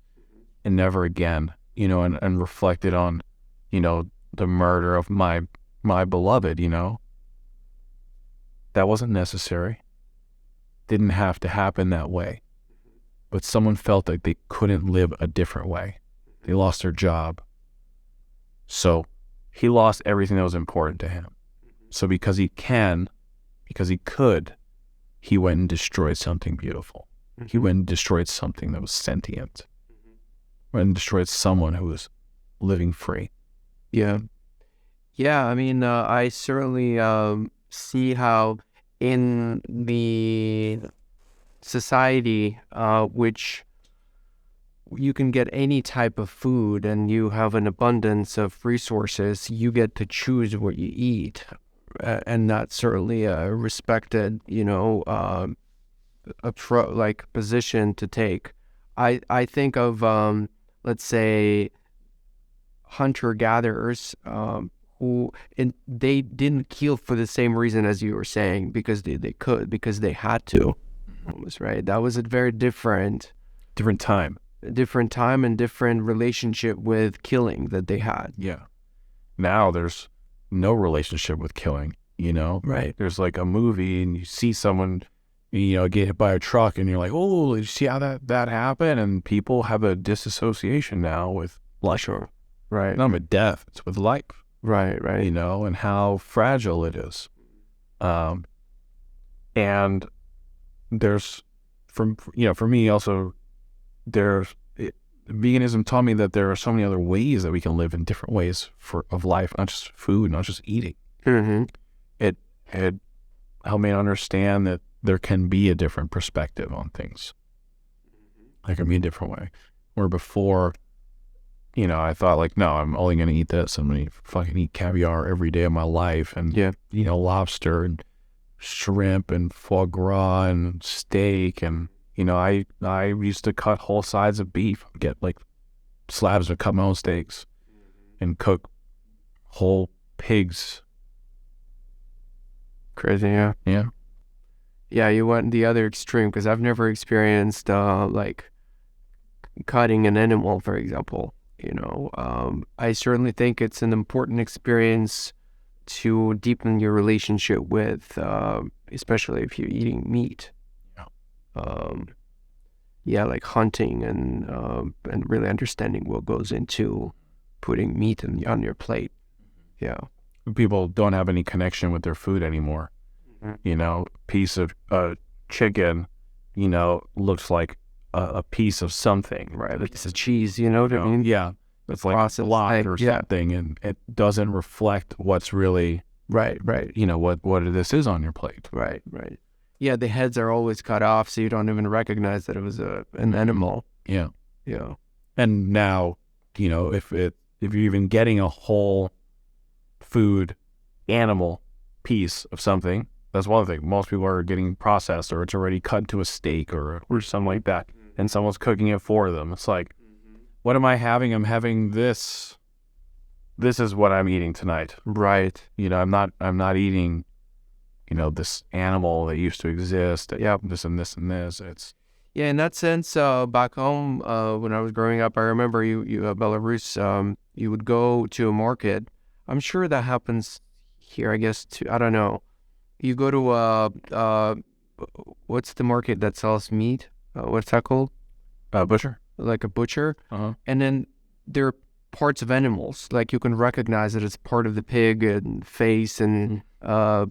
and never again, you know, and reflected on, you know, the murder of my beloved, you know. That wasn't necessary. Didn't have to happen that way. But someone felt like they couldn't live a different way. They lost their job. So he lost everything that was important to him. So because he could, he went and destroyed something beautiful. He went and destroyed something that was sentient. Went and destroyed someone who was living free. Yeah. Yeah, I mean, I certainly see how in the society which you can get any type of food and you have an abundance of resources, you get to choose what you eat. And that's certainly a respected, you know, position to take. I think of, let's say, hunter-gatherers who they didn't kill for the same reason as you were saying, because because they had to, almost, right? That was a very different time and different relationship with killing that they had. Yeah. Now there's no relationship with killing, you know? Right. There's like a movie and you see someone, you know, get hit by a truck and you're like, oh, did you see how that happened? And people have a disassociation now with life. Sure. Right. Not with death, it's with life. Right. You know, and how fragile it is. And there's, for me also, veganism taught me that there are so many other ways that we can live in different ways of life, not just food, not just eating. It helped me understand that there can be a different perspective on things. There can be a different way. Where before, you know, I thought like, no, I'm only going to eat this. I'm going to fucking eat caviar every day of my life. And, you know, lobster and shrimp and foie gras and steak. And, you know, I used to cut whole sides of beef, get like slabs and cut my own steaks and cook whole pigs. Crazy, yeah. Yeah. Yeah, you went the other extreme, because I've never experienced like cutting an animal, for example. You know, I certainly think it's an important experience to deepen your relationship with, especially if you're eating meat. Yeah, like hunting and really understanding what goes into putting meat on your plate. Yeah. People don't have any connection with their food anymore. You know, piece of chicken, you know, looks like a piece of something, right? Like it's a cheese, you know what I mean? Yeah, it's like blocked or something, and it doesn't reflect what's really right. You know what this is on your plate. Right. Yeah, the heads are always cut off, so you don't even recognize that it was an animal. Yeah. Yeah. And now, you know, if you're even getting a whole food animal piece of something, that's one thing. Most people are getting processed, or it's already cut into a steak or something like that, and someone's cooking it for them. It's like, what am I having? I'm having this. This is what I'm eating tonight. Right. You know, I'm not eating, you know, this animal that used to exist. This and this and this. It's in that sense. Back home, when I was growing up, I remember you Belarus. You would go to a market. I'm sure that happens here, I guess, too. I don't know. You go to what's the market that sells meat? What's that called? Butcher. Like a butcher. Uh-huh. And then there are parts of animals. Like you can recognize that it's part of the pig and face and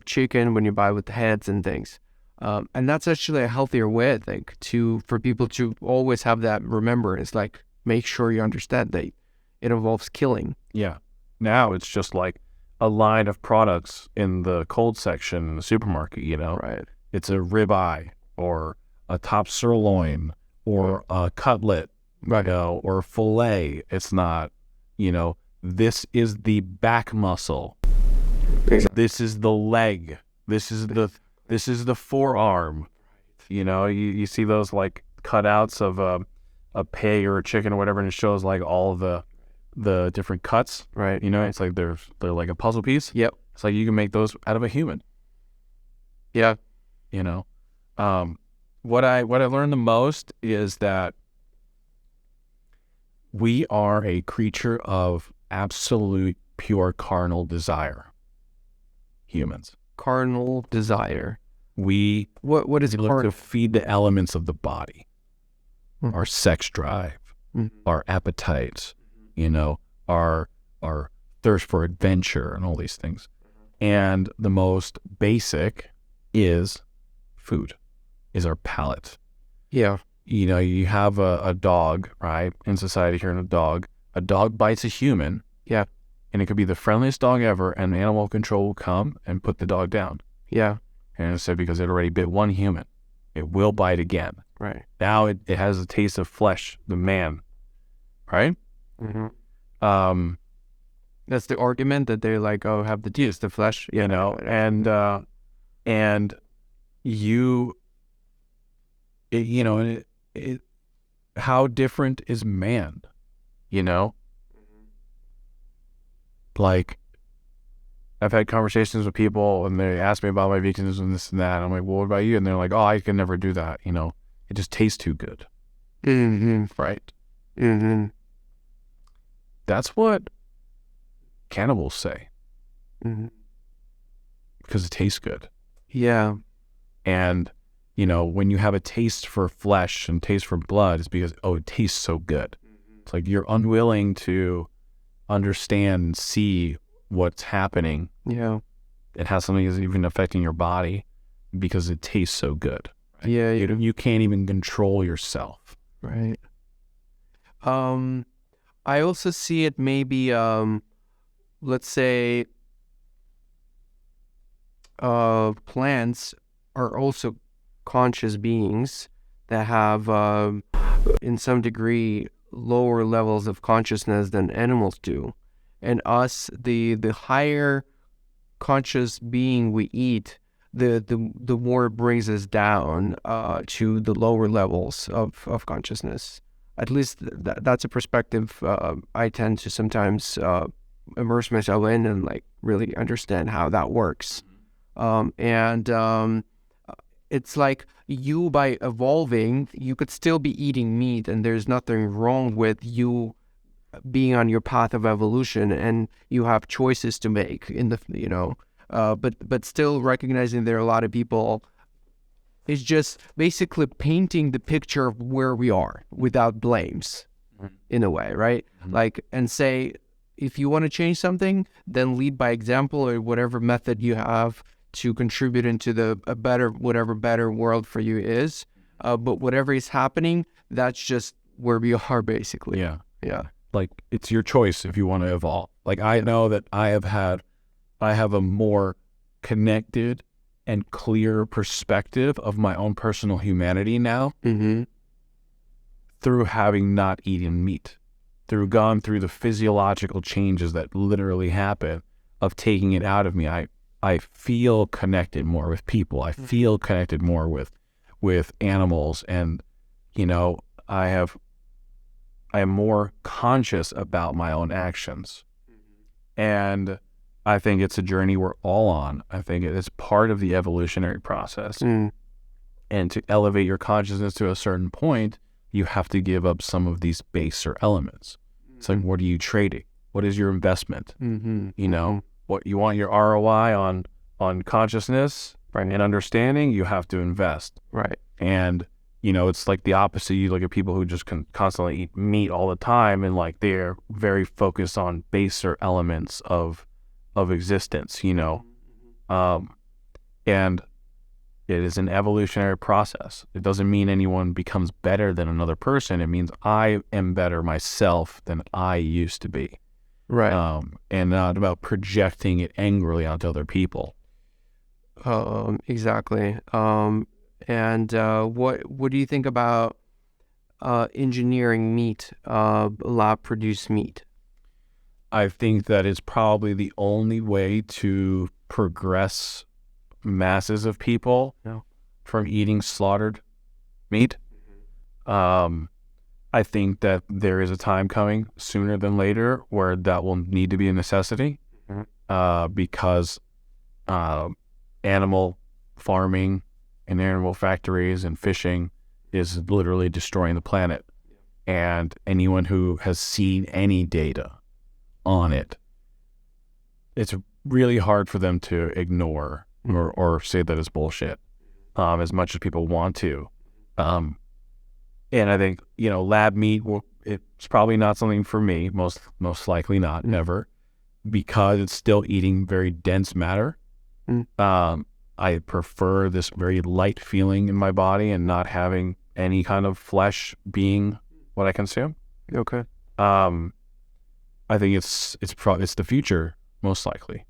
chicken when you buy with the heads and things. And that's actually a healthier way, I think, for people to always have that remembrance. Like, make sure you understand that it involves killing. Yeah. Now it's just like a line of products in the cold section in the supermarket, you know? Right. It's a ribeye or a top sirloin or a cutlet, right. You know, or a filet. It's not, you know, this is the back muscle. Exactly. This is the leg. This is the This is the forearm. You know, you see those like cutouts of a pig or a chicken or whatever, and it shows like all the different cuts. Right. You know, it's like they're like a puzzle piece. Yep. It's like you can make those out of a human. Yeah. You know, what I learned the most is that we are a creature of absolute pure carnal desire. Humans. Carnal desire. We What is look to feed the elements of the body, our sex drive, our appetites, you know, our thirst for adventure and all these things. And the most basic is food, is our palate. Yeah. You know, you have a dog, right? In society here, a dog bites a human. Yeah. And it could be the friendliest dog ever, and animal control will come and put the dog down. Yeah. And it's said because it already bit one human, it will bite again. Right. Now it has a taste of flesh, the man, right? Mm-hmm. That's the argument that they're like, oh, have the taste, the flesh, you know, and how different is man, you know? Like, I've had conversations with people and they ask me about my veganism and this and that. And I'm like, well, what about you? And they're like, oh, I can never do that. You know, it just tastes too good. Right. That's what cannibals say. Because it tastes good. Yeah. And, you know, when you have a taste for flesh and taste for blood, it's because, oh, it tastes so good. It's like you're unwilling to understand and see what's happening. Yeah. It has something that's even affecting your body because it tastes so good. Right? Yeah. You can't even control yourself. Right. I also see it maybe, let's say, plants are also conscious beings that have, in some degree, lower levels of consciousness than animals do. And us, the higher conscious being we eat, the more it brings us down to the lower levels of consciousness. At least that's a perspective I tend to sometimes immerse myself in and like really understand how that works. It's like you, by evolving, you could still be eating meat, and there's nothing wrong with you being on your path of evolution, and you have choices to make in the, you know, but still recognizing there are a lot of people. It's just basically painting the picture of where we are without blames, in a way, right? Like, and say, if you want to change something, then lead by example or whatever method you have to contribute into a better world for you is. But whatever is happening, that's just where we are, basically. Yeah. Yeah. Like, it's your choice if you want to evolve. Like, I know that I have a more connected and clear perspective of my own personal humanity now through having not eaten meat, gone through the physiological changes that literally happen of taking it out of me. I feel connected more with people. I feel connected more with animals, and, you know, I am more conscious about my own actions. And I think it's a journey we're all on. I think it's part of the evolutionary process. And to elevate your consciousness to a certain point, you have to give up some of these baser elements. It's like, what are you trading? What is your investment? You know, what you want your ROI on consciousness, right, and understanding, you have to invest. Right. And, you know, it's like the opposite. You look at people who just constantly eat meat all the time, and like they're very focused on baser elements of existence, you know. And it is an evolutionary process. It doesn't mean anyone becomes better than another person. It means I am better myself than I used to be. Right. And not about projecting it angrily onto other people. Exactly. And what do you think about engineering meat, lab-produced meat? I think that is probably the only way to progress masses of people from eating slaughtered meat. I think that there is a time coming sooner than later where that will need to be a necessity, because animal farming and animal factories and fishing is literally destroying the planet. And anyone who has seen any data on it, it's really hard for them to ignore or say that it's bullshit, as much as people want to. And I think, lab meat, it's probably not something for me, most likely not, never, because it's still eating very dense matter. I prefer this very light feeling in my body and not having any kind of flesh being what I consume. Okay. I think it's the future, most likely,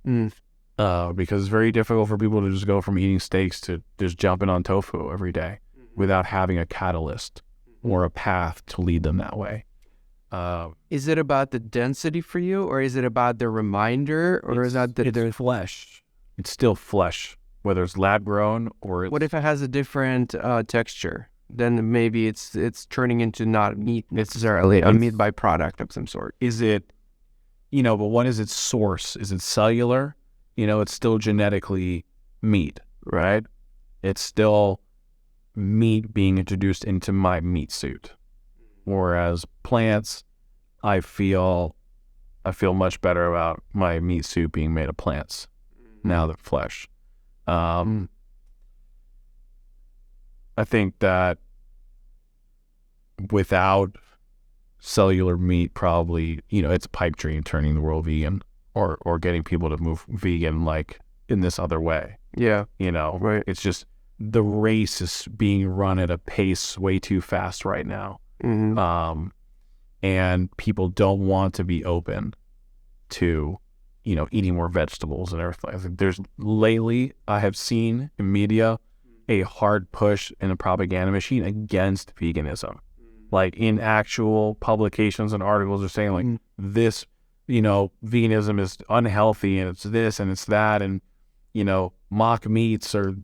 because it's very difficult for people to just go from eating steaks to just jumping on tofu every day without having a catalyst or a path to lead them that way. Is it about the density for you, or is it about the reminder, or is that it's flesh? It's still flesh, whether it's lab grown or what if it has a different texture? Then maybe it's turning into not meat necessarily, a meat byproduct of some sort. Is it, but what is its source? Is it cellular? It's still genetically meat, right? It's still meat being introduced into my meat suit. Whereas plants, I feel much better about my meat suit being made of plants now than flesh. I think that without cellular meat, probably, it's a pipe dream turning the world vegan or getting people to move vegan like in this other way. Yeah. Right. It's just the race is being run at a pace way too fast right now. And people don't want to be open to, eating more vegetables and everything. I think lately I have seen in media a hard push in a propaganda machine against veganism. Like in actual publications and articles are saying like this, veganism is unhealthy and it's this and it's that, and mock meats are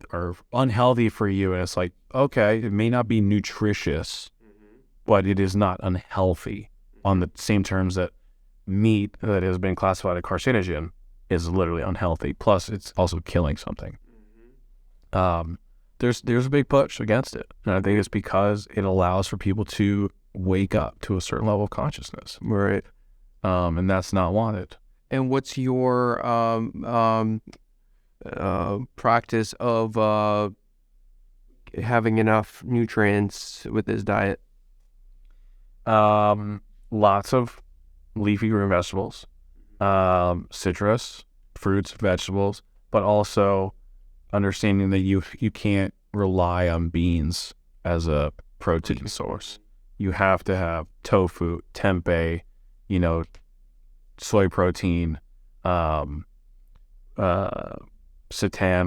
unhealthy for you. And it's like, okay, it may not be nutritious, but it is not unhealthy on the same terms that meat that has been classified as carcinogen is literally unhealthy. Plus, it's also killing something. There's a big push against it. And I think it's because it allows for people to wake up to a certain level of consciousness. Right. And that's not wanted. And what's your practice of having enough nutrients with this diet? Lots of leafy green vegetables, citrus, fruits, vegetables, but also understanding that you can't rely on beans as a protein source. You have to have tofu, tempeh, soy protein, seitan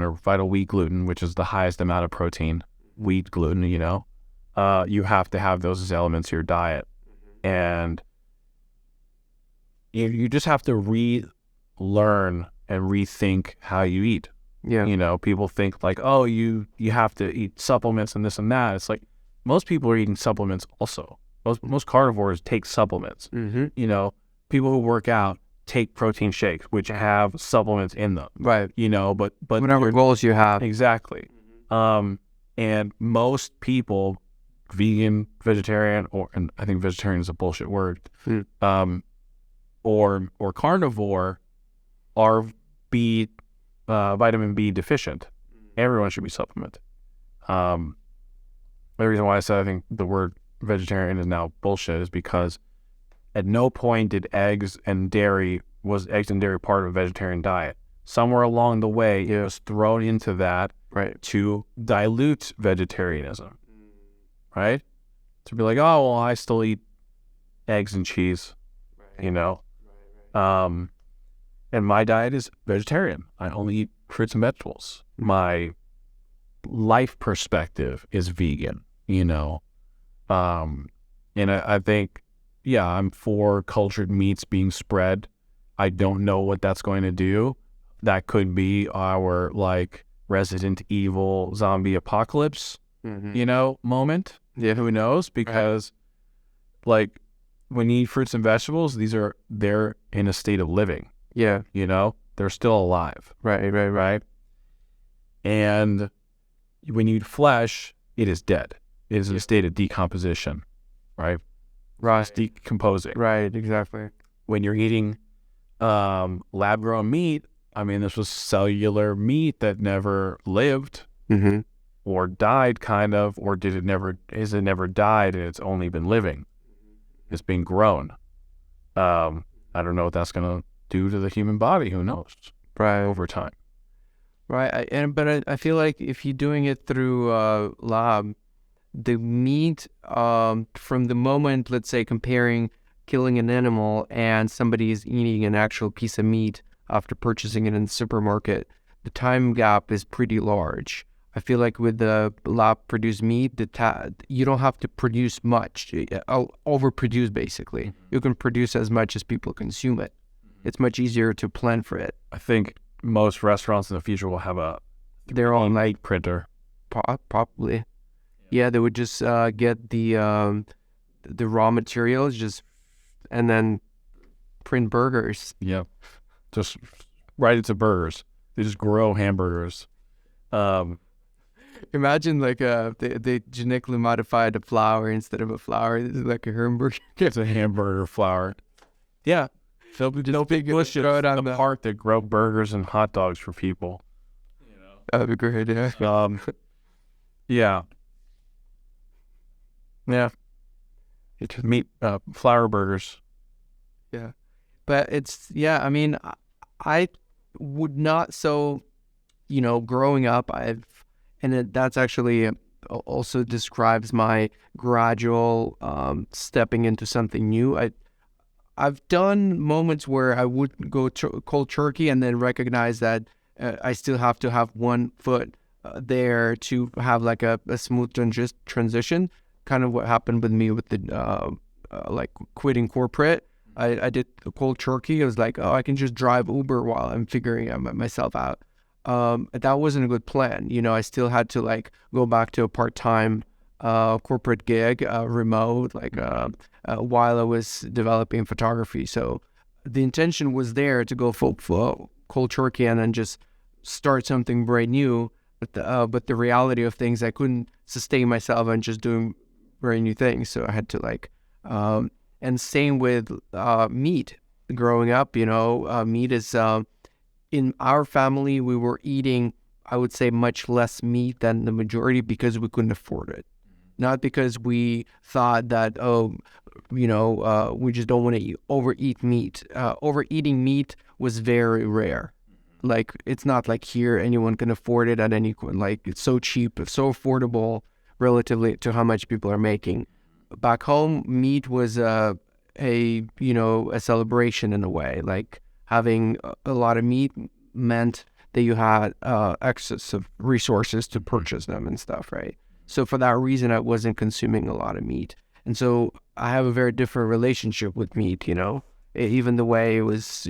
or vital wheat gluten, which is the highest amount of protein, wheat gluten, you have to have those as elements of your diet. And you just have to relearn and rethink how you eat. Yeah. People think like, oh, you have to eat supplements and this and that. It's like most people are eating supplements also. Most carnivores take supplements. People who work out take protein shakes, which have supplements in them. Right. But whatever goals you have. Exactly. And most people, vegan, vegetarian, and I think vegetarian is a bullshit word, or carnivore, are vitamin B deficient. Everyone should be supplemented. The reason why I said I think the word vegetarian is now bullshit is because at no point did eggs and dairy part of a vegetarian diet. Somewhere along the way, it was thrown into that to dilute vegetarianism, right? To be like, oh, well, I still eat eggs and cheese, and my diet is vegetarian. I only eat fruits and vegetables. My life perspective is vegan, and I think, I'm for cultured meats being spread. I don't know what that's going to do. That could be our Resident Evil zombie apocalypse, moment. Yeah. Who knows? Because like when you eat fruits and vegetables, they're in a state of living. Yeah. They're still alive. Right. And when you eat flesh, it is dead. It is in a state of decomposition, right? It's decomposing. Right, exactly. When you're eating lab-grown meat, I mean, this was cellular meat that never lived or died, kind of, or has it never died and it's only been living? It's being grown. I don't know what that's going to do to the human body. Who knows? Right. Over time. Right. But I feel like if you're doing it through lab, the meat from the moment, let's say, comparing killing an animal and somebody is eating an actual piece of meat after purchasing it in the supermarket, the time gap is pretty large. I feel like with the lab-produced meat, you don't have to produce much, overproduce basically. You can produce as much as people consume it. It's much easier to plan for it. I think most restaurants in the future will have their own like printer. Probably. Yeah, they would just get the raw materials and then print burgers. Yeah. Just right into burgers. They just grow hamburgers. Imagine like they genetically modified a flour instead of a flour. This is like a hamburger. It's a hamburger flour. Yeah. They'll be just throw it on the part that grow burgers and hot dogs for people. That'd be great, yeah. Yeah. Yeah. It's meat, flour burgers. Yeah. But I mean, I would not, growing up, that's actually also describes my gradual stepping into something new. I've done moments where I would go cold turkey and then recognize that I still have to have one foot there to have like a smooth transition. Kind of what happened with me with the like quitting corporate. I did cold turkey. I was like, I can just drive Uber while I'm figuring myself out. That wasn't a good plan. I still had to like go back to a part-time corporate gig, remote, while I was developing photography. So the intention was there to go full cold turkey and then just start something brand new. But the reality of things, I couldn't sustain myself and just doing brand new things. So I had to and same with meat. Growing up, meat is in our family, we were eating, I would say, much less meat than the majority because we couldn't afford it. Not because we thought that, we just don't want to overeat meat. Overeating meat was very rare. Like, it's not like here anyone can afford it at any point. Like, it's so cheap, it's so affordable relatively to how much people are making. Back home, meat was a celebration in a way. Like, having a lot of meat meant that you had excess of resources to purchase them and stuff, right? So for that reason, I wasn't consuming a lot of meat. And so I have a very different relationship with meat, even the way it was,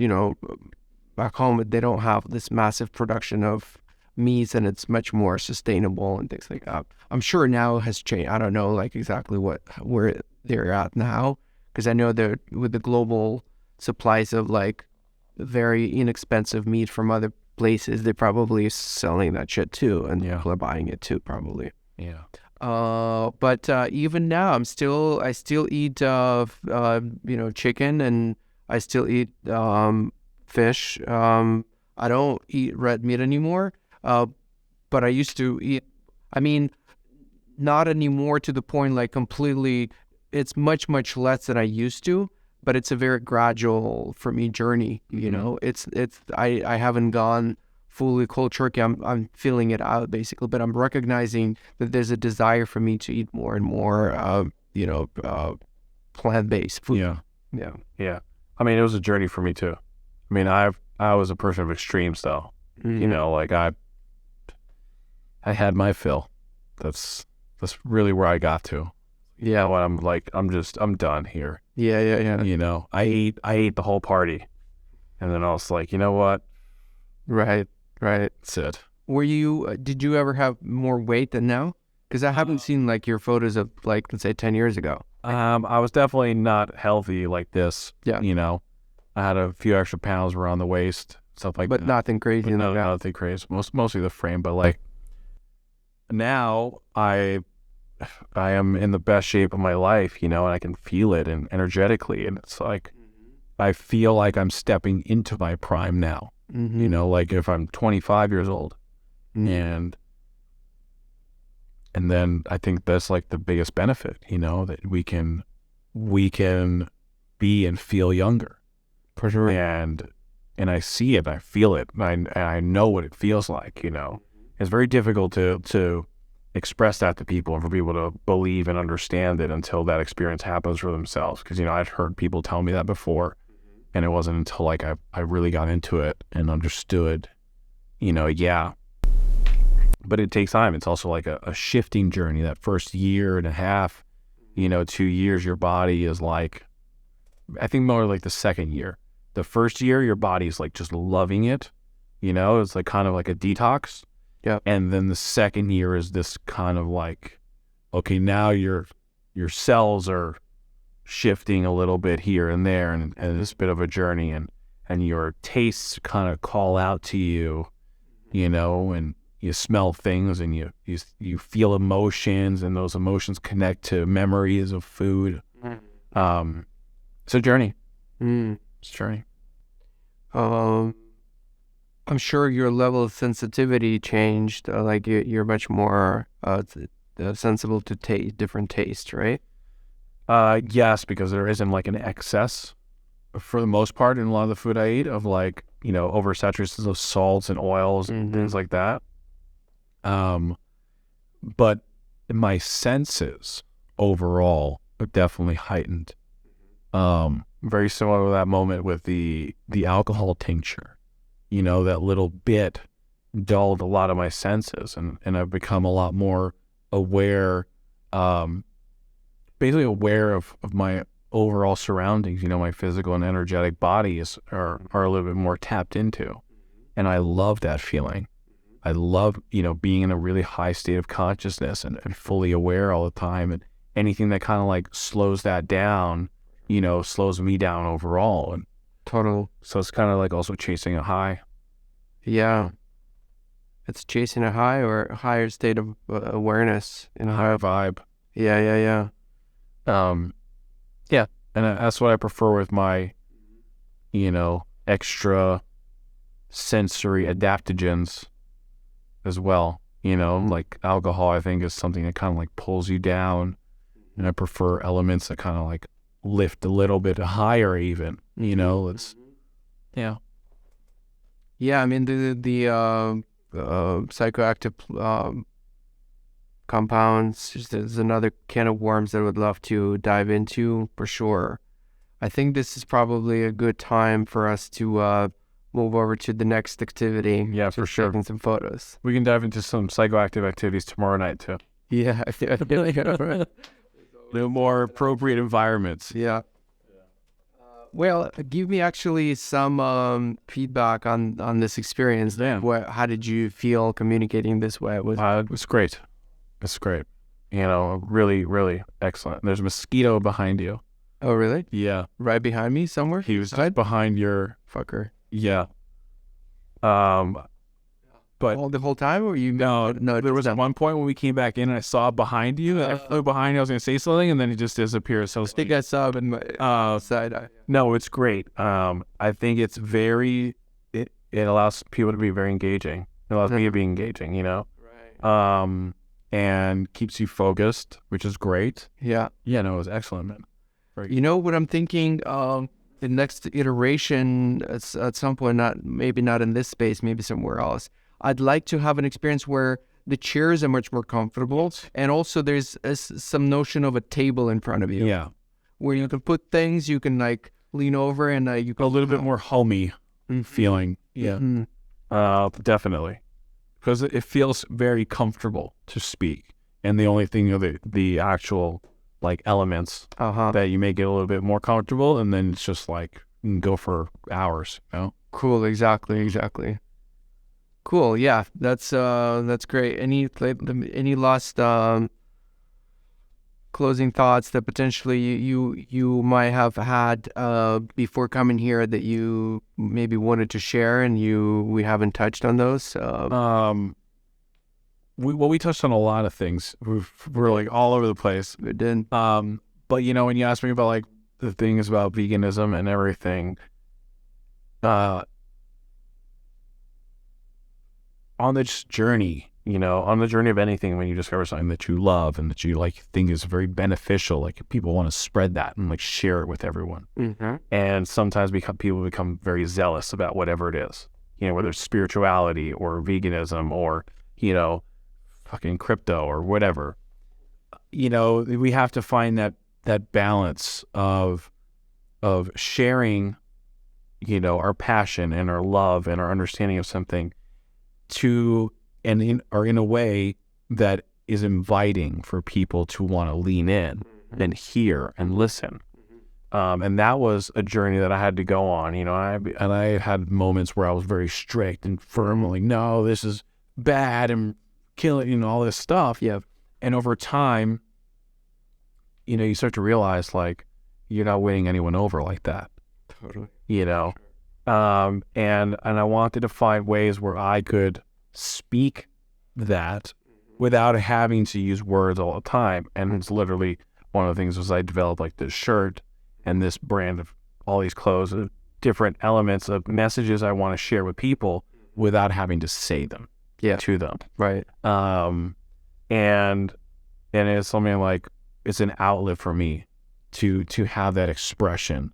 back home, they don't have this massive production of meats and it's much more sustainable and things like that. I'm sure now it has changed. I don't know like exactly where they're at now, because I know that with the global supplies of like very inexpensive meat from other places, they're probably selling that shit too, and people are buying it too, probably. Yeah. But even now, I still eat chicken, and I still eat fish. I don't eat red meat anymore. But I used to eat. I mean, not anymore to the point like completely. It's much less than I used to. But it's a very gradual for me journey. It's I haven't gone fully cold turkey. I'm feeling it out basically, but I'm recognizing that there's a desire for me to eat more and more, plant-based food. Yeah. I mean, it was a journey for me too. I mean, I was a person of extremes though. Like I had my fill. That's really where I got to. Yeah, when I'm like, I'm done here. Yeah. I ate the whole party, and then I was like, you know what? Right. That's it. Did you ever have more weight than now? Because I haven't seen like your photos of like, let's say 10 years ago. I was definitely not healthy like this. Yeah. You know, I had a few extra pounds around the waist, stuff like But that. nothing crazy. But no, nothing crazy. Mostly the frame, but like now I am in the best shape of my life, you know, and I can feel it and energetically, and it's like I feel like I'm stepping into my prime now. You know, like if I'm 25 years old, and then I think that's like the biggest benefit, you know, that we can be and feel younger. For sure. And I see it, I feel it, and I know what it feels like, you know. It's very difficult to express that to people and for people to believe and understand it until that experience happens for themselves. Because, you know, I've heard people tell me that before, and it wasn't until like I really got into it and understood, you know, yeah. But it takes time. It's also like a shifting journey. That first year and a half, you know, 2 years, your body is like, I think more like the second year. The first year, your body's like just loving it, you know, it's like kind of like a detox. Yeah. And then the second year is this kind of like, okay, now your cells are shifting a little bit here and there, and it's a bit of a journey, and your tastes kind of call out to you, you know, and you smell things, and you feel emotions, and those emotions connect to memories of food. It's a journey. It's a journey. I'm sure your level of sensitivity changed. Like you're much more sensible to different tastes, right? Yes, because there isn't like an excess for the most part in a lot of the food I eat of like, you know, oversaturations of salts and oils and things like that. But my senses overall are definitely heightened. Very similar to that moment with the alcohol tincture. You know, that little bit dulled a lot of my senses, and I've become a lot more aware, basically aware of my overall surroundings. You know, my physical and energetic bodies are a little bit more tapped into, and I love that feeling. I love, you know, being in a really high state of consciousness and fully aware all the time, and anything that kind of like slows that down, you know, slows me down overall. And total. So it's kind of like also chasing a high. Yeah. It's chasing a high or a higher state of awareness. In a higher vibe. Yeah. Yeah. And that's what I prefer with my, you know, extra sensory adaptogens as well. You know, like alcohol, I think, is something that kind of like pulls you down. And I prefer elements that kind of like lift a little bit higher even, you know. It's yeah, I mean the psychoactive compounds, there's another can of worms that I would love to dive into for sure. I think this is probably a good time for us to move over to the next activity. Yeah, for sure. Taking some photos. We can dive into some psychoactive activities tomorrow night too. Yeah, I feel like the more appropriate environments. Yeah. Well, give me actually some feedback on this experience. Yeah. How did you feel communicating this way? It was great. It's great. You know, really, really excellent. There's a mosquito behind you. Oh, really? Yeah. Right behind me somewhere? He was just behind your... Fucker. Yeah. But the whole time, or you? No. There was at one point when we came back in, and I saw behind you. And I flew behind you. I was going to say something, and then he just disappeared. So I think I saw it in my side eye. No, it's great. I think it's very. It allows people to be very engaging. It allows me to be engaging. You know. Right. And keeps you focused, which is great. Yeah. Yeah. No, it was excellent, man. Right. You know what I'm thinking? The next iteration at some point, maybe not in this space, maybe somewhere else. I'd like to have an experience where the chairs are much more comfortable, and also there's some notion of a table in front of you. Yeah, where you can put things, you can like lean over, and you can a little bit more homey feeling. Yeah, definitely, because it feels very comfortable to speak, and the only thing are the actual like elements that you make it a little bit more comfortable, and then it's just like you can go for hours. You know? Cool. Exactly. Cool. Yeah, that's great. Any last closing thoughts that potentially you might have had before coming here that you maybe wanted to share and we haven't touched on those? We touched on a lot of things. We're like all over the place. We did. But you know, when you asked me about like the things about veganism and everything, on this journey, you know, on the journey of anything, when you discover something that you love and that you like think is very beneficial, like people want to spread that and like share it with everyone. Mm-hmm. And sometimes people become very zealous about whatever it is, you know, whether it's spirituality or veganism or, you know, fucking crypto or whatever. You know, we have to find that balance of sharing, you know, our passion and our love and our understanding of something in a way that is inviting for people to want to lean in and hear and listen. And that was a journey that I had to go on, you know. I had moments where I was very strict and firm, like, no, this is bad and killing, you know, all this stuff. Yeah. And over time, you know, you start to realize like you're not winning anyone over like that. Totally. You know. And I wanted to find ways where I could speak that without having to use words all the time. And it's literally one of the things was I developed like this shirt and this brand of all these clothes, different elements of messages I want to share with people without having to say them to them. Right. And it's something like, it's an outlet for me to have that expression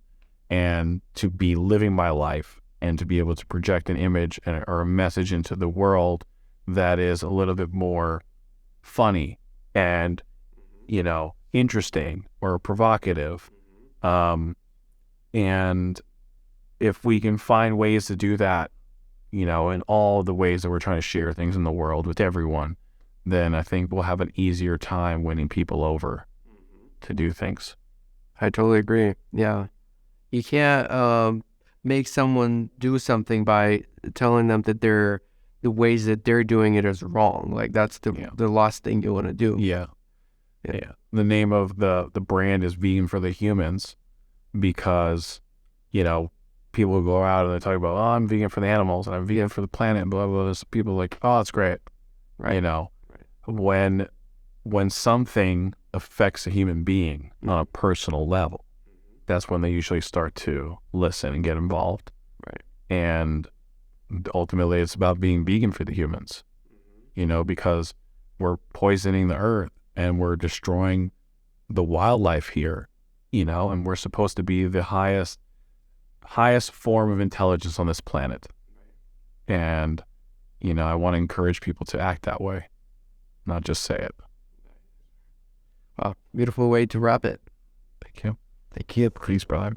and to be living my life and to be able to project an image or a message into the world that is a little bit more funny and, you know, interesting or provocative. And if we can find ways to do that, you know, in all the ways that we're trying to share things in the world with everyone, then I think we'll have an easier time winning people over to do things. I totally agree. Yeah. You can't make someone do something by telling them that the ways that they're doing it is wrong. Like that's the last thing you want to do. Yeah. The name of the brand is Vegan for the Humans because, you know, people will go out and they talk about, oh, I'm vegan for the animals and I'm vegan for the planet and blah, blah, blah. So people are like, oh, that's great. Right. You know, when something affects a human being on a personal level, that's when they usually start to listen and get involved. Right. And ultimately it's about being vegan for the humans, you know, because we're poisoning the earth and we're destroying the wildlife here, you know, and we're supposed to be the highest form of intelligence on this planet. And, you know, I want to encourage people to act that way, not just say it. Wow. Beautiful way to wrap it. Thank you. Thank you. Please, brother.